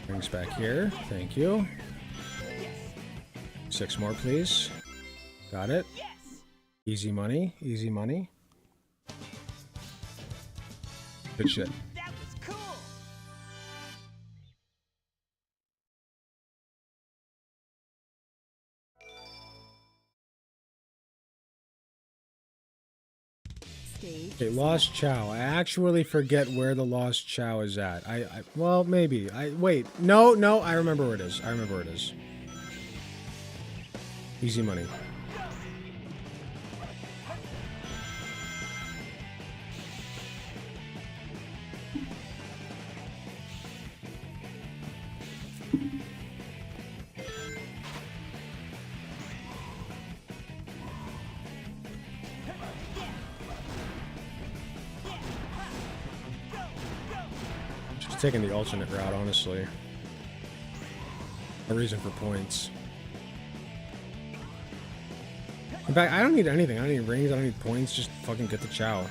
Brings back here. Thank you. 6 more, please. Got it. Easy money. Easy money. Good shit. That was cool. Okay, Lost Chow. I actually forget where the Lost Chow is at. Well, maybe. Wait. No, I remember where it is. I remember where it is. Easy money. Just taking the alternate route, honestly. No reason for points. In fact, I don't need anything. I don't need rings. I don't need points. Just fucking get the chow.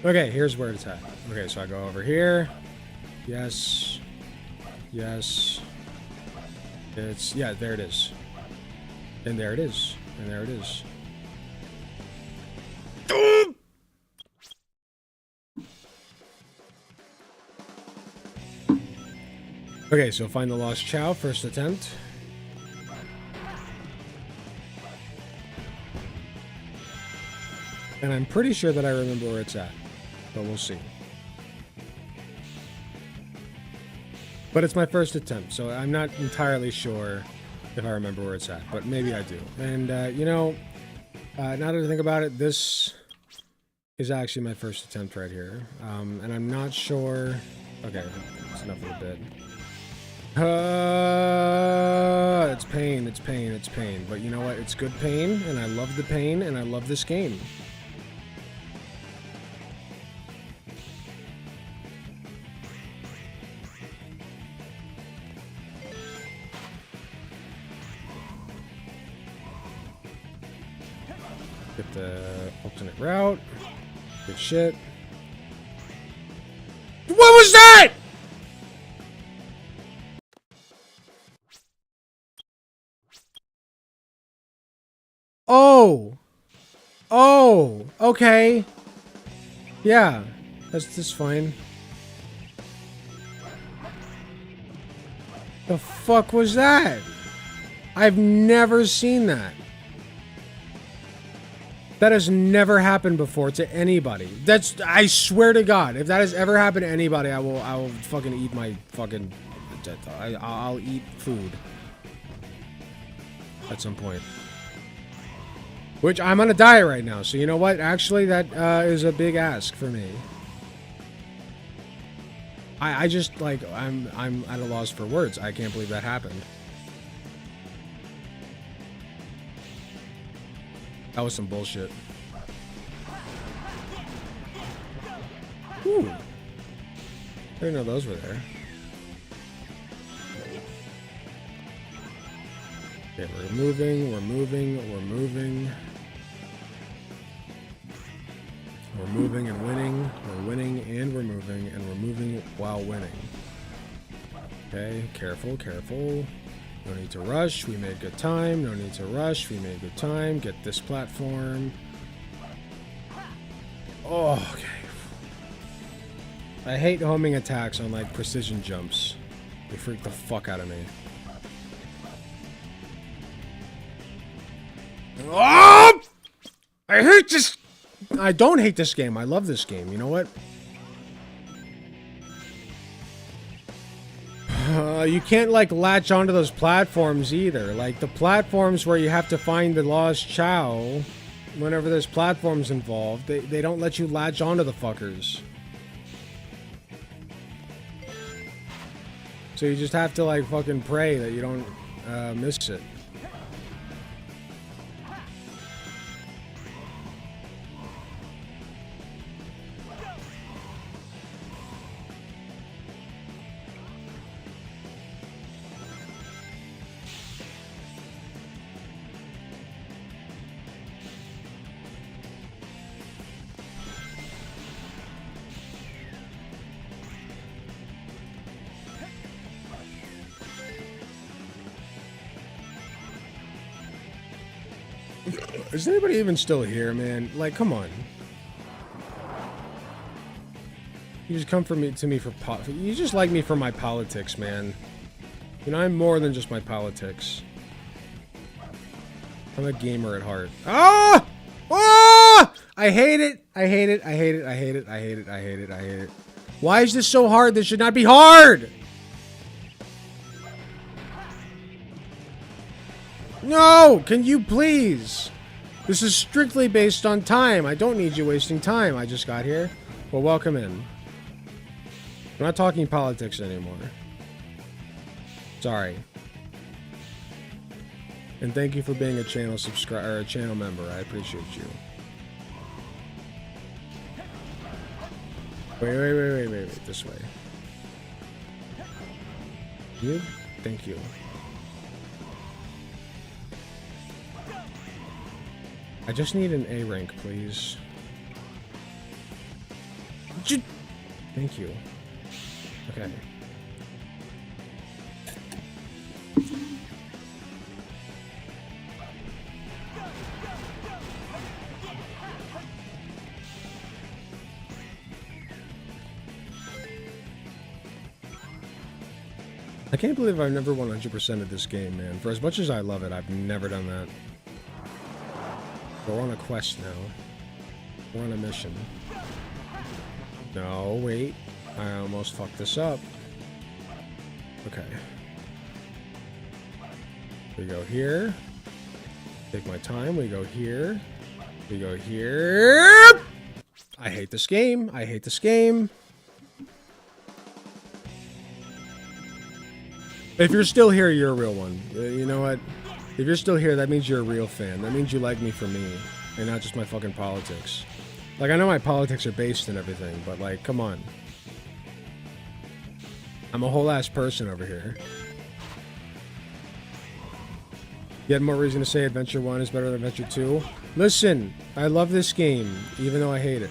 Okay, here's where it's at. Okay, so I go over here. Yes. Yes. It's, yeah, there it is. And there it is. And there it is. Okay, so find the lost chow, first attempt. And I'm pretty sure that I remember where it's at. But we'll see. But it's my first attempt, so I'm not entirely sure if I remember where it's at. But maybe I do. And, you know, now that I think about it, this is actually my first attempt right here. And I'm not sure... Okay, that's enough of the bit. It's pain, it's pain, it's pain. But you know what? It's good pain, and I love the pain, and I love this game. Get the alternate route. Good shit. What was that?! Oh! Oh! Okay. Yeah. That's fine. The fuck was that? I've never seen that. That has never happened before to anybody. That's, I swear to God, if that has ever happened to anybody, I will fucking eat my fucking, I'll eat food. At some point. Which, I'm on a diet right now, so you know what? Actually, that is a big ask for me. I just, like, I'm at a loss for words. I can't believe that happened. That was some bullshit. Ooh. I didn't know those were there. Okay, we're moving, we're moving, we're moving. We're moving and winning. We're winning and we're moving, and we're moving while winning. Okay, careful, careful. No need to rush. We made good time. No need to rush. We made good time. Get this platform. Oh, okay. I hate homing attacks on, like, precision jumps. They freak the fuck out of me. Oh! I hate this. I don't hate this game. I love this game. You know what? You can't, like, latch onto those platforms either. Like, the platforms where you have to find the lost chow, whenever there's platforms involved, they don't let you latch onto the fuckers. So you just have to, like, fucking pray that you don't miss it. Is anybody even still here, man? Like, come on. You just come to me for you just like me for my politics, man. You know, I'm more than just my politics. I'm a gamer at heart. Ah! Ah! I hate it. I hate it. I hate it. I hate it. I hate it. I hate it. I hate it. Why is this so hard? This should not be hard. No! Can you please? This is strictly based on time. I don't need you wasting time. I just got here. Well, welcome in. We're not talking politics anymore. Sorry. And thank you for being a channel subscriber or a channel member. I appreciate you. Wait. This way. You? Thank you. I just need an A rank, please. Thank you. Okay. I can't believe I've never 100%ed this game, man. For as much as I love it, I've never done that. But we're on a quest now. We're on a mission. No, wait. I almost fucked this up. Okay. We go here. Take my time. We go here. We go here. I hate this game. I hate this game. If you're still here, you're a real one. You know what? If you're still here, that means you're a real fan. That means you like me for me, and not just my fucking politics. Like, I know my politics are based and everything, but, like, come on. I'm a whole-ass person over here. You had more reason to say Adventure 1 is better than Adventure 2? Listen, I love this game, even though I hate it.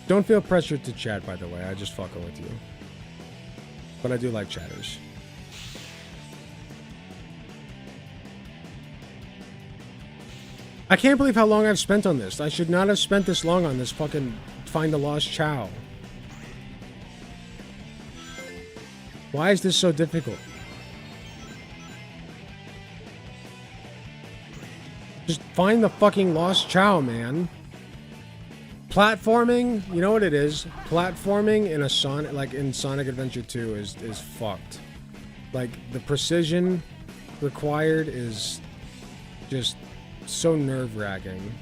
Don't feel pressured to chat, by the way. I just fucking with you. But I do like chatters. I can't believe how long I've spent on this. I should not have spent this long on this fucking Find the Lost Chow. Why is this so difficult? Just find the fucking Lost Chow, man. Platforming, you know what it is? Platforming in a Sonic, like in Sonic Adventure 2 is fucked. Like, the precision required is just so nerve-wracking.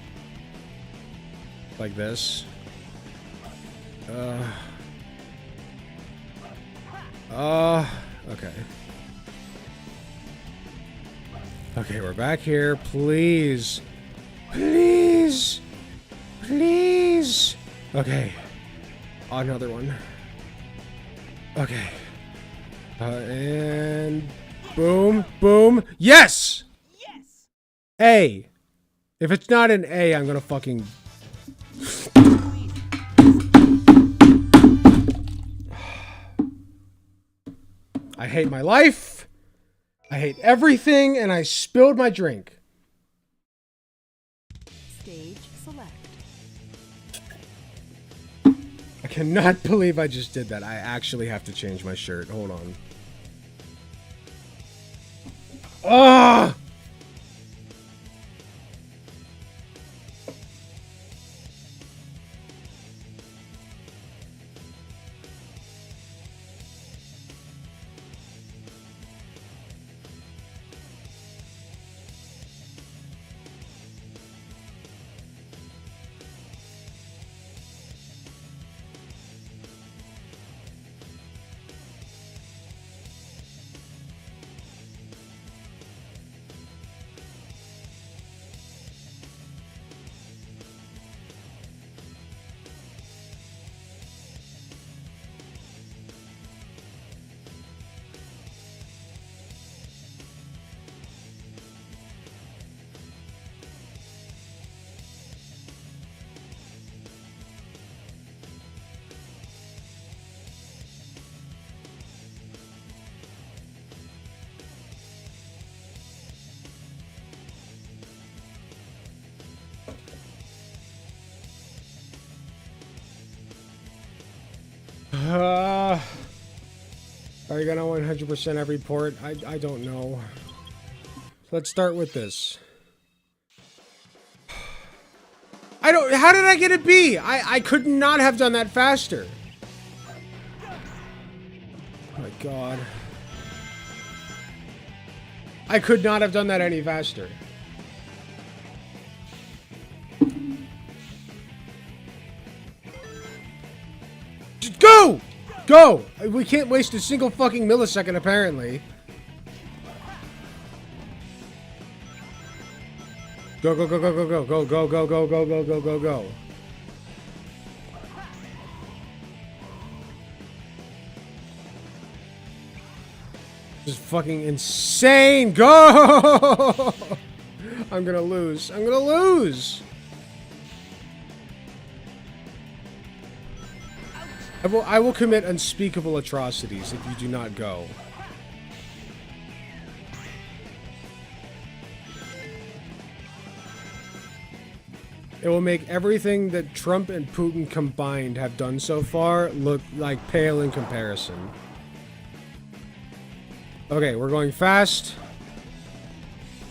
Like this. Okay. Okay, we're back here. Please. Please. Please. Okay. Another one. Okay. And boom, boom. Yes! Yes! A. If it's not an A, I'm gonna fucking... I hate my life. I hate everything, and I spilled my drink. Stage select. I cannot believe I just did that. I actually have to change my shirt. Hold on. Ah! Are you gonna 100% every port? I don't know. Let's start with this. I don't. How did I get a B? I could not have done that faster. Oh my god. I could not have done that any faster. Just go! Go! We can't waste a single fucking millisecond, apparently. Go, go, go, go, go, go, go, go, go, go, go, go, go, go, go. This is fucking insane. Go! I'm gonna lose. I'm gonna lose. I will commit unspeakable atrocities if you do not go. It will make everything that Trump and Putin combined have done so far look like pale in comparison. Okay, we're going fast.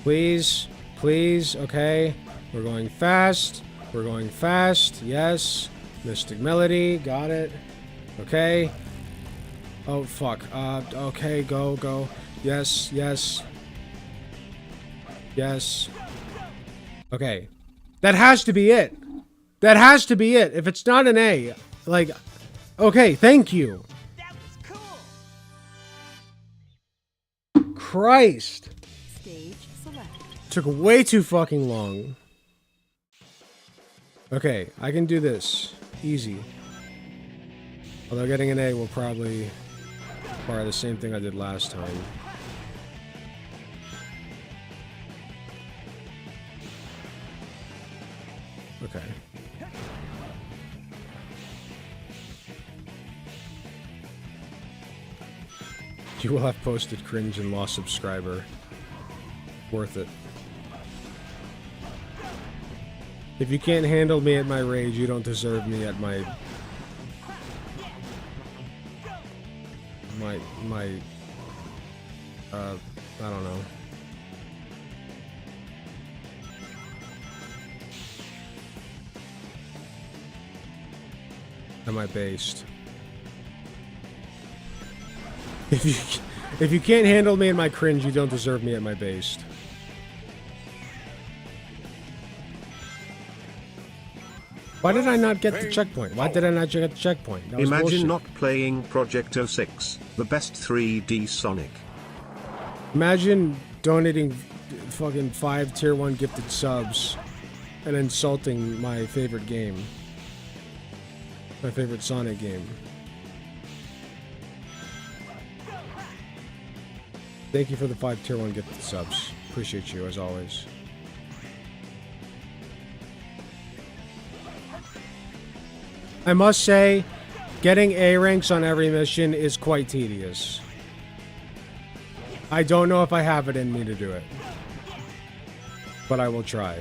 Please. Please. Okay. We're going fast. We're going fast. Yes. Mystic Melody. Got it. Okay. Oh, fuck. Okay, go, go. Yes, yes. Yes. Okay. That has to be it. That has to be it. If it's not an A, like, okay, thank you. That was cool. Christ. Stage select. Took way too fucking long. Okay, I can do this. Easy. Although getting an A will probably require the same thing I did last time. Okay. You will have posted cringe and lost subscriber. Worth it. If you can't handle me at my rage, you don't deserve me at my... I don't know. Am I based? If you can't handle me in my cringe, you don't deserve me at my based. Why did I not get the checkpoint? Why did I not get the checkpoint? That was Imagine bullshit. not playing Project 06, the best 3D Sonic. Imagine donating fucking 5 tier 1 gifted subs and insulting my favorite game. My favorite Sonic game. Thank you for the 5 tier 1 gifted subs. Appreciate you as always. I must say, getting A ranks on every mission is quite tedious. I don't know if I have it in me to do it. But I will try.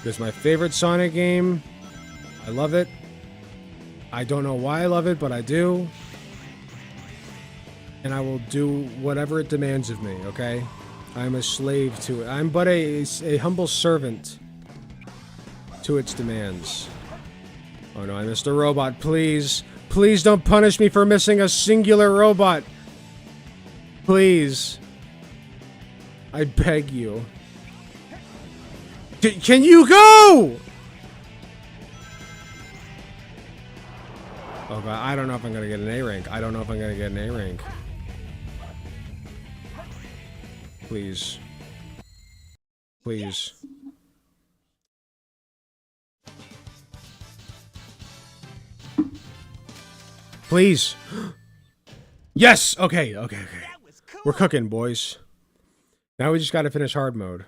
It's my favorite Sonic game. I love it. I don't know why I love it, but I do. And I will do whatever it demands of me, okay? I'm a slave to it. I'm but a humble servant to its demands. Oh no, I missed a robot. Please. Please don't punish me for missing a singular robot. Please. I beg you. Can you go? Oh god, I don't know if I'm gonna get an A rank. I don't know if I'm gonna get an A rank. Please. Please. Please. Yes! Okay, okay, okay. We're cooking, boys. Now we just gotta finish hard mode.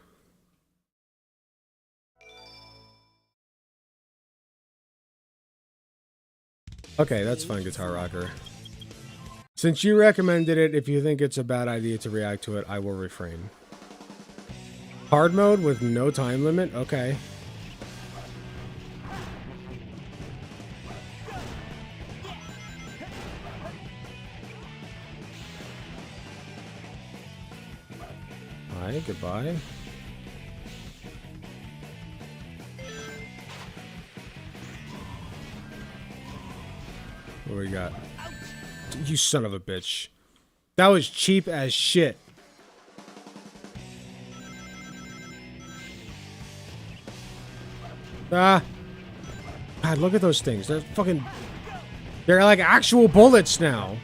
Okay, that's fine, Guitar Rocker. Since you recommended it, if you think it's a bad idea to react to it, I will refrain. Hard mode with no time limit? Okay. Hi, goodbye. What do we got? You son of a bitch. That was cheap as shit. Ah. God, look at those things. They're fucking... They're like actual bullets now.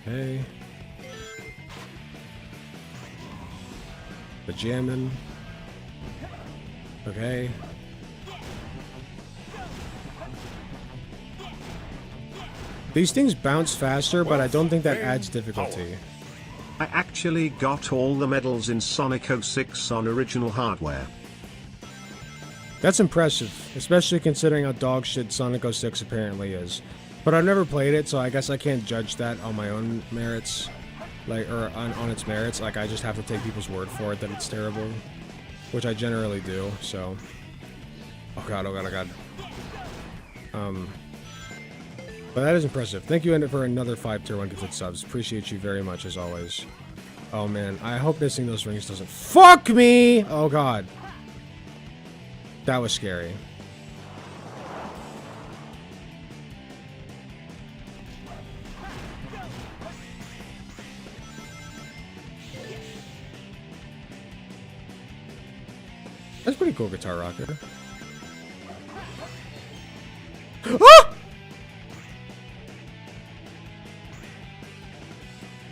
Okay. The jamming. Okay. These things bounce faster, but I don't think that adds difficulty. I actually got all the medals in Sonic 06 on original hardware. That's impressive, especially considering how dog shit Sonic 06 apparently is. But I've never played it, so I guess I can't judge that on my own merits. Like, or on its merits. Like, I just have to take people's word for it that it's terrible. Which I generally do, so... Oh god, oh god, oh god. But that is impressive. Thank you for another 5 tier 1 gifted subs. Appreciate you very much, as always. Oh man, I hope missing those rings doesn't fuck me! Oh god. That was scary. That's pretty cool, Guitar Rocker. Ah!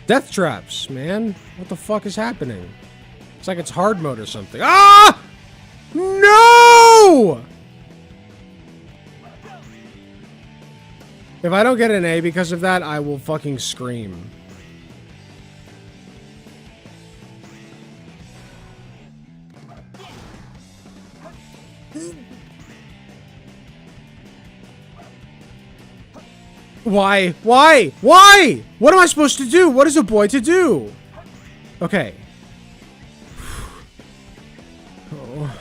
Death traps, man. What the fuck is happening? It's like it's hard mode or something. Ah! No! If I don't get an A because of that, I will fucking scream. Why? Why? Why? What am I supposed to do? What is a boy to do? Okay. Oh.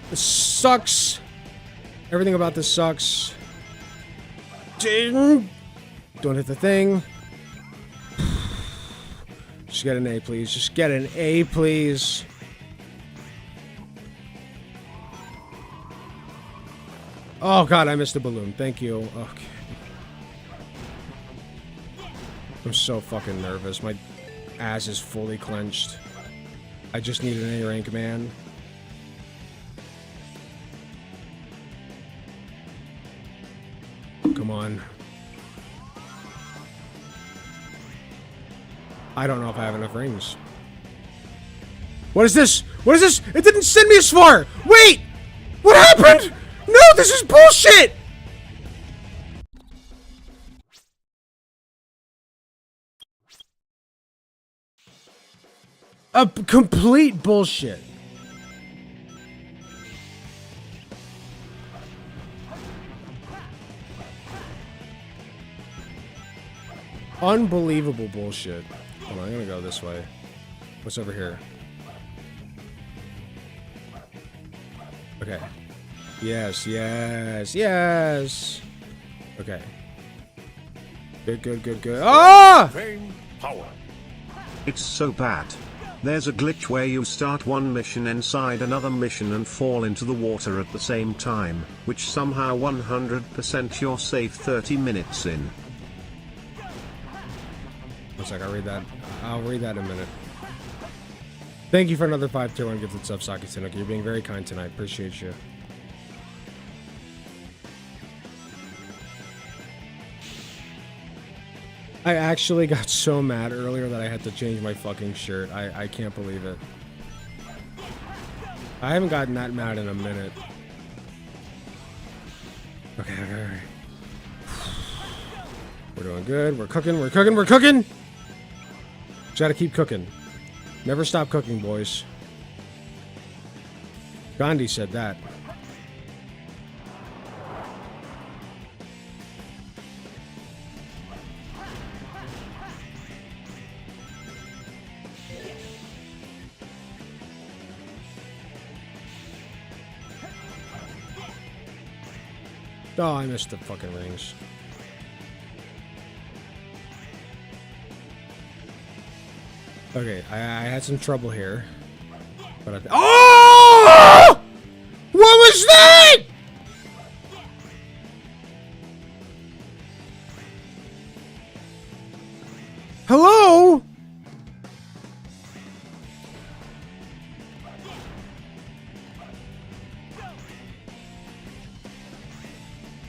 This sucks. Everything about this sucks. Don't hit the thing. Just get an A, please. Just get an A, please. Oh, God, I missed a balloon. Thank you. Okay. I'm so fucking nervous. My ass is fully clenched. I just need an A rank, man. Come on. I don't know if I have enough rings. What is this? What is this? It didn't send me as far! Wait! What happened? No, this is bullshit! Complete bullshit. Unbelievable bullshit. Hold on, I'm gonna go this way. What's over here? Okay. Yes, yes, yes. Okay. Good, good, good, good. Ah! Power. It's so bad. There's a glitch where you start one mission inside another mission and fall into the water at the same time, which somehow 100% you're safe 30 minutes in. One sec, I'll read that. I'll read that in a minute. Thank you for another 5 tier 1 gifted sub, Saki Tanuki. You're being very kind tonight. Appreciate you. I actually got so mad earlier that I had to change my fucking shirt. I can't believe it. I haven't gotten that mad in a minute. Okay, okay, okay. We're doing good. We're cooking, we're cooking, we're cooking! Just gotta keep cooking. Never stop cooking, boys. Gandhi said that. Oh, I missed the fucking rings. Okay, I had some trouble here. But oh! What was that? Hello?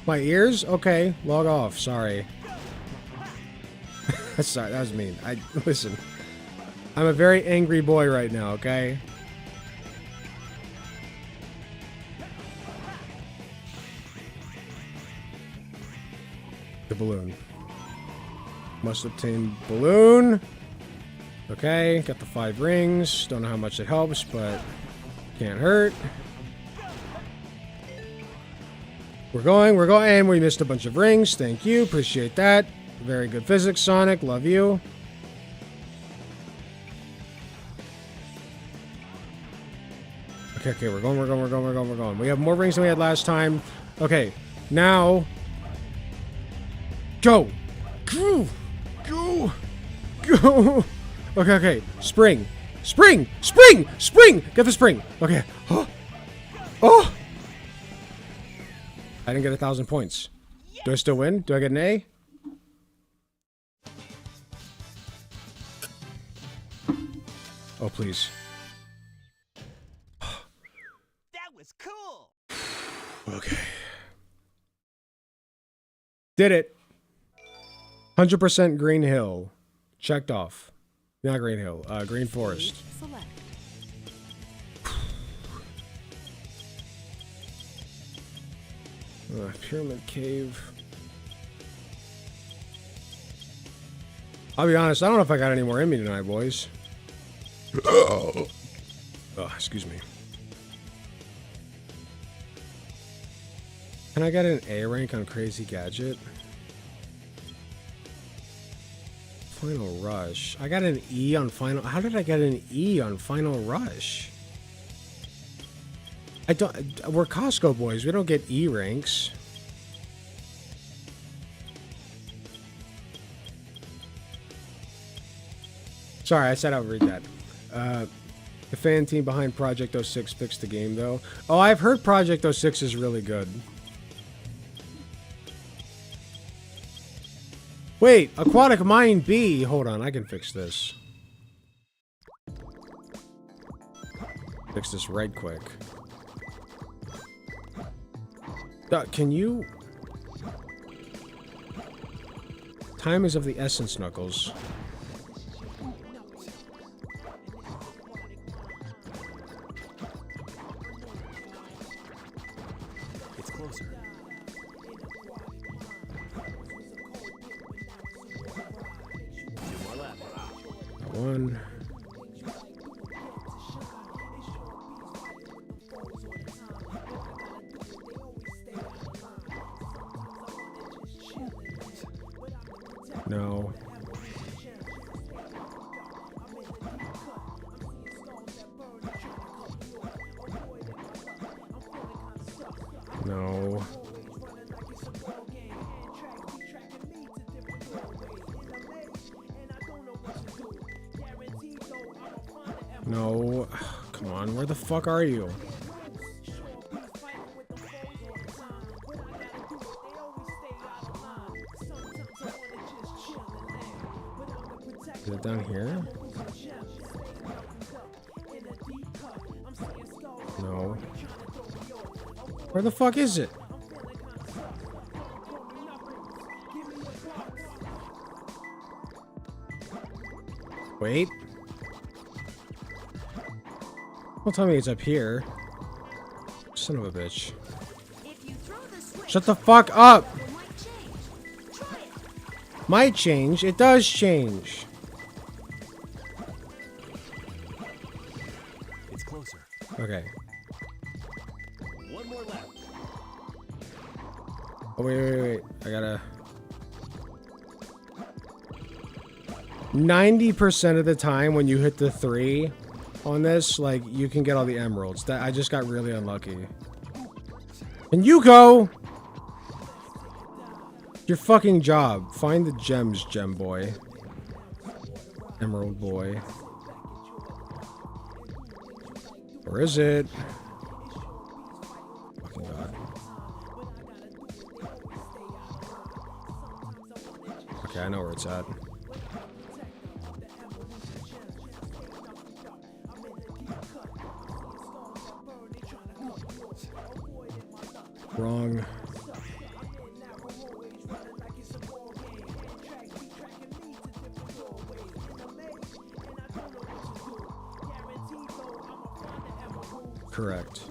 My ears? Okay, log off. Sorry. Sorry, that was mean. Listen. I'm a very angry boy right now, okay? The balloon. Must obtain balloon. Okay, got the 5 rings. Don't know how much it helps, but can't hurt. We're going, and we missed a bunch of rings. Thank you, appreciate that. Very good physics, Sonic. Love you. Okay, we're going. We have more rings than we had last time. Okay, now... Go! Go! Okay. Spring! Get the spring! Okay. Oh! I didn't get 1,000 points. Do I still win? Do I get an A? Oh, please. That was cool. Okay. Did it. 100% Green Hill. Checked off. Not Green Hill. Green Forest. Select. Pyramid Cave. I'll be honest, I don't know if I got any more in me tonight, boys. Oh, excuse me. Can I get an A rank on Crazy Gadget? Final Rush. I got an E on Final... How did I get an E on Final Rush? I don't... We're Costco boys. We don't get E ranks. Sorry, I said I would read that. The fan team behind Project 06 fixed the game, though. Oh, I've heard Project 06 is really good. Wait, Aquatic Mine B. Hold on, I can fix this. Fix this right quick. Can you... Time is of the essence, Knuckles. It's closer. One. No. No. No. Come on, where the fuck are you? Is it down here? No. Where the fuck is it? Wait. Don't tell me it's up here. Son of a bitch. Shut the fuck up! Might change. It does change. It's closer. Okay. One more left. Oh, wait. I gotta... 90% of the time when you hit the 3 on this, like, you can get all the emeralds. That I just got really unlucky. And you go! Your fucking job. Find the gems, gem boy. Emerald boy. Where is it? Fucking god. Okay, I know where it's at. Wrong. Correct.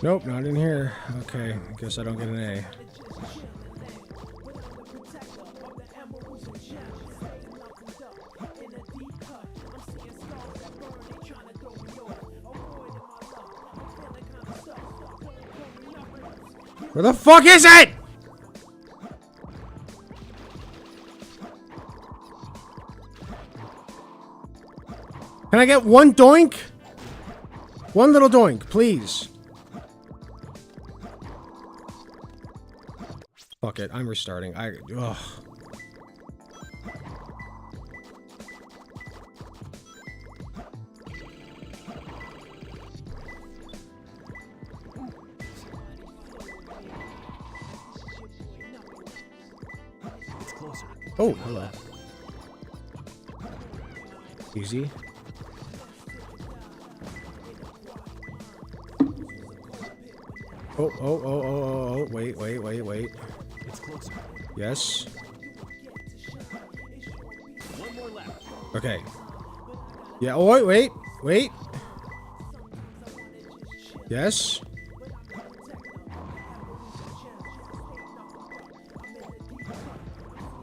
Nope, not in here. Okay, I guess I don't get an A. Where the fuck is it? Can I get one doink? One little doink, please. Fuck it, I'm restarting. Ugh. It's closer. Oh, hello. Easy. Oh, wait. It's closer. Yes. One more left. Okay. Yeah, oh, wait. Yes.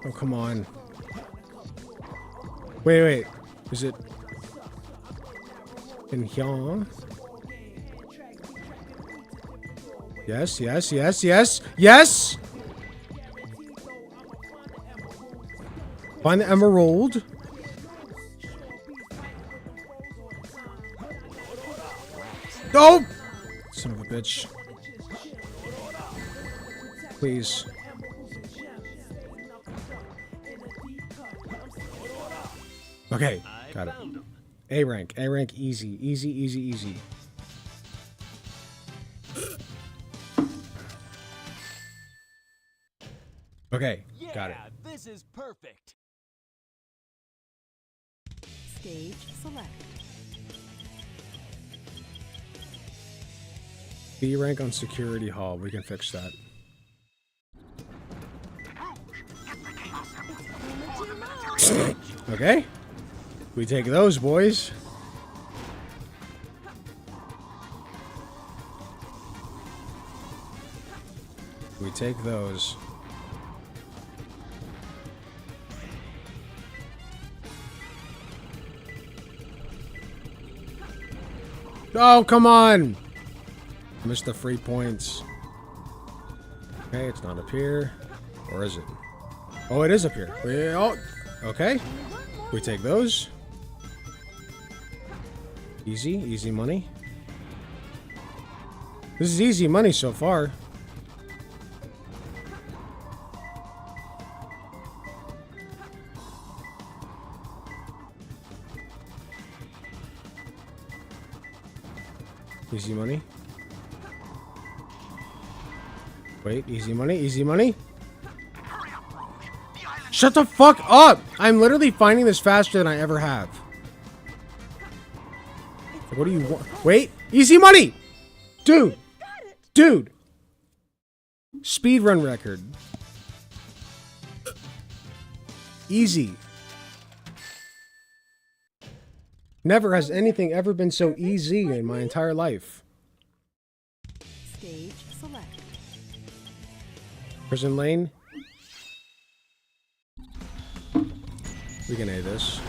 Oh, come on. Wait. Is it in here? Yes. Find the emerald. Oh! Son of a bitch. Please. Okay, got it. A rank, easy. Okay, got it. This is perfect. Stage select. B rank on security hall. We can fix that. Okay. We take those, boys. We take those. Oh, come on! Missed the free points. Okay, it's not up here. Or is it? Oh, it is up here. Oh, okay. We take those. Easy money. This is easy money so far. Easy money. Wait, easy money. Shut the fuck up! I'm literally finding this faster than I ever have. What do you want? Wait, easy money! Dude! Speedrun record. Easy. Never has anything ever been so easy in my entire life. Stage select. Prison lane. We can A this.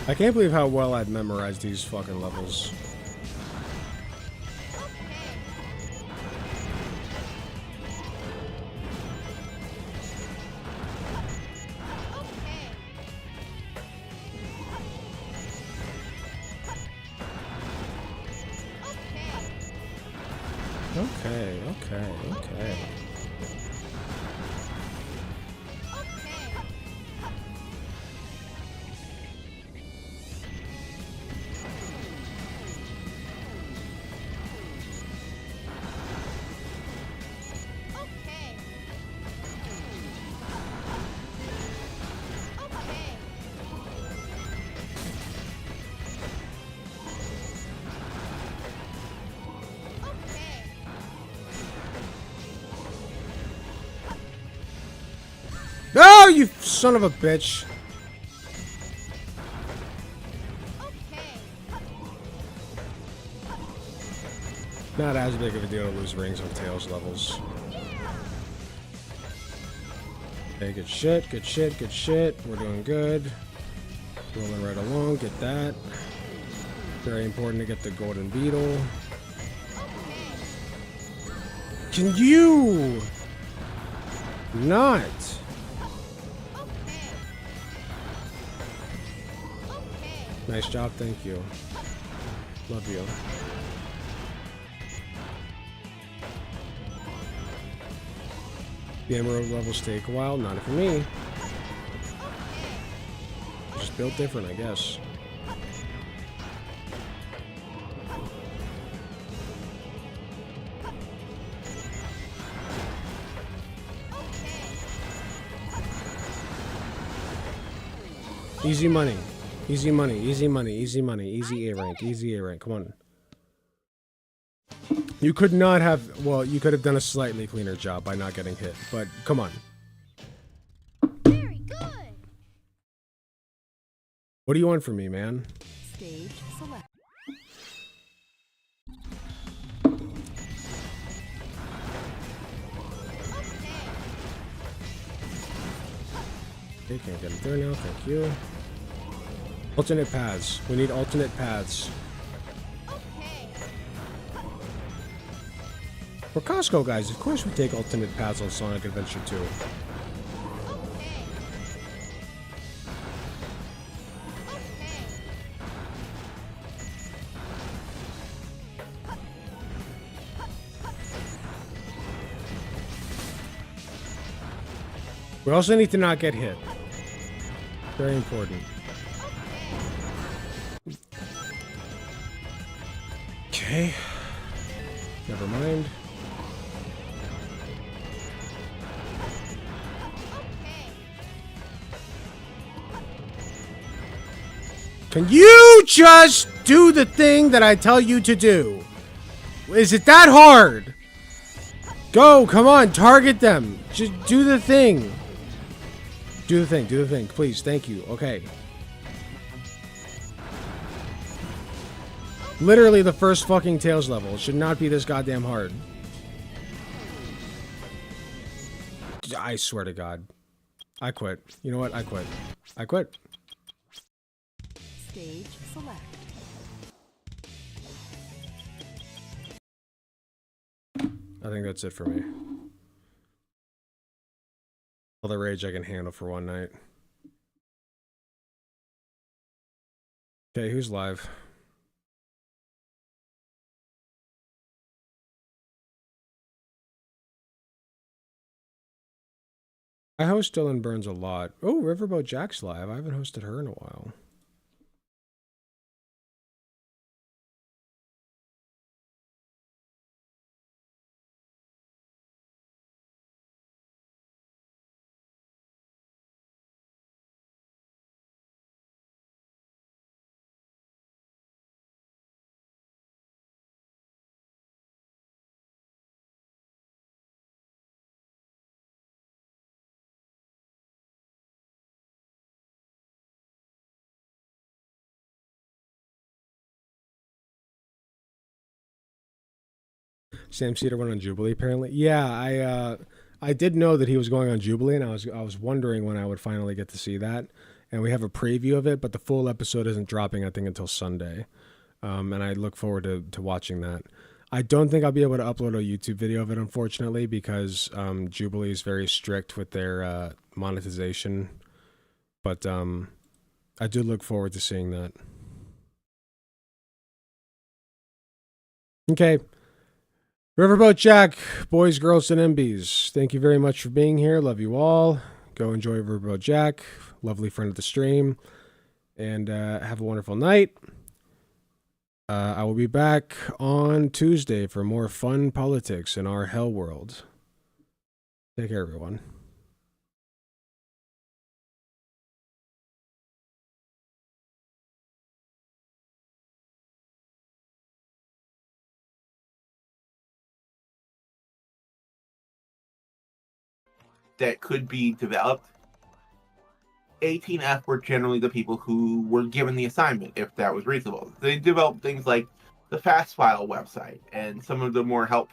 I can't believe how well I'd memorized these fucking levels. Okay, okay, okay. No, you son of a bitch. Not as big of a deal to lose rings on Tails levels. Okay, good shit, good shit, good shit. We're doing good. Rolling right along, get that. Very important to get the golden beetle. Can you not? Nice job, thank you. Love you. The emerald levels take a while, not for me. Just built different, I guess. Easy money. Easy money, easy money, easy money, easy A rank, easy A rank. Come on. You could not have, well, you could have done a slightly cleaner job by not getting hit, but come on. Very good. What do you want from me, man? Stage select. Okay, can't get it there now, thank you. Alternate paths. We need alternate paths. For Costco, guys, of course we take alternate paths on Sonic Adventure 2. We also need to not get hit. Very important. Okay. Never mind. Can you just do the thing that I tell you to do? Is it that hard? Go, come on, target them. Just do the thing. Do the thing, please, thank you. Okay. Literally the first fucking Tails level. It should not be this goddamn hard. I swear to God. I quit. You know what? I quit. I quit. Stage select. I think that's it for me. All the rage I can handle for one night. Okay, who's live? I host Dylan Burns a lot. Oh, Riverboat Jack's live. I haven't hosted her in a while. Sam Cedar went on Jubilee, apparently. Yeah, I did know that he was going on Jubilee, and I was wondering when I would finally get to see that. and we have a preview of it, but the full episode isn't dropping, I think, until Sunday. And I look forward to watching that. I don't think I'll be able to upload a YouTube video of it, unfortunately, because Jubilee is very strict with their monetization. But I do look forward to seeing that. Okay. Riverboat Jack, boys, girls, and MBs, thank you very much for being here. Love you all. Go enjoy Riverboat Jack, lovely friend of the stream, and have a wonderful night. I will be back on Tuesday for more fun politics in our hell world. Take care, everyone. That could be developed. 18F were generally the people who were given the assignment, if that was reasonable. They developed things like the fast file website and some of the more helpful